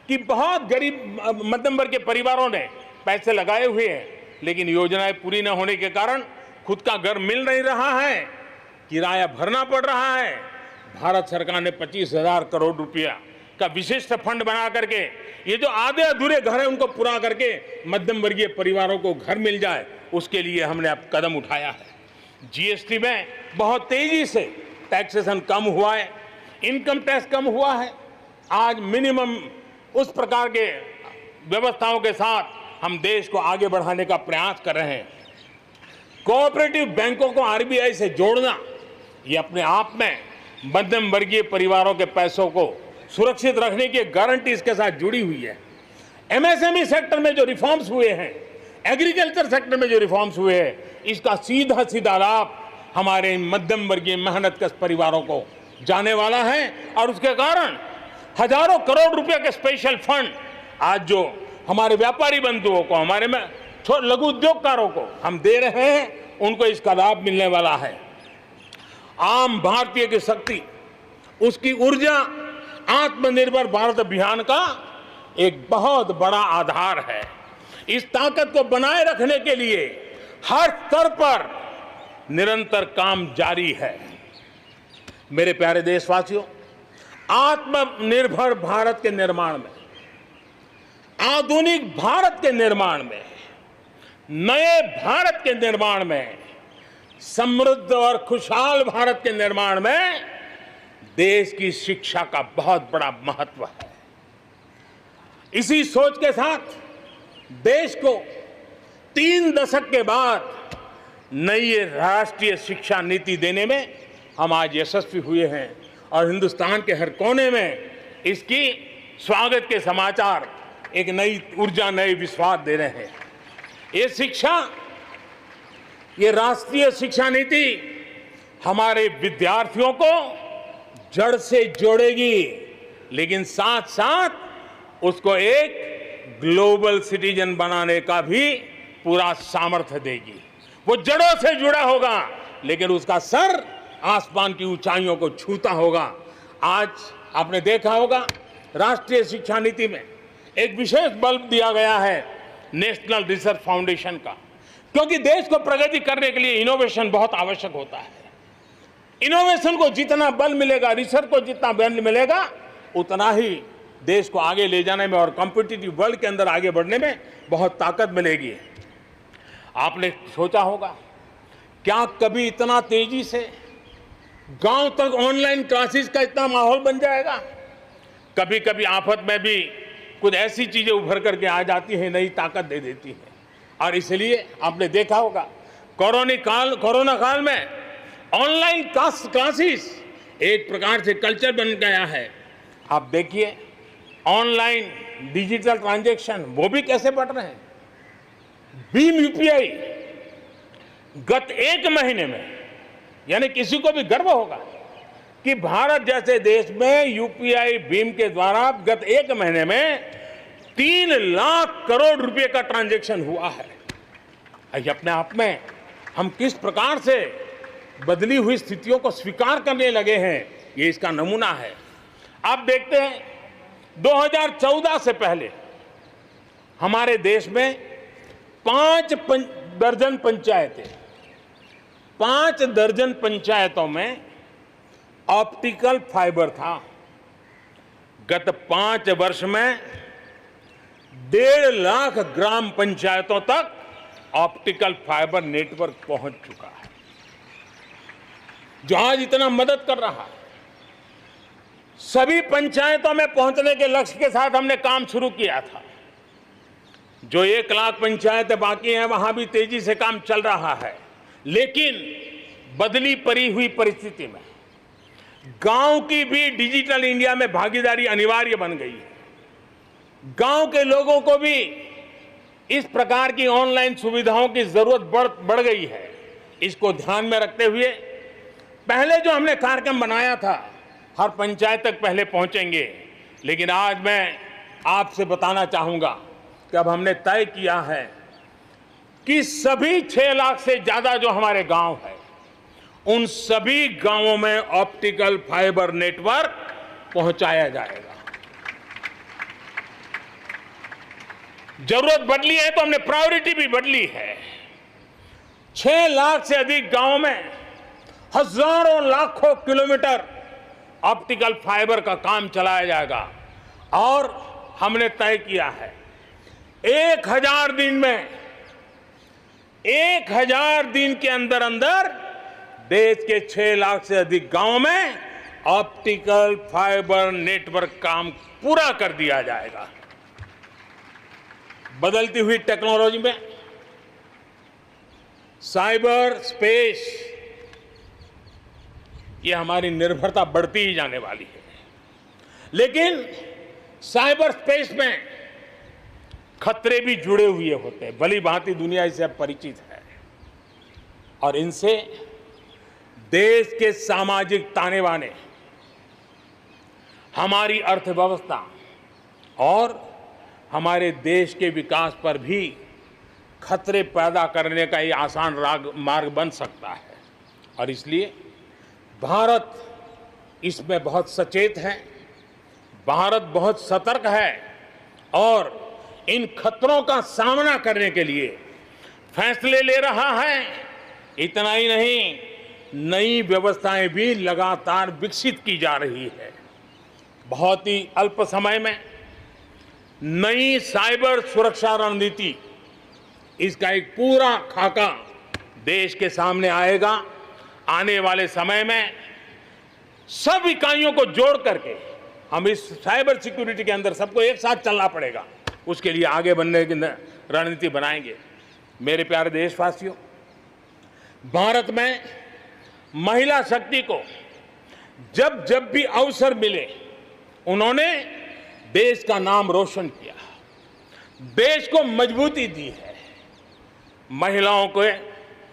कि बहुत गरीब मध्यम वर्ग के परिवारों ने पैसे लगाए हुए हैं, लेकिन योजनाएं पूरी न होने के कारण खुद का घर मिल नहीं रहा है, किराया भरना पड़ रहा है। भारत सरकार ने 25,000 करोड़ रुपया का विशिष्ट फंड बना करके ये जो आधे अधूरे घर हैं उनको पूरा करके मध्यम वर्गीय परिवारों को घर मिल जाए, उसके लिए हमने अब कदम उठाया है। जीएसटी में बहुत तेजी से टैक्सेशन कम हुआ है, इनकम टैक्स कम हुआ है। आज मिनिमम उस प्रकार के व्यवस्थाओं के साथ हम देश को आगे बढ़ाने का प्रयास कर रहे हैं। कोऑपरेटिव बैंकों को आरबीआई से जोड़ना, ये अपने आप में मध्यम वर्गीय परिवारों के पैसों को सुरक्षित रखने की गारंटी इसके साथ जुड़ी हुई है। एमएसएमई सेक्टर में जो रिफॉर्म्स हुए हैं, एग्रीकल्चर सेक्टर में जो रिफॉर्म्स हुए हैं, इसका सीधा सीधा लाभ हमारे मध्यम वर्गीय मेहनतकश परिवारों को जाने वाला है, और उसके कारण हजारों करोड़ रुपए के स्पेशल फंड आज जो हमारे व्यापारी बंधुओं को, हमारे में लघु उद्योगकारों को हम दे रहे हैं, उनको इसका लाभ मिलने वाला है। आम भारतीय की शक्ति, उसकी ऊर्जा आत्मनिर्भर भारत अभियान का एक बहुत बड़ा आधार है। इस ताकत को बनाए रखने के लिए हर स्तर पर निरंतर काम जारी है। मेरे प्यारे देशवासियों, आत्मनिर्भर भारत के निर्माण में, आधुनिक भारत के निर्माण में, नए भारत के निर्माण में, समृद्ध और खुशहाल भारत के निर्माण में देश की शिक्षा का बहुत बड़ा महत्व है। इसी सोच के साथ देश को 3 दशक के बाद नई राष्ट्रीय शिक्षा नीति देने में हम आज यशस्वी हुए हैं, और हिंदुस्तान के हर कोने में इसकी स्वागत के समाचार एक नई ऊर्जा, नए विश्वास दे रहे हैं। ये शिक्षा, ये राष्ट्रीय शिक्षा नीति हमारे विद्यार्थियों को जड़ से जोड़ेगी, लेकिन साथ साथ उसको एक ग्लोबल सिटीजन बनाने का भी पूरा सामर्थ्य देगी। वो जड़ों से जुड़ा होगा, लेकिन उसका सर आसमान की ऊंचाइयों को छूता होगा। आज आपने देखा होगा, राष्ट्रीय शिक्षा नीति में एक विशेष बल दिया गया है नेशनल रिसर्च फाउंडेशन का, क्योंकि देश को प्रगति करने के लिए इनोवेशन बहुत आवश्यक होता है। इनोवेशन को जितना बल मिलेगा, रिसर्च को जितना बल मिलेगा, उतना ही देश को आगे ले जाने में और कॉम्पिटिटिव वर्ल्ड के अंदर आगे बढ़ने में बहुत ताकत मिलेगी। आपने सोचा होगा, क्या कभी इतना तेजी से गांव तक ऑनलाइन क्लासेस का इतना माहौल बन जाएगा? कभी कभी आफत में भी कुछ ऐसी चीजें उभर करके आ जाती हैं, नई ताकत दे देती है। और इसलिए आपने देखा होगा, कोरोना काल में ऑनलाइन क्लासेस एक प्रकार से कल्चर बन गया है। आप देखिए, ऑनलाइन डिजिटल ट्रांजैक्शन वो भी कैसे बढ़ रहे हैं। भीम यूपीआई गत 1 महीने में, यानी किसी को भी गर्व होगा कि भारत जैसे देश में यूपीआई भीम के द्वारा गत 1 महीने में 3 लाख करोड़ रुपए का ट्रांजैक्शन हुआ है। ये अपने आप में हम किस प्रकार से बदली हुई स्थितियों को स्वीकार करने लगे हैं, ये इसका नमूना है। आप देखते हैं, 2014 से पहले हमारे देश में 5 दर्जन पंचायतें, 5 दर्जन पंचायतों में ऑप्टिकल फाइबर था। गत 5 वर्ष में 1.5 लाख ग्राम पंचायतों तक ऑप्टिकल फाइबर नेटवर्क पहुंच चुका है, जो आज इतना मदद कर रहा है। सभी पंचायतों में पहुंचने के लक्ष्य के साथ हमने काम शुरू किया था। जो 1 लाख पंचायतें बाकी हैं वहां भी तेजी से काम चल रहा है, लेकिन बदली पड़ी हुई परिस्थिति में गांव की भी डिजिटल इंडिया में भागीदारी अनिवार्य बन गई है। गांव के लोगों को भी इस प्रकार की ऑनलाइन सुविधाओं की जरूरत बढ़ गई है। इसको ध्यान में रखते हुए पहले जो हमने कार्यक्रम बनाया था, हर पंचायत तक पहले पहुंचेंगे, लेकिन आज मैं आपसे बताना चाहूंगा कि अब हमने तय किया है कि सभी 6 लाख से ज्यादा जो हमारे गांव है, उन सभी गांवों में ऑप्टिकल फाइबर नेटवर्क पहुंचाया जाएगा। जरूरत बदली है तो हमने प्रायोरिटी भी बदली है। 6 लाख से अधिक गांवों में हजारों लाखों किलोमीटर ऑप्टिकल फाइबर का काम चलाया जाएगा और हमने तय किया है 1000 दिन में 1000 दिन के अंदर अंदर देश के 6 लाख से अधिक गांवों में ऑप्टिकल फाइबर नेटवर्क काम पूरा कर दिया जाएगा। बदलती हुई टेक्नोलॉजी में साइबर स्पेस, ये हमारी निर्भरता बढ़ती ही जाने वाली है, लेकिन साइबर स्पेस में खतरे भी जुड़े हुए होते हैं। भली भांति दुनिया इससे परिचित है और इनसे देश के सामाजिक ताने बाने, हमारी अर्थव्यवस्था और हमारे देश के विकास पर भी खतरे पैदा करने का ये आसान मार्ग बन सकता है। और इसलिए भारत इसमें बहुत सचेत है, भारत बहुत सतर्क है और इन खतरों का सामना करने के लिए फैसले ले रहा है। इतना ही नहीं, नई व्यवस्थाएं भी लगातार विकसित की जा रही है। बहुत ही अल्प समय में नई साइबर सुरक्षा रणनीति, इसका एक पूरा खाका देश के सामने आएगा। आने वाले समय में सब इकाइयों को जोड़ करके हम इस साइबर सिक्योरिटी के अंदर सबको एक साथ चलना पड़ेगा। उसके लिए आगे बढ़ने की रणनीति बनाएंगे। मेरे प्यारे देशवासियों, भारत में महिला शक्ति को जब जब भी अवसर मिले उन्होंने देश का नाम रोशन किया, देश को मजबूती दी है। महिलाओं को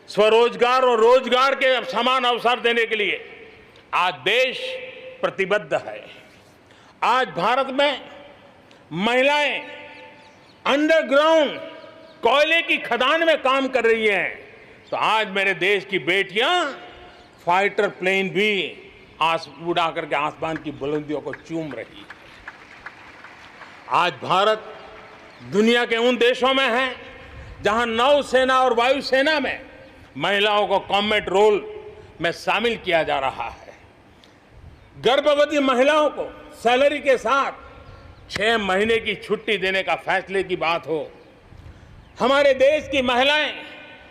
स्वरोजगार और रोजगार के समान अवसर देने के लिए आज देश प्रतिबद्ध है। आज भारत में महिलाएं अंडरग्राउंड कोयले की खदान में काम कर रही हैं, तो आज मेरे देश की बेटियां फाइटर प्लेन भी उड़ा करके आसमान की बुलंदियों को चूम रही है। आज भारत दुनिया के उन देशों में है जहां नौसेना और वायुसेना में महिलाओं को कॉम्बैट रोल में शामिल किया जा रहा है। गर्भवती महिलाओं को सैलरी के साथ 6 महीने की छुट्टी देने का फैसले की बात हो, हमारे देश की महिलाएं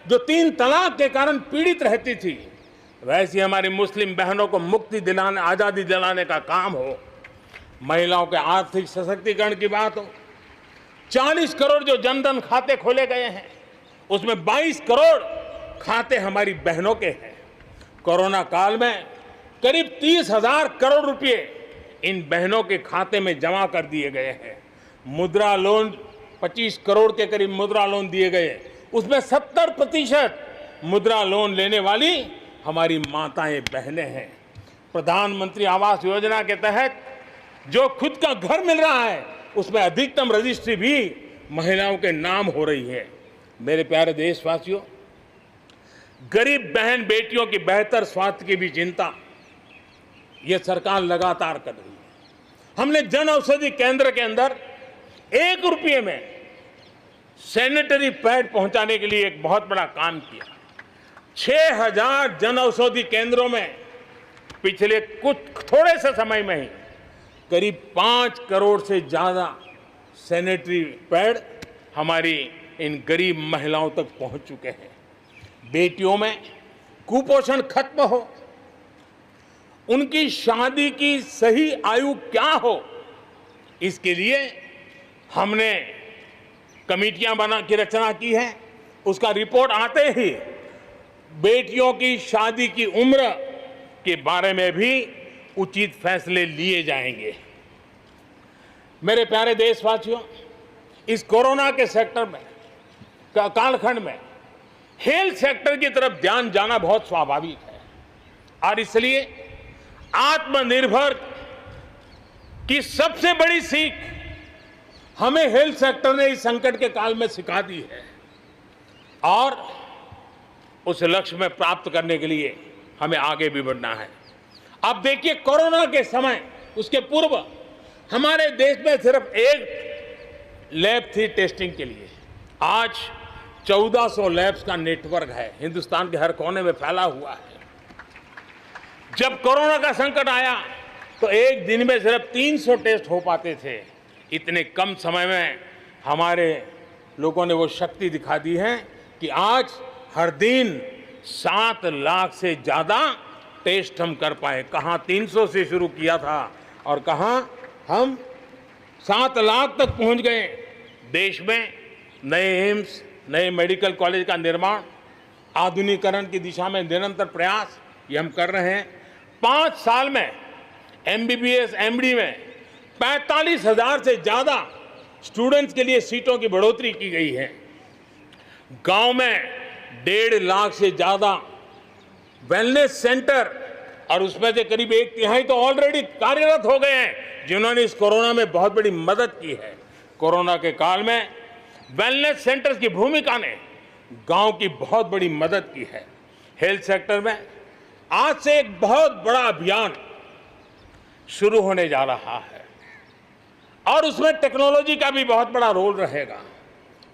जो 3 तलाक के कारण पीड़ित रहती थी, वैसी हमारी मुस्लिम बहनों को मुक्ति दिलाने, आजादी दिलाने का काम हो, महिलाओं के आर्थिक सशक्तिकरण की बात हो। 40 करोड़ जो जनधन खाते खोले गए हैं, उसमें 22 करोड़ खाते हमारी बहनों के हैं। कोरोना काल में करीब 30,000 करोड़ रुपए इन बहनों के खाते में जमा कर दिए गए हैं। मुद्रा लोन 25 करोड़ के करीब मुद्रा लोन दिए गए, उसमें 70% मुद्रा लोन लेने वाली हमारी माताएं बहनें हैं। प्रधानमंत्री आवास योजना के तहत जो खुद का घर मिल रहा है, उसमें अधिकतम रजिस्ट्री भी महिलाओं के नाम हो रही है। मेरे प्यारे देशवासियों, गरीब बहन बेटियों की बेहतर स्वास्थ्य की भी चिंता ये सरकार लगातार कर रही है। हमने जन औषधि केंद्र के अंदर 1 रुपये में सैनिटरी पैड पहुंचाने के लिए एक बहुत बड़ा काम किया। 6000 जन औषधि केंद्रों में पिछले थोड़े से समय में ही करीब 5 करोड़ से ज्यादा सैनिटरी पैड हमारी इन गरीब महिलाओं तक पहुंच चुके हैं। बेटियों में कुपोषण खत्म हो, उनकी शादी की सही आयु क्या हो, इसके लिए हमने कमेटियां बना की रचना की है। उसका रिपोर्ट आते ही बेटियों की शादी की उम्र के बारे में भी उचित फैसले लिए जाएंगे। मेरे प्यारे देशवासियों, इस कोरोना के सेक्टर में कालखंड में हेल्थ सेक्टर की तरफ ध्यान जाना बहुत स्वाभाविक है और इसलिए आत्मनिर्भर की सबसे बड़ी सीख हमें हेल्थ सेक्टर ने इस संकट के काल में सिखा दी है और उस लक्ष्य में प्राप्त करने के लिए हमें आगे भी बढ़ना है। अब देखिए, कोरोना के समय, उसके पूर्व हमारे देश में सिर्फ एक लैब थी टेस्टिंग के लिए। आज 1400 लैब्स का नेटवर्क है, हिंदुस्तान के हर कोने में फैला हुआ है। जब कोरोना का संकट आया तो एक दिन में सिर्फ 300 टेस्ट हो पाते थे। इतने कम समय में हमारे लोगों ने वो शक्ति दिखा दी है कि आज हर दिन 7 लाख से ज़्यादा टेस्ट हम कर पाए। कहाँ 300 से शुरू किया था और कहाँ हम 7 लाख तक पहुंच गए। देश में नए एम्स, नए मेडिकल कॉलेज का निर्माण, आधुनिकीकरण की दिशा में निरंतर प्रयास ये हम कर रहे हैं। 5 साल में MBBS, MD में 45,000 से ज़्यादा स्टूडेंट्स के लिए सीटों की बढ़ोतरी की गई है। गांव में 1.5 लाख से ज़्यादा वेलनेस सेंटर और उसमें से करीब 1/3 तो ऑलरेडी कार्यरत हो गए हैं, जिन्होंने इस कोरोना में बहुत बड़ी मदद की है। कोरोना के काल में वेलनेस सेंटर्स की भूमिका ने गांव की बहुत बड़ी मदद की है। हेल्थ सेक्टर में आज से एक बहुत बड़ा अभियान शुरू होने जा रहा है और उसमें टेक्नोलॉजी का भी बहुत बड़ा रोल रहेगा।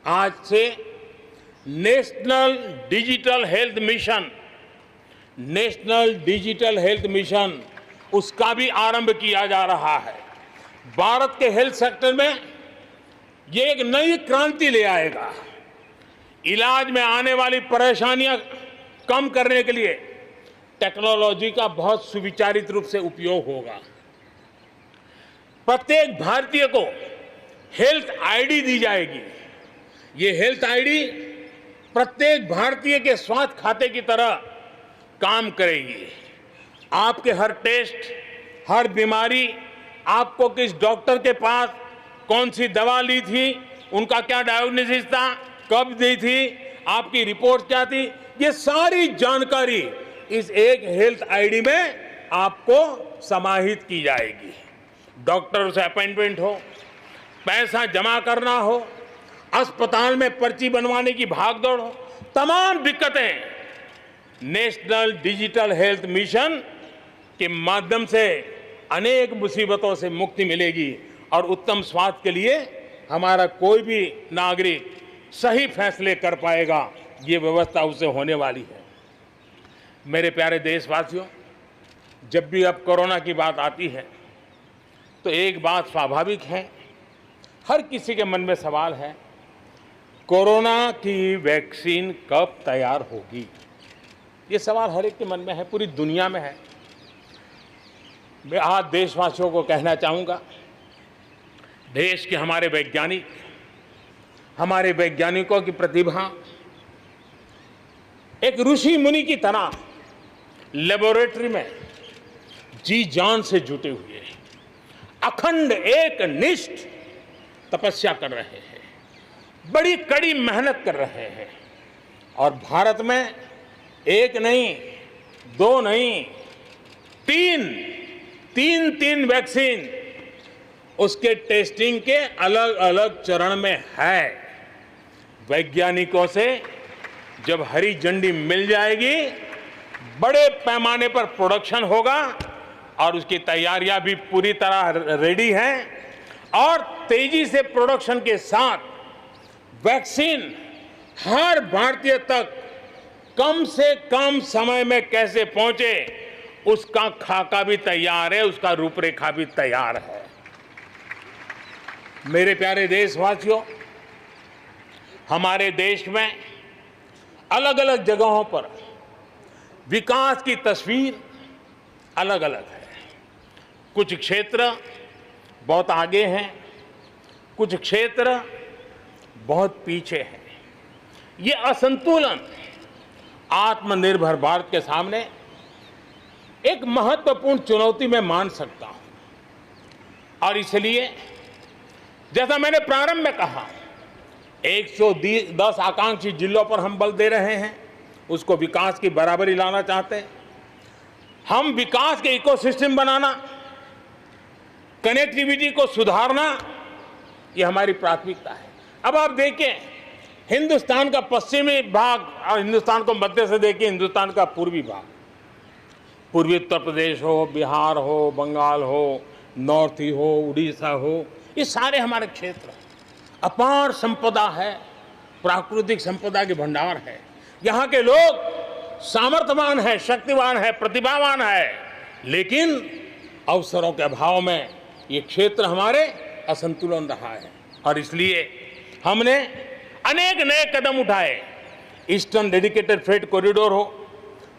आज से नेशनल डिजिटल हेल्थ मिशन उसका भी आरंभ किया जा रहा है। भारत के हेल्थ सेक्टर में ये एक नई क्रांति ले आएगा। इलाज में आने वाली परेशानियां कम करने के लिए टेक्नोलॉजी का बहुत सुविचारित रूप से उपयोग होगा। प्रत्येक भारतीय को हेल्थ आईडी दी जाएगी। ये हेल्थ आईडी प्रत्येक भारतीय के स्वास्थ्य खाते की तरह काम करेगी। आपके हर टेस्ट, हर बीमारी, आपको किस डॉक्टर के पास कौन सी दवा ली थी, उनका क्या डायग्नोसिस था, कब दी थी, आपकी रिपोर्ट क्या थी, ये सारी जानकारी इस एक हेल्थ आईडी में आपको समाहित की जाएगी। डॉक्टर से अपॉइंटमेंट हो, पैसा जमा करना हो, अस्पताल में पर्ची बनवाने की भागदौड़ हो, तमाम दिक्कतें नेशनल डिजिटल हेल्थ मिशन के माध्यम से अनेक मुसीबतों से मुक्ति मिलेगी और उत्तम स्वास्थ्य के लिए हमारा कोई भी नागरिक सही फैसले कर पाएगा। ये व्यवस्था उससे होने वाली है। मेरे प्यारे देशवासियों, जब भी अब कोरोना की बात आती है तो एक बात स्वाभाविक है, हर किसी के मन में सवाल है, कोरोना की वैक्सीन कब तैयार होगी? ये सवाल हर एक के मन में है, पूरी दुनिया में है। मैं आज देशवासियों को कहना चाहूँगा, देश के हमारे वैज्ञानिकों की प्रतिभा एक ऋषि मुनि की तरह लेबोरेटरी में जी जान से जुटे हुए अखंड एक निष्ठ तपस्या कर रहे हैं, बड़ी कड़ी मेहनत कर रहे हैं और भारत में एक नहीं, दो नहीं, तीन वैक्सीन उसके टेस्टिंग के अलग अलग चरण में है। वैज्ञानिकों से जब हरी झंडी मिल जाएगी, बड़े पैमाने पर प्रोडक्शन होगा और उसकी तैयारियां भी पूरी तरह रेडी हैं और तेजी से प्रोडक्शन के साथ वैक्सीन हर भारतीय तक कम से कम समय में कैसे पहुंचे, उसका खाका भी तैयार है, उसका रूपरेखा भी तैयार है। मेरे प्यारे देशवासियों, हमारे देश में अलग अलग जगहों पर विकास की तस्वीर अलग अलग है। कुछ क्षेत्र बहुत आगे हैं, कुछ क्षेत्र बहुत पीछे हैं। ये असंतुलन आत्मनिर्भर भारत के सामने एक महत्वपूर्ण चुनौती मैं मान सकता हूं। और इसलिए जैसा मैंने प्रारंभ में कहा, 110 आकांक्षी जिलों पर हम बल दे रहे हैं, उसको विकास की बराबरी लाना चाहते हैं। हम विकास के इकोसिस्टम बनाना, कनेक्टिविटी को सुधारना, ये हमारी प्राथमिकता है। अब आप देखें, हिंदुस्तान का पश्चिमी भाग और हिंदुस्तान को मध्य से देखिए, हिंदुस्तान का पूर्वी भाग, पूर्वी उत्तर प्रदेश हो, बिहार हो, बंगाल हो, नॉर्थ ही हो, उड़ीसा हो, ये सारे हमारे क्षेत्र अपार संपदा है, प्राकृतिक संपदा के भंडार है। यहाँ के लोग सामर्थ्यवान है, शक्तिवान है, प्रतिभावान है, लेकिन अवसरों के अभाव में ये क्षेत्र हमारे असंतुलन रहा है। और इसलिए हमने अनेक नए कदम उठाए। ईस्टर्न डेडिकेटेड फ्रेट कॉरिडोर हो,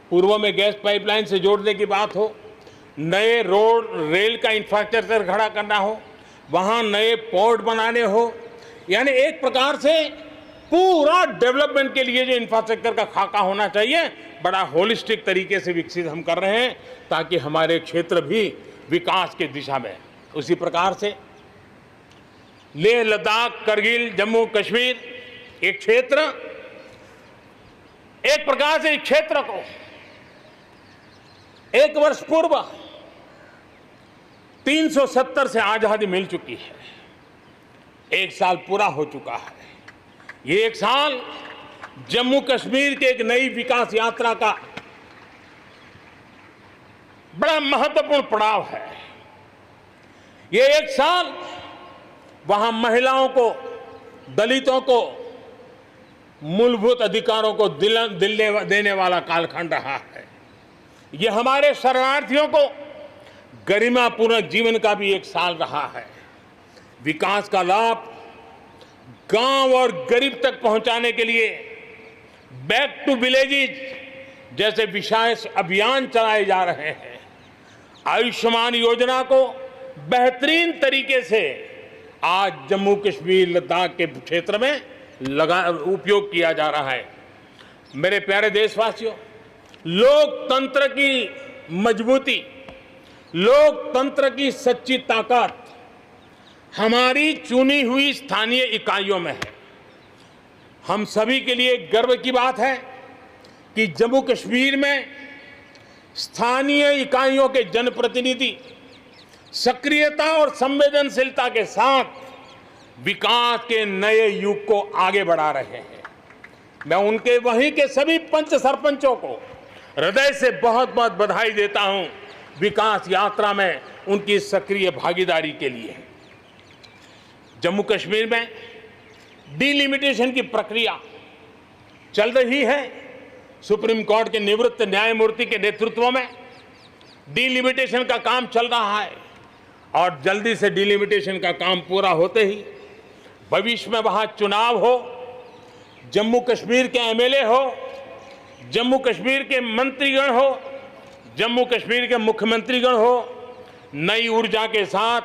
पूर्व में गैस पाइपलाइन से जोड़ने की बात हो, नए रोड रेल का इंफ्रास्ट्रक्चर खड़ा करना हो, वहाँ नए पोर्ट बनाने हो, यानी एक प्रकार से पूरा डेवलपमेंट के लिए जो इंफ्रास्ट्रक्चर का खाका होना चाहिए, बड़ा होलिस्टिक तरीके से विकसित हम कर रहे हैं, ताकि हमारे क्षेत्र भी विकास की दिशा में। उसी प्रकार से लेह लद्दाख, करगिल, जम्मू कश्मीर, एक क्षेत्र, एक प्रकार से इस क्षेत्र को 1 वर्ष पूर्व 370 से आजादी मिल चुकी है। 1 साल पूरा हो चुका है। ये 1 साल जम्मू कश्मीर के एक नई विकास यात्रा का बड़ा महत्वपूर्ण पड़ाव है। ये 1 साल वहां महिलाओं को, दलितों को मूलभूत अधिकारों को देने वाला कालखंड रहा है। ये हमारे शरणार्थियों को गरिमापूर्ण जीवन का भी 1 साल रहा है। विकास का लाभ गांव और गरीब तक पहुंचाने के लिए बैक टू विलेजेस जैसे विशेष अभियान चलाए जा रहे हैं। आयुष्मान योजना को बेहतरीन तरीके से आज जम्मू कश्मीर, लद्दाख के क्षेत्र में उपयोग किया जा रहा है। मेरे प्यारे देशवासियों, लोकतंत्र की मजबूती, लोकतंत्र की सच्ची ताकत हमारी चुनी हुई स्थानीय इकाइयों में है। हम सभी के लिए गर्व की बात है कि जम्मू कश्मीर में स्थानीय इकाइयों के जनप्रतिनिधि सक्रियता और संवेदनशीलता के साथ विकास के नए युग को आगे बढ़ा रहे हैं। मैं उनके वहीं के सभी पंच सरपंचों को हृदय से बहुत बहुत बधाई देता हूं विकास यात्रा में उनकी सक्रिय भागीदारी के लिए। जम्मू कश्मीर में डिलिमिटेशन की प्रक्रिया चल रही है। सुप्रीम कोर्ट के निवृत्त न्यायमूर्ति के नेतृत्व में डिलिमिटेशन का काम चल रहा है और जल्दी से डिलिमिटेशन का काम पूरा होते ही भविष्य में वहां चुनाव हो, जम्मू कश्मीर के एमएलए हो, जम्मू कश्मीर के मंत्रीगण हो, जम्मू कश्मीर के मुख्यमंत्रीगण हो, नई ऊर्जा के साथ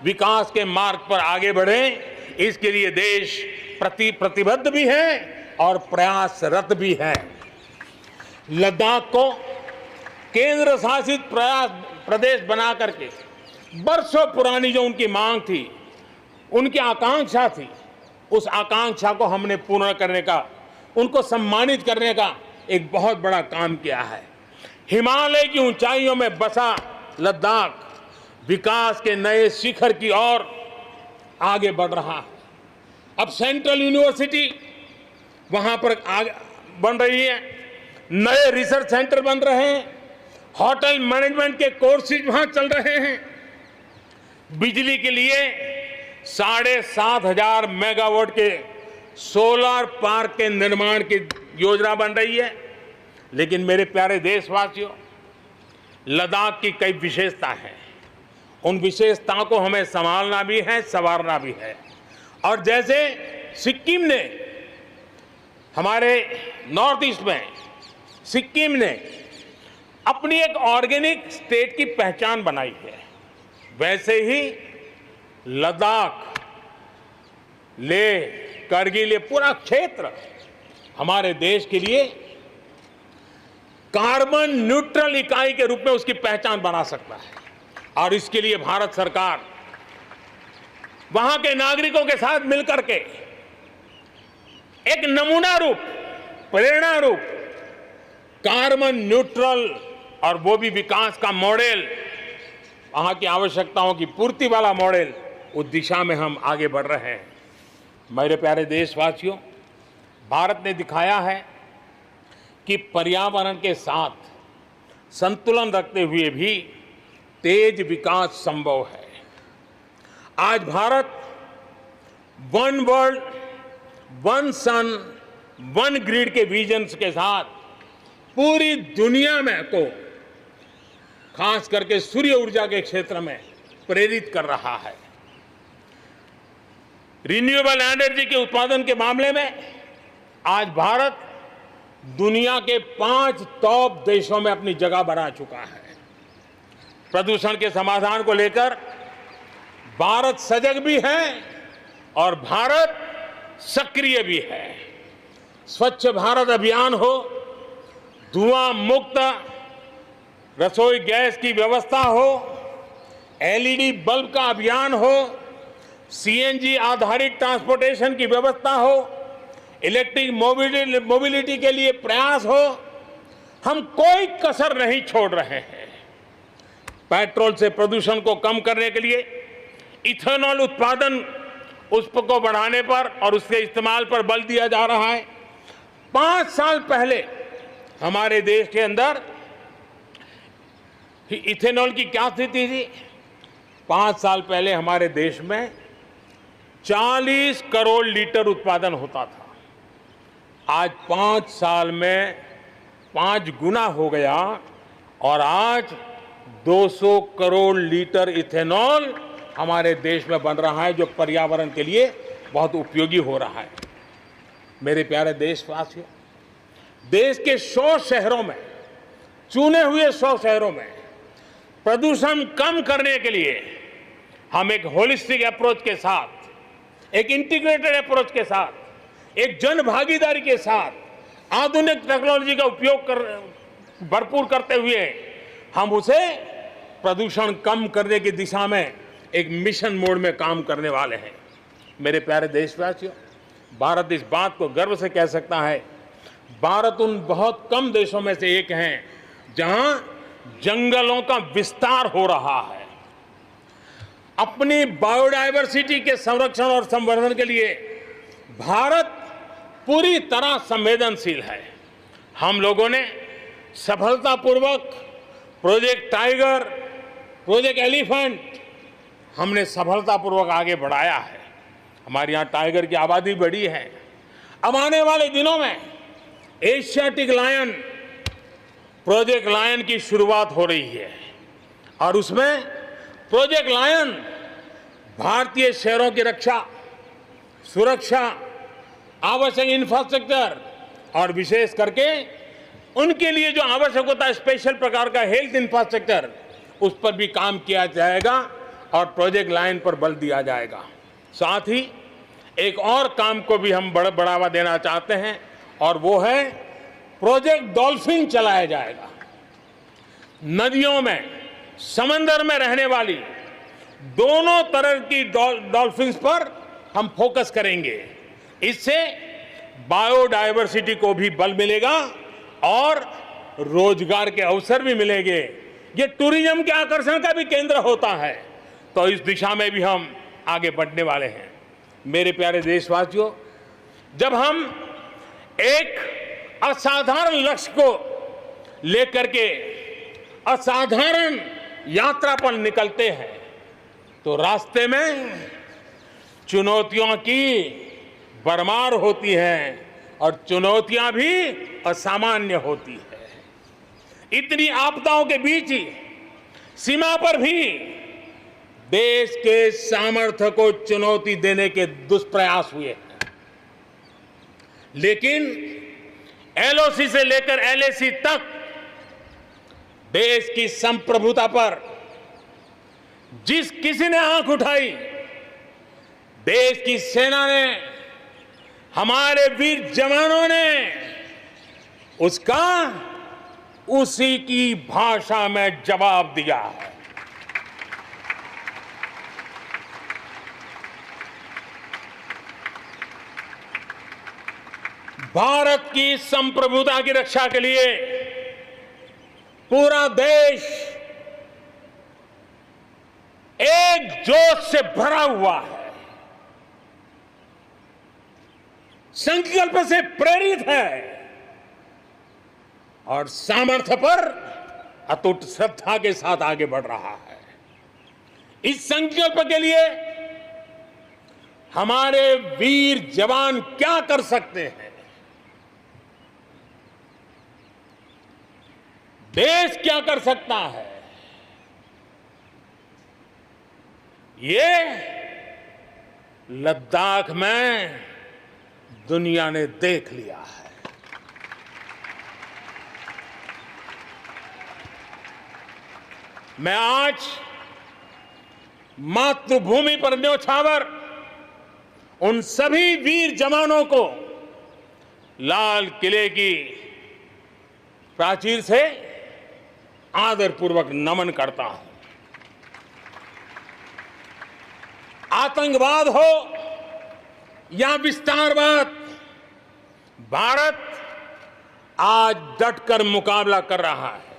विकास के मार्ग पर आगे बढ़ें। इसके लिए देश प्रतिबद्ध भी है और प्रयासरत भी है। लद्दाख को केंद्र शासित प्रदेश बना करके बरसों पुरानी जो उनकी मांग थी, उनकी आकांक्षा थी, उस आकांक्षा को हमने पूर्ण करने का, उनको सम्मानित करने का एक बहुत बड़ा काम किया है। हिमालय की ऊंचाइयों में बसा लद्दाख विकास के नए शिखर की ओर आगे बढ़ रहा है। अब सेंट्रल यूनिवर्सिटी वहां पर बन रही है, नए रिसर्च सेंटर बन रहे हैं, होटल मैनेजमेंट के कोर्सेज वहां चल रहे हैं। बिजली के लिए 7,500 मेगावाट के सोलर पार्क के निर्माण की योजना बन रही है। लेकिन मेरे प्यारे देशवासियों, लद्दाख की कई विशेषता हैं। उन विशेषताओं को हमें संभालना भी है, संवारना भी है। और जैसे सिक्किम ने, हमारे नॉर्थ ईस्ट में सिक्किम ने अपनी एक ऑर्गेनिक स्टेट की पहचान बनाई है। वैसे ही लद्दाख, लेह, करगिल, ये पूरा क्षेत्र हमारे देश के लिए कार्बन न्यूट्रल इकाई के रूप में उसकी पहचान बना सकता है। और इसके लिए भारत सरकार वहां के नागरिकों के साथ मिलकर के एक नमूना रूप, प्रेरणा रूप कार्बन न्यूट्रल और वो भी विकास का मॉडल, वहां की आवश्यकताओं की पूर्ति वाला मॉडल, उस दिशा में हम आगे बढ़ रहे हैं। मेरे प्यारे देशवासियों, भारत ने दिखाया है कि पर्यावरण के साथ संतुलन रखते हुए भी तेज विकास संभव है। आज भारत वन वर्ल्ड, वन सन, वन ग्रिड के विजन के साथ पूरी दुनिया में को खास करके सूर्य ऊर्जा के क्षेत्र में प्रेरित कर रहा है। रिन्यूएबल एनर्जी के उत्पादन के मामले में आज भारत दुनिया के 5 टॉप देशों में अपनी जगह बना चुका है। प्रदूषण के समाधान को लेकर भारत सजग भी है और भारत सक्रिय भी है। स्वच्छ भारत अभियान हो, धुआं मुक्त रसोई गैस की व्यवस्था हो, एलईडी बल्ब का अभियान हो, सीएनजी आधारित ट्रांसपोर्टेशन की व्यवस्था हो, इलेक्ट्रिक मोबिलिटी के लिए प्रयास हो, हम कोई कसर नहीं छोड़ रहे हैं। पेट्रोल से प्रदूषण को कम करने के लिए इथेनॉल उत्पादन उसको बढ़ाने पर और उसके इस्तेमाल पर बल दिया जा रहा है। 5 साल पहले हमारे देश के अंदर इथेनॉल की क्या स्थिति थी? 5 साल पहले हमारे देश में 40 करोड़ लीटर उत्पादन होता था। आज 5 साल में 5 गुना हो गया और आज 200 करोड़ लीटर इथेनॉल हमारे देश में बन रहा है, जो पर्यावरण के लिए बहुत उपयोगी हो रहा है। मेरे प्यारे देशवासियों, देश के 100 शहरों में, चुने हुए 100 शहरों में प्रदूषण कम करने के लिए हम एक होलिस्टिक अप्रोच के साथ, एक इंटीग्रेटेड अप्रोच के साथ, एक जन भागीदारी के साथ आधुनिक टेक्नोलॉजी का उपयोग भरपूर करते हुए हम उसे प्रदूषण कम करने की दिशा में एक मिशन मोड में काम करने वाले हैं। मेरे प्यारे देशवासियों, भारत इस बात को गर्व से कह सकता है, भारत उन बहुत कम देशों में से एक है जहां जंगलों का विस्तार हो रहा है। अपनी बायोडायवर्सिटी के संरक्षण और संवर्धन के लिए भारत पूरी तरह संवेदनशील है। हम लोगों ने सफलतापूर्वक प्रोजेक्ट टाइगर, प्रोजेक्ट एलिफेंट हमने सफलतापूर्वक आगे बढ़ाया है। हमारे यहाँ टाइगर की आबादी बढ़ी है। अब आने वाले दिनों में एशियाटिक लायन, प्रोजेक्ट लायन की शुरुआत हो रही है और उसमें प्रोजेक्ट लायन भारतीय शहरों की रक्षा, सुरक्षा, आवश्यक इंफ्रास्ट्रक्चर और विशेष करके उनके लिए जो आवश्यक होता है स्पेशल प्रकार का हेल्थ इंफ्रास्ट्रक्चर, उस पर भी काम किया जाएगा और प्रोजेक्ट लाइन पर बल दिया जाएगा। साथ ही एक और काम को भी हम बढ़ावा देना चाहते हैं और वो है प्रोजेक्ट डॉल्फिन चलाया जाएगा। नदियों में, समंदर में रहने वाली दोनों तरह की डॉल्फिन्स पर हम फोकस करेंगे। इससे बायोडायवर्सिटी को भी बल मिलेगा और रोजगार के अवसर भी मिलेंगे। ये टूरिज्म के आकर्षण का भी केंद्र होता है, तो इस दिशा में भी हम आगे बढ़ने वाले हैं। मेरे प्यारे देशवासियों, जब हम एक असाधारण लक्ष्य को लेकर के असाधारण यात्रा पर निकलते हैं तो रास्ते में चुनौतियों की भरमार होती है और चुनौतियां भी असामान्य होती है। इतनी आपदाओं के बीच ही सीमा पर भी देश के सामर्थ्य को चुनौती देने के दुष्प्रयास हुए हैं, लेकिन एलओसी से लेकर एलएसी तक देश की संप्रभुता पर जिस किसी ने आंख उठाई, देश की सेना ने, हमारे वीर जवानों ने उसका उसी की भाषा में जवाब दिया है। भारत की संप्रभुता की रक्षा के लिए पूरा देश एक जोश से भरा हुआ है, संकल्प से प्रेरित है और सामर्थ्य पर अटूट श्रद्धा के साथ आगे बढ़ रहा है। इस संकल्प के लिए हमारे वीर जवान क्या कर सकते हैं, देश क्या कर सकता है, ये लद्दाख में दुनिया ने देख लिया है। मैं आज मातृभूमि पर न्योछावर उन सभी वीर जवानों को लाल किले की प्राचीर से आदरपूर्वक नमन करता हूं। आतंकवाद हो या विस्तारवाद, भारत आज डटकर मुकाबला कर रहा है।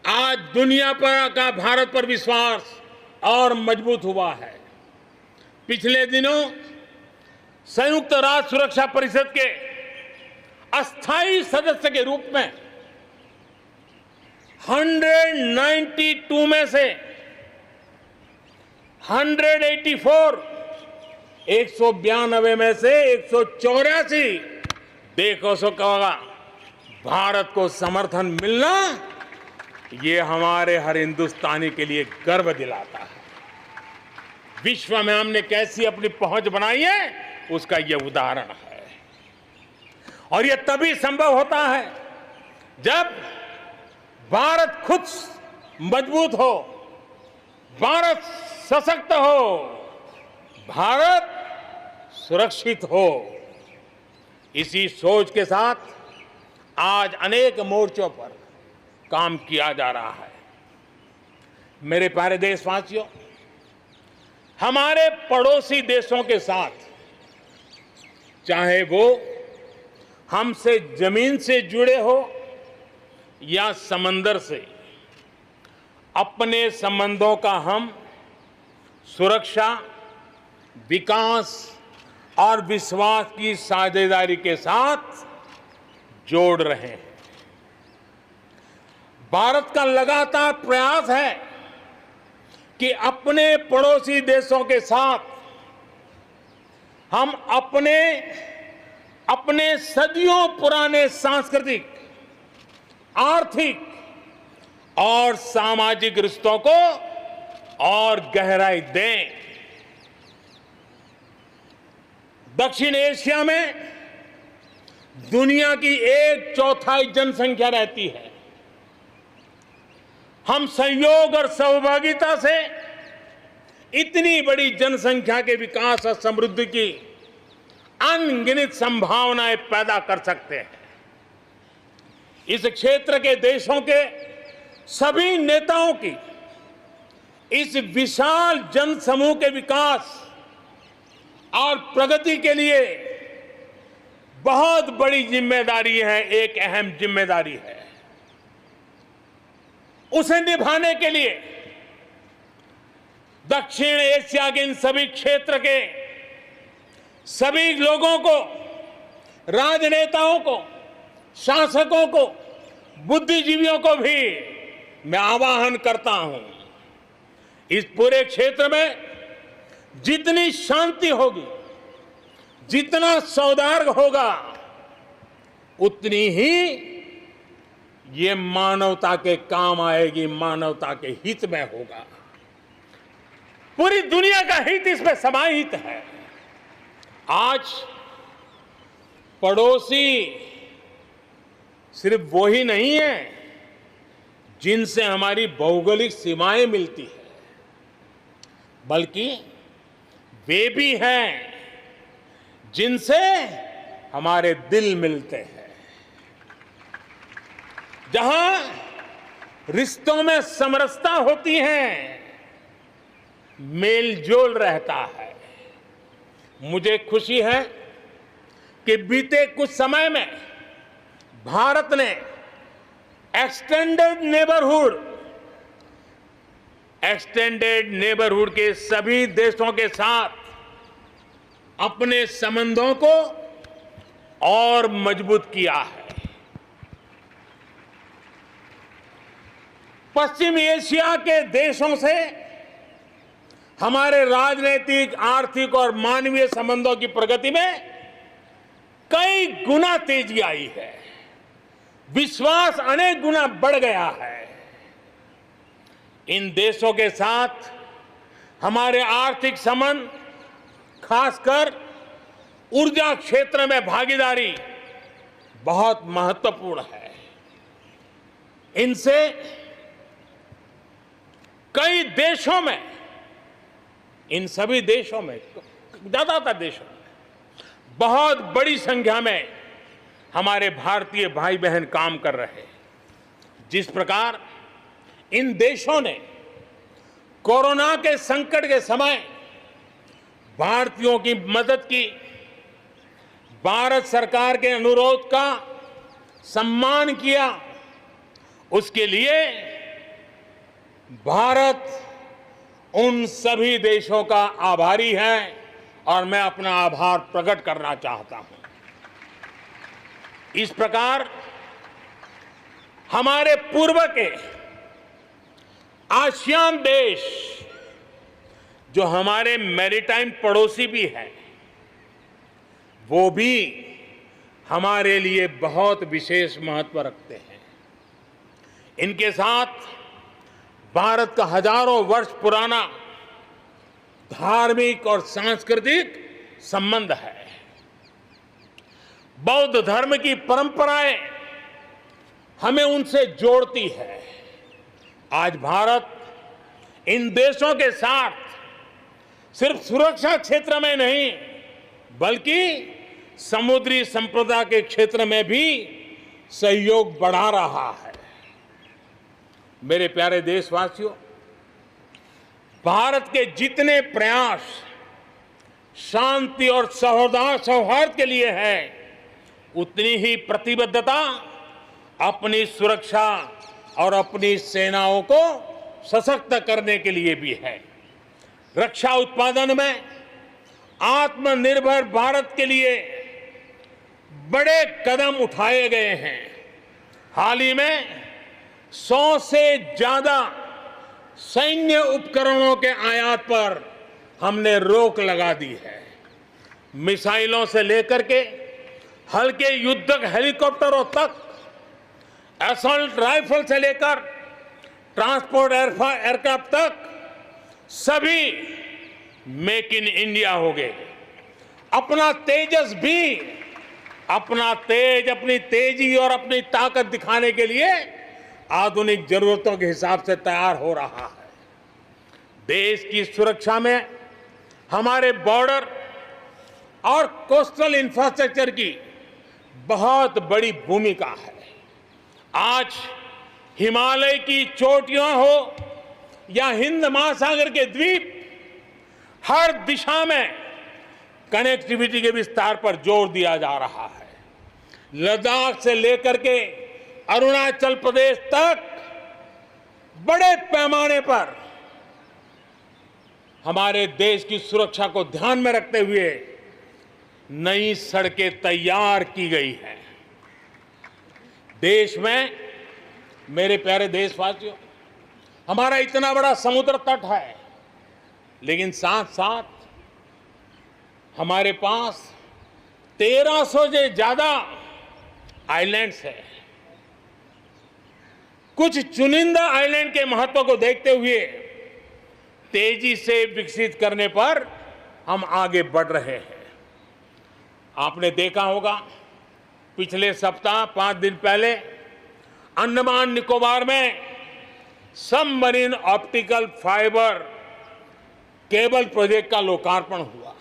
आज दुनिया पर का भारत पर विश्वास और मजबूत हुआ है। पिछले दिनों संयुक्त राष्ट्र सुरक्षा परिषद के अस्थायी सदस्य के रूप में 192 में से 192 में से 184 देशों से कहा भारत को समर्थन मिलना, ये हमारे हर हिंदुस्तानी के लिए गर्व दिलाता है। विश्व में हमने कैसी अपनी पहुंच बनाई है, उसका यह उदाहरण है। और यह तभी संभव होता है जब भारत खुद मजबूत हो, भारत सशक्त हो, भारत सुरक्षित हो। इसी सोच के साथ आज अनेक मोर्चों पर काम किया जा रहा है। मेरे प्यारे देशवासियों, हमारे पड़ोसी देशों के साथ, चाहे वो हमसे जमीन से जुड़े हो या समंदर से, अपने संबंधों का हम सुरक्षा, विकास और विश्वास की साझेदारी के साथ जोड़ रहे हैं। भारत का लगातार प्रयास है कि अपने पड़ोसी देशों के साथ हम अपने सदियों पुराने सांस्कृतिक, आर्थिक और सामाजिक रिश्तों को और गहराई दें। दक्षिण एशिया में दुनिया की 1/4 जनसंख्या रहती है। हम संयोग और सहभागिता से इतनी बड़ी जनसंख्या के विकास और समृद्धि की अनगिनत संभावनाएं पैदा कर सकते हैं। इस क्षेत्र के देशों के सभी नेताओं की इस विशाल जनसमूह के विकास और प्रगति के लिए बहुत बड़ी जिम्मेदारी है, एक अहम जिम्मेदारी है। उसे निभाने के लिए दक्षिण एशिया के इन सभी क्षेत्र के सभी लोगों को, राजनेताओं को, शासकों को, बुद्धिजीवियों को भी मैं आह्वान करता हूं, इस पूरे क्षेत्र में जितनी शांति होगी, जितना सौहार्द होगा, उतनी ही ये मानवता के काम आएगी, मानवता के हित में होगा। पूरी दुनिया का हित इसमें समाहित है। आज पड़ोसी सिर्फ वो ही नहीं है जिनसे हमारी भौगोलिक सीमाएं मिलती है, बल्कि वे भी हैं जिनसे हमारे दिल मिलते हैं। जहां रिश्तों में समरसता होती है, मेल जोल रहता है। मुझे खुशी है कि बीते कुछ समय में भारत ने एक्सटेंडेड नेबरहुड के सभी देशों के साथ अपने संबंधों को और मजबूत किया है। पश्चिम एशिया के देशों से हमारे राजनीतिक, आर्थिक और मानवीय संबंधों की प्रगति में कई गुना तेजी आई है। विश्वास अनेक गुना बढ़ गया है। इन देशों के साथ हमारे आर्थिक संबंध, खासकर ऊर्जा क्षेत्र में भागीदारी बहुत महत्वपूर्ण है। इनसे कई देशों में, इन सभी देशों में, ज्यादातर देशों में बहुत बड़ी संख्या में हमारे भारतीय भाई बहन काम कर रहे हैं। जिस प्रकार इन देशों ने कोरोना के संकट के समय भारतीयों की मदद की, भारत सरकार के अनुरोध का सम्मान किया, उसके लिए भारत उन सभी देशों का आभारी है और मैं अपना आभार प्रकट करना चाहता हूं। इस प्रकार हमारे पूर्व के आसियान देश, जो हमारे मैरीटाइम पड़ोसी भी हैं, वो भी हमारे लिए बहुत विशेष महत्व रखते हैं। इनके साथ भारत का हजारों वर्ष पुराना धार्मिक और सांस्कृतिक संबंध है। बौद्ध धर्म की परंपराएं हमें उनसे जोड़ती है। आज भारत इन देशों के साथ सिर्फ सुरक्षा क्षेत्र में नहीं, बल्कि समुद्री संपदा के क्षेत्र में भी सहयोग बढ़ा रहा है। मेरे प्यारे देशवासियों, भारत के जितने प्रयास शांति और सौहार्द के लिए है, उतनी ही प्रतिबद्धता अपनी सुरक्षा और अपनी सेनाओं को सशक्त करने के लिए भी है। रक्षा उत्पादन में आत्मनिर्भर भारत के लिए बड़े कदम उठाए गए हैं। हाल ही में 100 से ज्यादा सैन्य उपकरणों के आयात पर हमने रोक लगा दी है। मिसाइलों से लेकर के हल्के युद्धक हेलीकॉप्टरों तक, असॉल्ट राइफल से लेकर ट्रांसपोर्ट एयरक्राफ्ट तक, सभी मेक इन इंडिया हो गए। अपना तेजस भी अपनी तेजी और अपनी ताकत दिखाने के लिए आधुनिक जरूरतों के हिसाब से तैयार हो रहा है। देश की सुरक्षा में हमारे बॉर्डर और कोस्टल इंफ्रास्ट्रक्चर की बहुत बड़ी भूमिका है। आज हिमालय की चोटियां हो या हिंद महासागर के द्वीप, हर दिशा में कनेक्टिविटी के विस्तार पर जोर दिया जा रहा है। लद्दाख से लेकर के अरुणाचल प्रदेश तक बड़े पैमाने पर हमारे देश की सुरक्षा को ध्यान में रखते हुए नई सड़कें तैयार की गई हैं। देश में, मेरे प्यारे देशवासियों, हमारा इतना बड़ा समुद्र तट है, लेकिन साथ साथ हमारे पास 1300 से ज्यादा आइलैंड्स हैं। कुछ चुनिंदा आइलैंड के महत्व को देखते हुए तेजी से विकसित करने पर हम आगे बढ़ रहे हैं। आपने देखा होगा, पिछले सप्ताह 5 दिन पहले अंडमान निकोबार में submarine optical fibre cable project का लोकार्पण हुआ।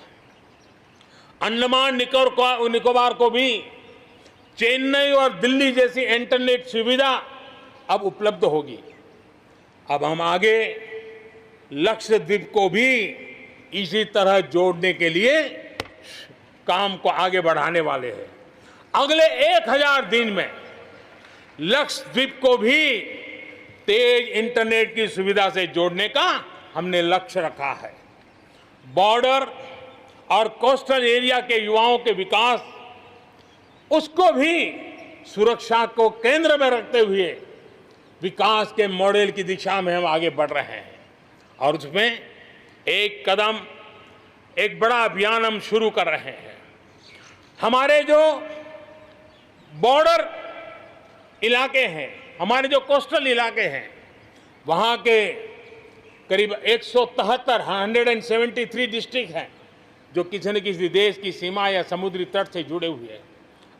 अंडमान निकोबार को भी चेन्नई और दिल्ली जैसी इंटरनेट सुविधा अब उपलब्ध होगी। अब हम आगे लक्षद्वीप को भी इसी तरह जोड़ने के लिए काम को आगे बढ़ाने वाले हैं। अगले 1000 दिन में लक्षद्वीप को भी तेज इंटरनेट की सुविधा से जोड़ने का हमने लक्ष्य रखा है। बॉर्डर और कोस्टल एरिया के युवाओं के विकास, उसको भी सुरक्षा को केंद्र में रखते हुए विकास के मॉडल की दिशा में हम आगे बढ़ रहे हैं। और उसमें एक कदम, एक बड़ा अभियान हम शुरू कर रहे हैं। हमारे जो बॉर्डर इलाके हैं, हमारे जो कोस्टल इलाके हैं, वहाँ के करीब 173 डिस्ट्रिक्ट हैं जो किसी न किसी देश की सीमा या समुद्री तट से जुड़े हुए हैं।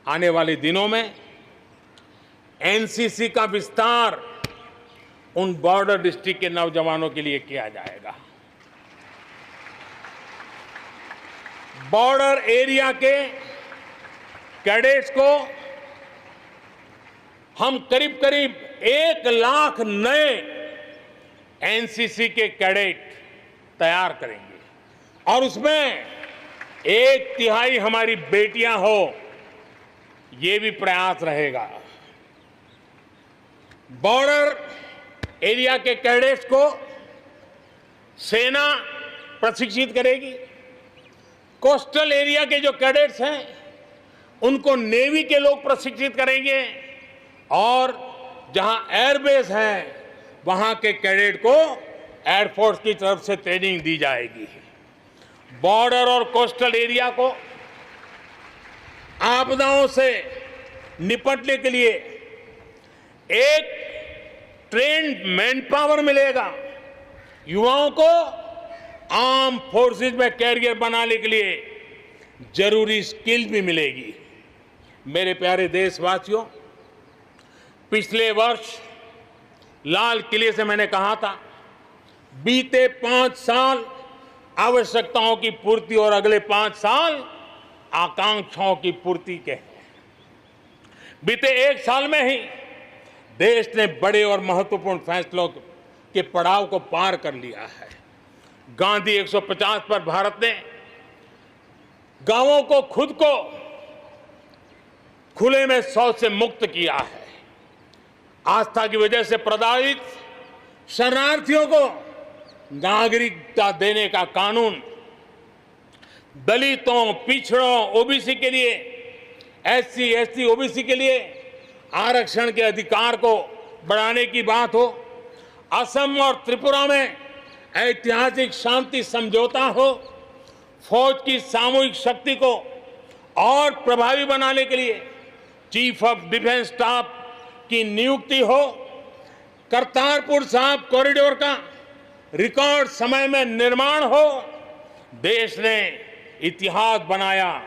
आने वाले दिनों में एनसीसी का विस्तार उन बॉर्डर डिस्ट्रिक्ट के नौजवानों के लिए किया जाएगा। बॉर्डर एरिया के कैडेट्स को हम करीब करीब 1 लाख नए एनसीसी के कैडेट तैयार करेंगे और उसमें 1/3 हमारी बेटियां हो, ये भी प्रयास रहेगा। बॉर्डर एरिया के कैडेट्स को सेना प्रशिक्षित करेगी। कोस्टल एरिया के जो कैडेट्स हैं उनको नेवी के लोग प्रशिक्षित करेंगे और जहां एयरबेस है वहां के कैडेट को एयरफोर्स की तरफ से ट्रेनिंग दी जाएगी। बॉर्डर और कोस्टल एरिया को आपदाओं से निपटने के लिए एक ट्रेन्ड मैन पावर मिलेगा। युवाओं को आर्म फोर्सेस में कैरियर बनाने के लिए जरूरी स्किल भी मिलेगी। मेरे प्यारे देशवासियों, पिछले वर्ष लाल किले से मैंने कहा था, बीते 5 साल आवश्यकताओं की पूर्ति और अगले 5 साल आकांक्षाओं की पूर्ति के हैं। बीते 1 साल में ही देश ने बड़े और महत्वपूर्ण फैसलों के पड़ाव को पार कर लिया है। गांधी 150 पर भारत ने गांवों को खुद को खुले में शौच से मुक्त किया है। आस्था की वजह से प्रताड़ित शरणार्थियों को नागरिकता देने का कानून, दलितों, पिछड़ों, ओबीसी के लिए, एससी, एसटी, ओबीसी के लिए आरक्षण के अधिकार को बढ़ाने की बात हो, असम और त्रिपुरा में ऐतिहासिक शांति समझौता हो, फौज की सामूहिक शक्ति को और प्रभावी बनाने के लिए चीफ ऑफ डिफेंस स्टाफ की नियुक्ति हो, करतारपुर साहिब कॉरिडोर का रिकॉर्ड समय में निर्माण हो। देश ने इतिहास बनाया,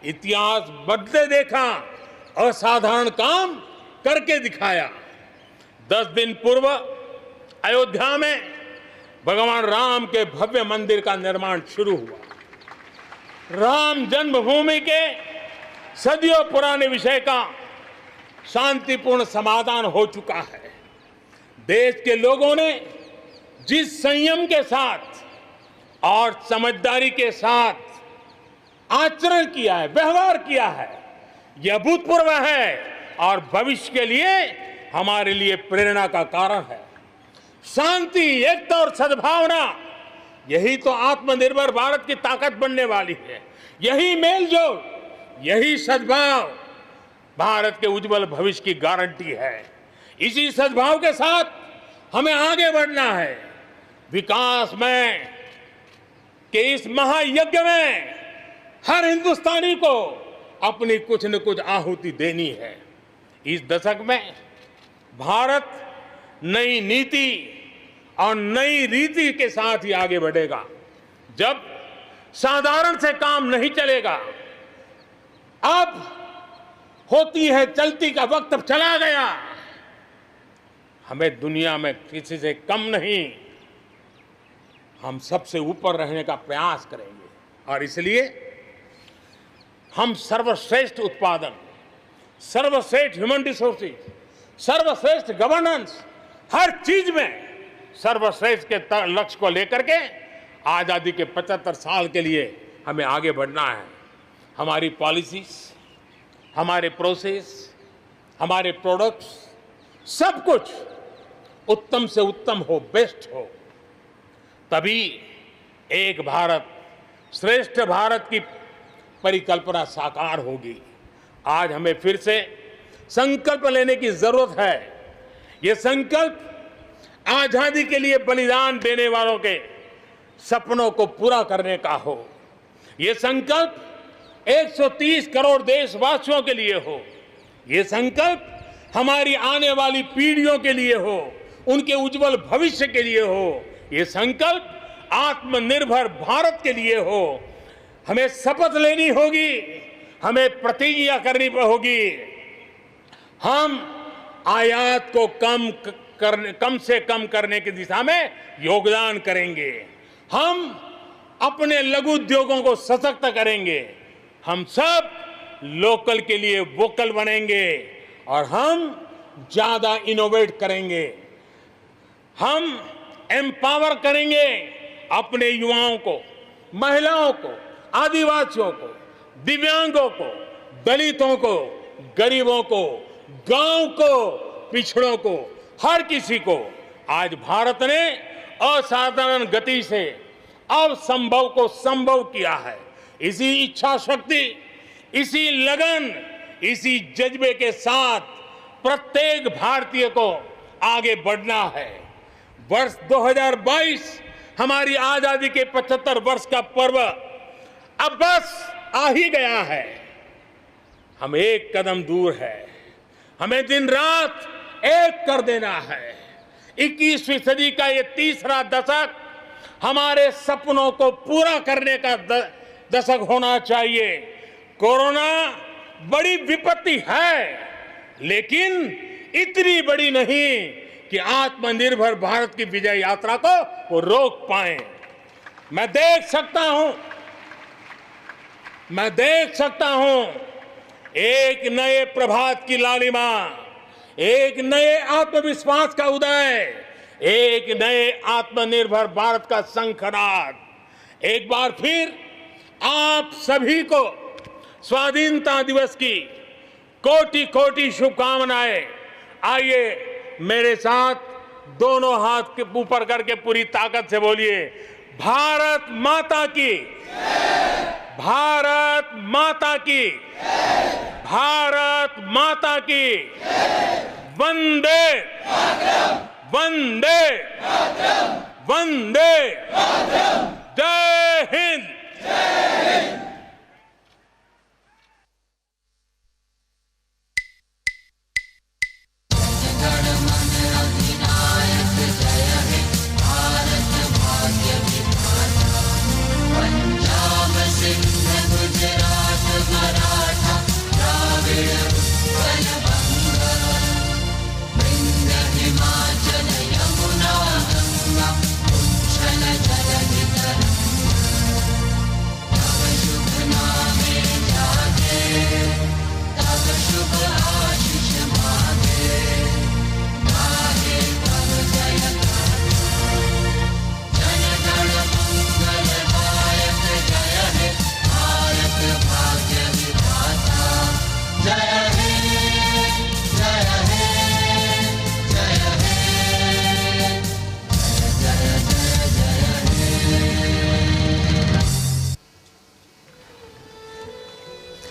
इतिहास बदले देखा, असाधारण काम करके दिखाया। 10 दिन पूर्व अयोध्या में भगवान राम के भव्य मंदिर का निर्माण शुरू हुआ। राम जन्मभूमि के सदियों पुराने विषय का शांतिपूर्ण समाधान हो चुका है। देश के लोगों ने जिस संयम के साथ और समझदारी के साथ आचरण किया है, व्यवहार किया है, यह अभूतपूर्व है और भविष्य के लिए हमारे लिए प्रेरणा का कारण है। शांति, एकता और सद्भावना, यही तो आत्मनिर्भर भारत की ताकत बनने वाली है। यही मेलजोल, यही सद्भाव भारत के उज्जवल भविष्य की गारंटी है। इसी सद्भाव के साथ हमें आगे बढ़ना है। विकास में के इस महायज्ञ में हर हिंदुस्तानी को अपनी कुछ न कुछ आहुति देनी है। इस दशक में भारत नई नीति और नई रीति के साथ ही आगे बढ़ेगा। जब साधारण से काम नहीं चलेगा, अब होती है चलती का वक्त अब चला गया। हमें दुनिया में किसी से कम नहीं, हम सबसे ऊपर रहने का प्रयास करेंगे। और इसलिए हम सर्वश्रेष्ठ उत्पादन, सर्वश्रेष्ठ ह्यूमन रिसोर्सेज, सर्वश्रेष्ठ गवर्नेंस, हर चीज में सर्वश्रेष्ठ के लक्ष्य को लेकर के आजादी के 75 साल के लिए हमें आगे बढ़ना है। हमारी पॉलिसीज, हमारे प्रोसेस, हमारे प्रोडक्ट्स, सब कुछ उत्तम से उत्तम हो, बेस्ट हो, तभी एक भारत श्रेष्ठ भारत की परिकल्पना साकार होगी। आज हमें फिर से संकल्प लेने की जरूरत है। ये संकल्प आजादी के लिए बलिदान देने वालों के सपनों को पूरा करने का हो। ये संकल्प 130 करोड़ देशवासियों के लिए हो। ये संकल्प हमारी आने वाली पीढ़ियों के लिए हो, उनके उज्जवल भविष्य के लिए हो। ये संकल्प आत्मनिर्भर भारत के लिए हो। हमें शपथ लेनी होगी, हमें प्रतिज्ञा करनी होगी। हम आयात को कम से कम करने की दिशा में योगदान करेंगे। हम अपने लघु उद्योगों को सशक्त करेंगे। हम सब लोकल के लिए वोकल बनेंगे और हम ज्यादा इनोवेट करेंगे। हम एम्पावर करेंगे अपने युवाओं को, महिलाओं को, आदिवासियों को, दिव्यांगों को, दलितों को, गरीबों को, गांव को, पिछड़ों को, हर किसी को। आज भारत ने असाधारण गति से असंभव को संभव किया है। इसी इच्छा शक्ति, इसी लगन, इसी जज्बे के साथ प्रत्येक भारतीय को आगे बढ़ना है। वर्ष 2022 हमारी आजादी के 75 वर्ष का पर्व अब बस आ ही गया है। हम एक कदम दूर है। हमें दिन रात एक कर देना है। 21वीं सदी का ये तीसरा दशक हमारे सपनों को पूरा करने का दशक होना चाहिए। कोरोना बड़ी विपत्ति है, लेकिन इतनी बड़ी नहीं कि आत्मनिर्भर भारत की विजय यात्रा को वो रोक पाए। मैं देख सकता हूं एक नए प्रभात की लालिमा, एक नए आत्मविश्वास का उदय, एक नए आत्मनिर्भर भारत का शंखनाद। एक बार फिर आप सभी को स्वाधीनता दिवस की कोटि कोटि शुभकामनाएं। आइए मेरे साथ दोनों हाथ के ऊपर करके पूरी ताकत से बोलिए, भारत माता की, भारत माता की, भारत माता की, वंदे वंदे वंदे, जय हिंद।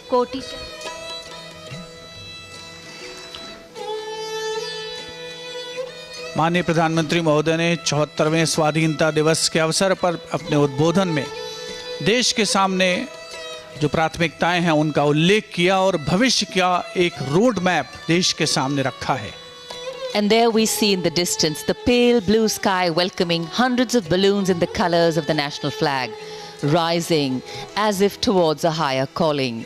कोटि
माननीय प्रधानमंत्री महोदय ने 74वें स्वाधीनता दिवस के अवसर पर अपने उद्बोधन में देश के सामने जो प्राथमिकताएं हैं उनका उल्लेख किया और भविष्य का एक रोड मैप देश के सामने रखा है।
And there we see in the distance the pale blue sky welcoming hundreds of balloons in the colors of the national flag, rising as if towards a higher calling.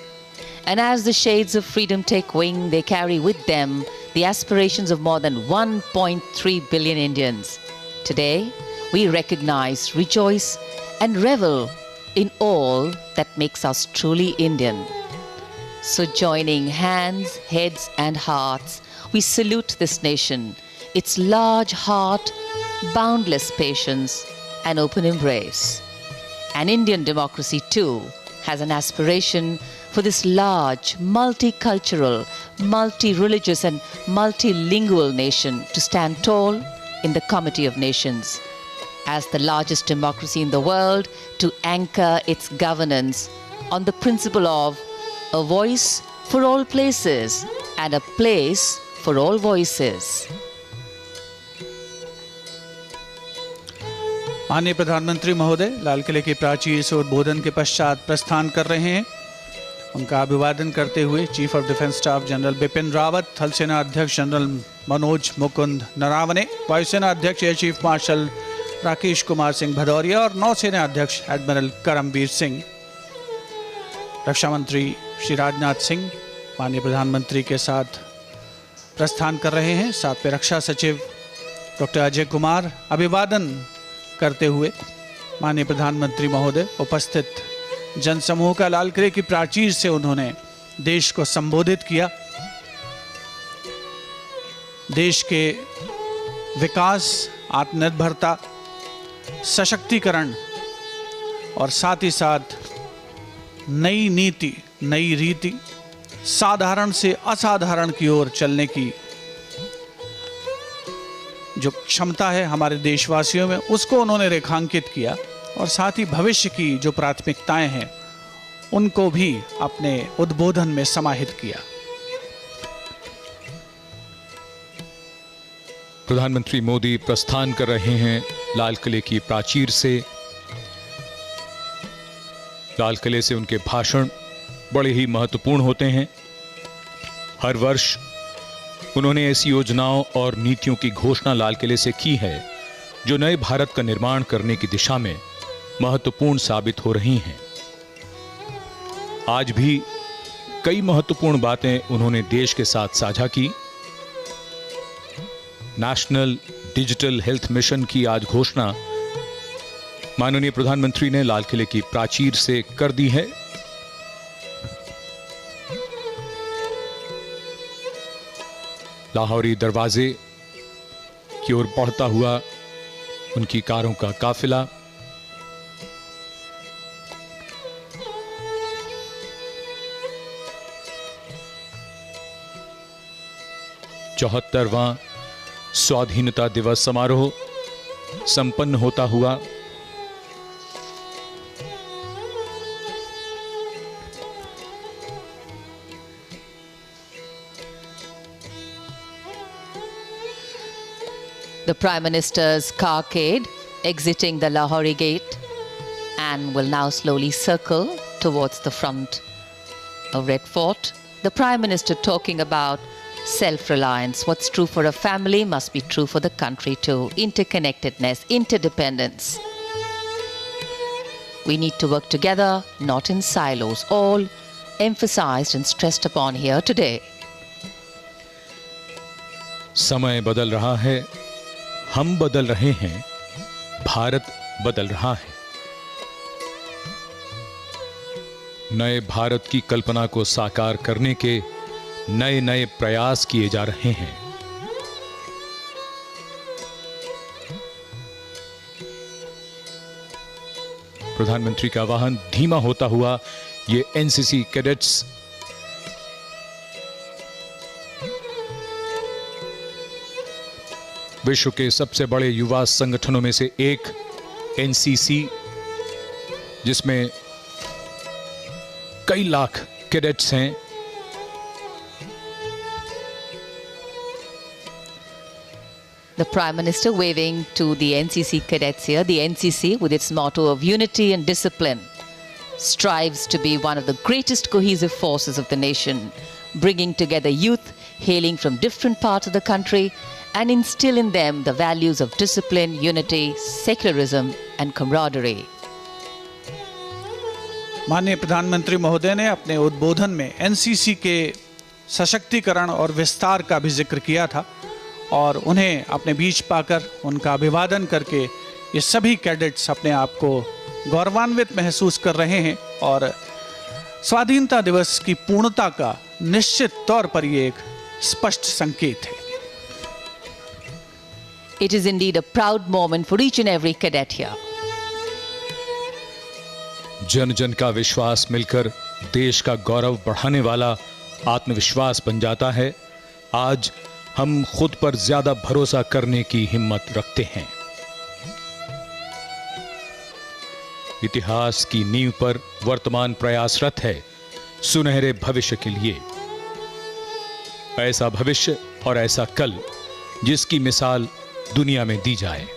And as the shades of freedom take wing, they carry with them the aspirations of more than 1.3 billion Indians. Today, we recognize, rejoice, and revel in all that makes us truly Indian. So, joining hands, heads, and hearts, we salute this nation, its large heart, boundless patience, and open embrace. And Indian democracy, too, has an aspiration for this large, multicultural, multi-religious, and multilingual nation to stand tall in the Committee of Nations. As the largest democracy in the world, to anchor its governance on the principle of a voice for all places and a place for all voices.
माननीय प्रधानमंत्री महोदय लाल किले की प्राचीर से उद्बोधन के पश्चात प्रस्थान कर रहे हैं। उनका अभिवादन करते हुए chief of defence staff general Bipin Rawat, थल सेना अध्यक्ष जनरल मनोज मुकुंद नरावने, वायुसेना अध्यक्ष air chief marshal Rakesh Kumar Singh Bhadauria और नौसेना अध्यक्ष एडमिरल करमबीर सिंह, रक्षा मंत्री श्री राजनाथ सिंह माननीय प्रधानमंत्री के साथ प्रस्थान कर रहे हैं। साथ में रक्षा सचिव डॉक्टर अजय कुमार अभिवादन करते हुए माननीय प्रधानमंत्री महोदय उपस्थित जनसमूह का लाल किले की प्राचीर से उन्होंने देश को संबोधित किया। देश के विकास, आत्मनिर्भरता, सशक्तिकरण और साथ ही साथ नई नीति, नई रीति, साधारण से असाधारण की ओर चलने की जो क्षमता है हमारे देशवासियों में, उसको उन्होंने रेखांकित किया और साथ ही भविष्य की जो प्राथमिकताएं हैं उनको भी अपने उद्बोधन में समाहित किया।
प्रधानमंत्री मोदी प्रस्थान कर रहे हैं लाल किले की प्राचीर से। लाल किले से उनके भाषण बड़े ही महत्वपूर्ण होते हैं। हर वर्ष उन्होंने ऐसी योजनाओं और नीतियों की घोषणा लाल किले से की है जो नए भारत का निर्माण करने की दिशा में महत्वपूर्ण साबित हो रही हैं। आज भी कई महत्वपूर्ण बातें उन्होंने देश के साथ साझा की। नेशनल डिजिटल हेल्थ मिशन की आज घोषणा माननीय प्रधानमंत्री ने लाल किले की प्राचीर से कर दी है। लाहौरी दरवाजे की ओर बढ़ता हुआ उनकी कारों का काफिला, चौहत्तरवां स्वाधीनता दिवस समारोह संपन्न होता हुआ।
The Prime Minister's carcade exiting the Lahori Gate and will now slowly circle towards the front of Red Fort. The Prime Minister talking about self-reliance. What's true for a family must be true for the country too. Interconnectedness, interdependence. We need to work together, not in silos. All emphasized and stressed upon here today.
समय बदल रहा है, हम बदल रहे हैं, भारत बदल रहा है। नए भारत की कल्पना को साकार करने के नए नए प्रयास किए जा रहे हैं। प्रधानमंत्री का वाहन धीमा होता हुआ ये एनसीसी कैडेट्स विश्व के सबसे बड़े युवा संगठनों में से एक एनसीसी, जिसमें कई लाख कैडेट्स हैं,
The Prime Minister waving to the NCC cadets here. The NCC, with its motto of unity and discipline, strives to be one of the greatest cohesive forces of the nation, bringing together youth hailing from different parts of the country and instill in them the values of discipline, unity, secularism and camaraderie.
माननीय प्रधानमंत्री महोदय ने अपने उद्बोधन में NCC के सशक्तिकरण और विस्तार का भी जिक्र किया था और उन्हें अपने बीच पाकर उनका अभिवादन करके ये सभी कैडेट्स अपने आप को गौरवान्वित महसूस कर रहे हैं और स्वाधीनता दिवस की पूर्णता का निश्चित तौर पर ये एक स्पष्ट संकेत है।
It is indeed a proud moment for each and every cadet here.
जन जन का विश्वास मिलकर देश का गौरव बढ़ाने वाला आत्मविश्वास बन जाता है। आज हम खुद पर ज्यादा भरोसा करने की हिम्मत रखते हैं। इतिहास की नींव पर वर्तमान प्रयासरत है सुनहरे भविष्य के लिए। ऐसा भविष्य और ऐसा कल जिसकी मिसाल दुनिया में दी जाए।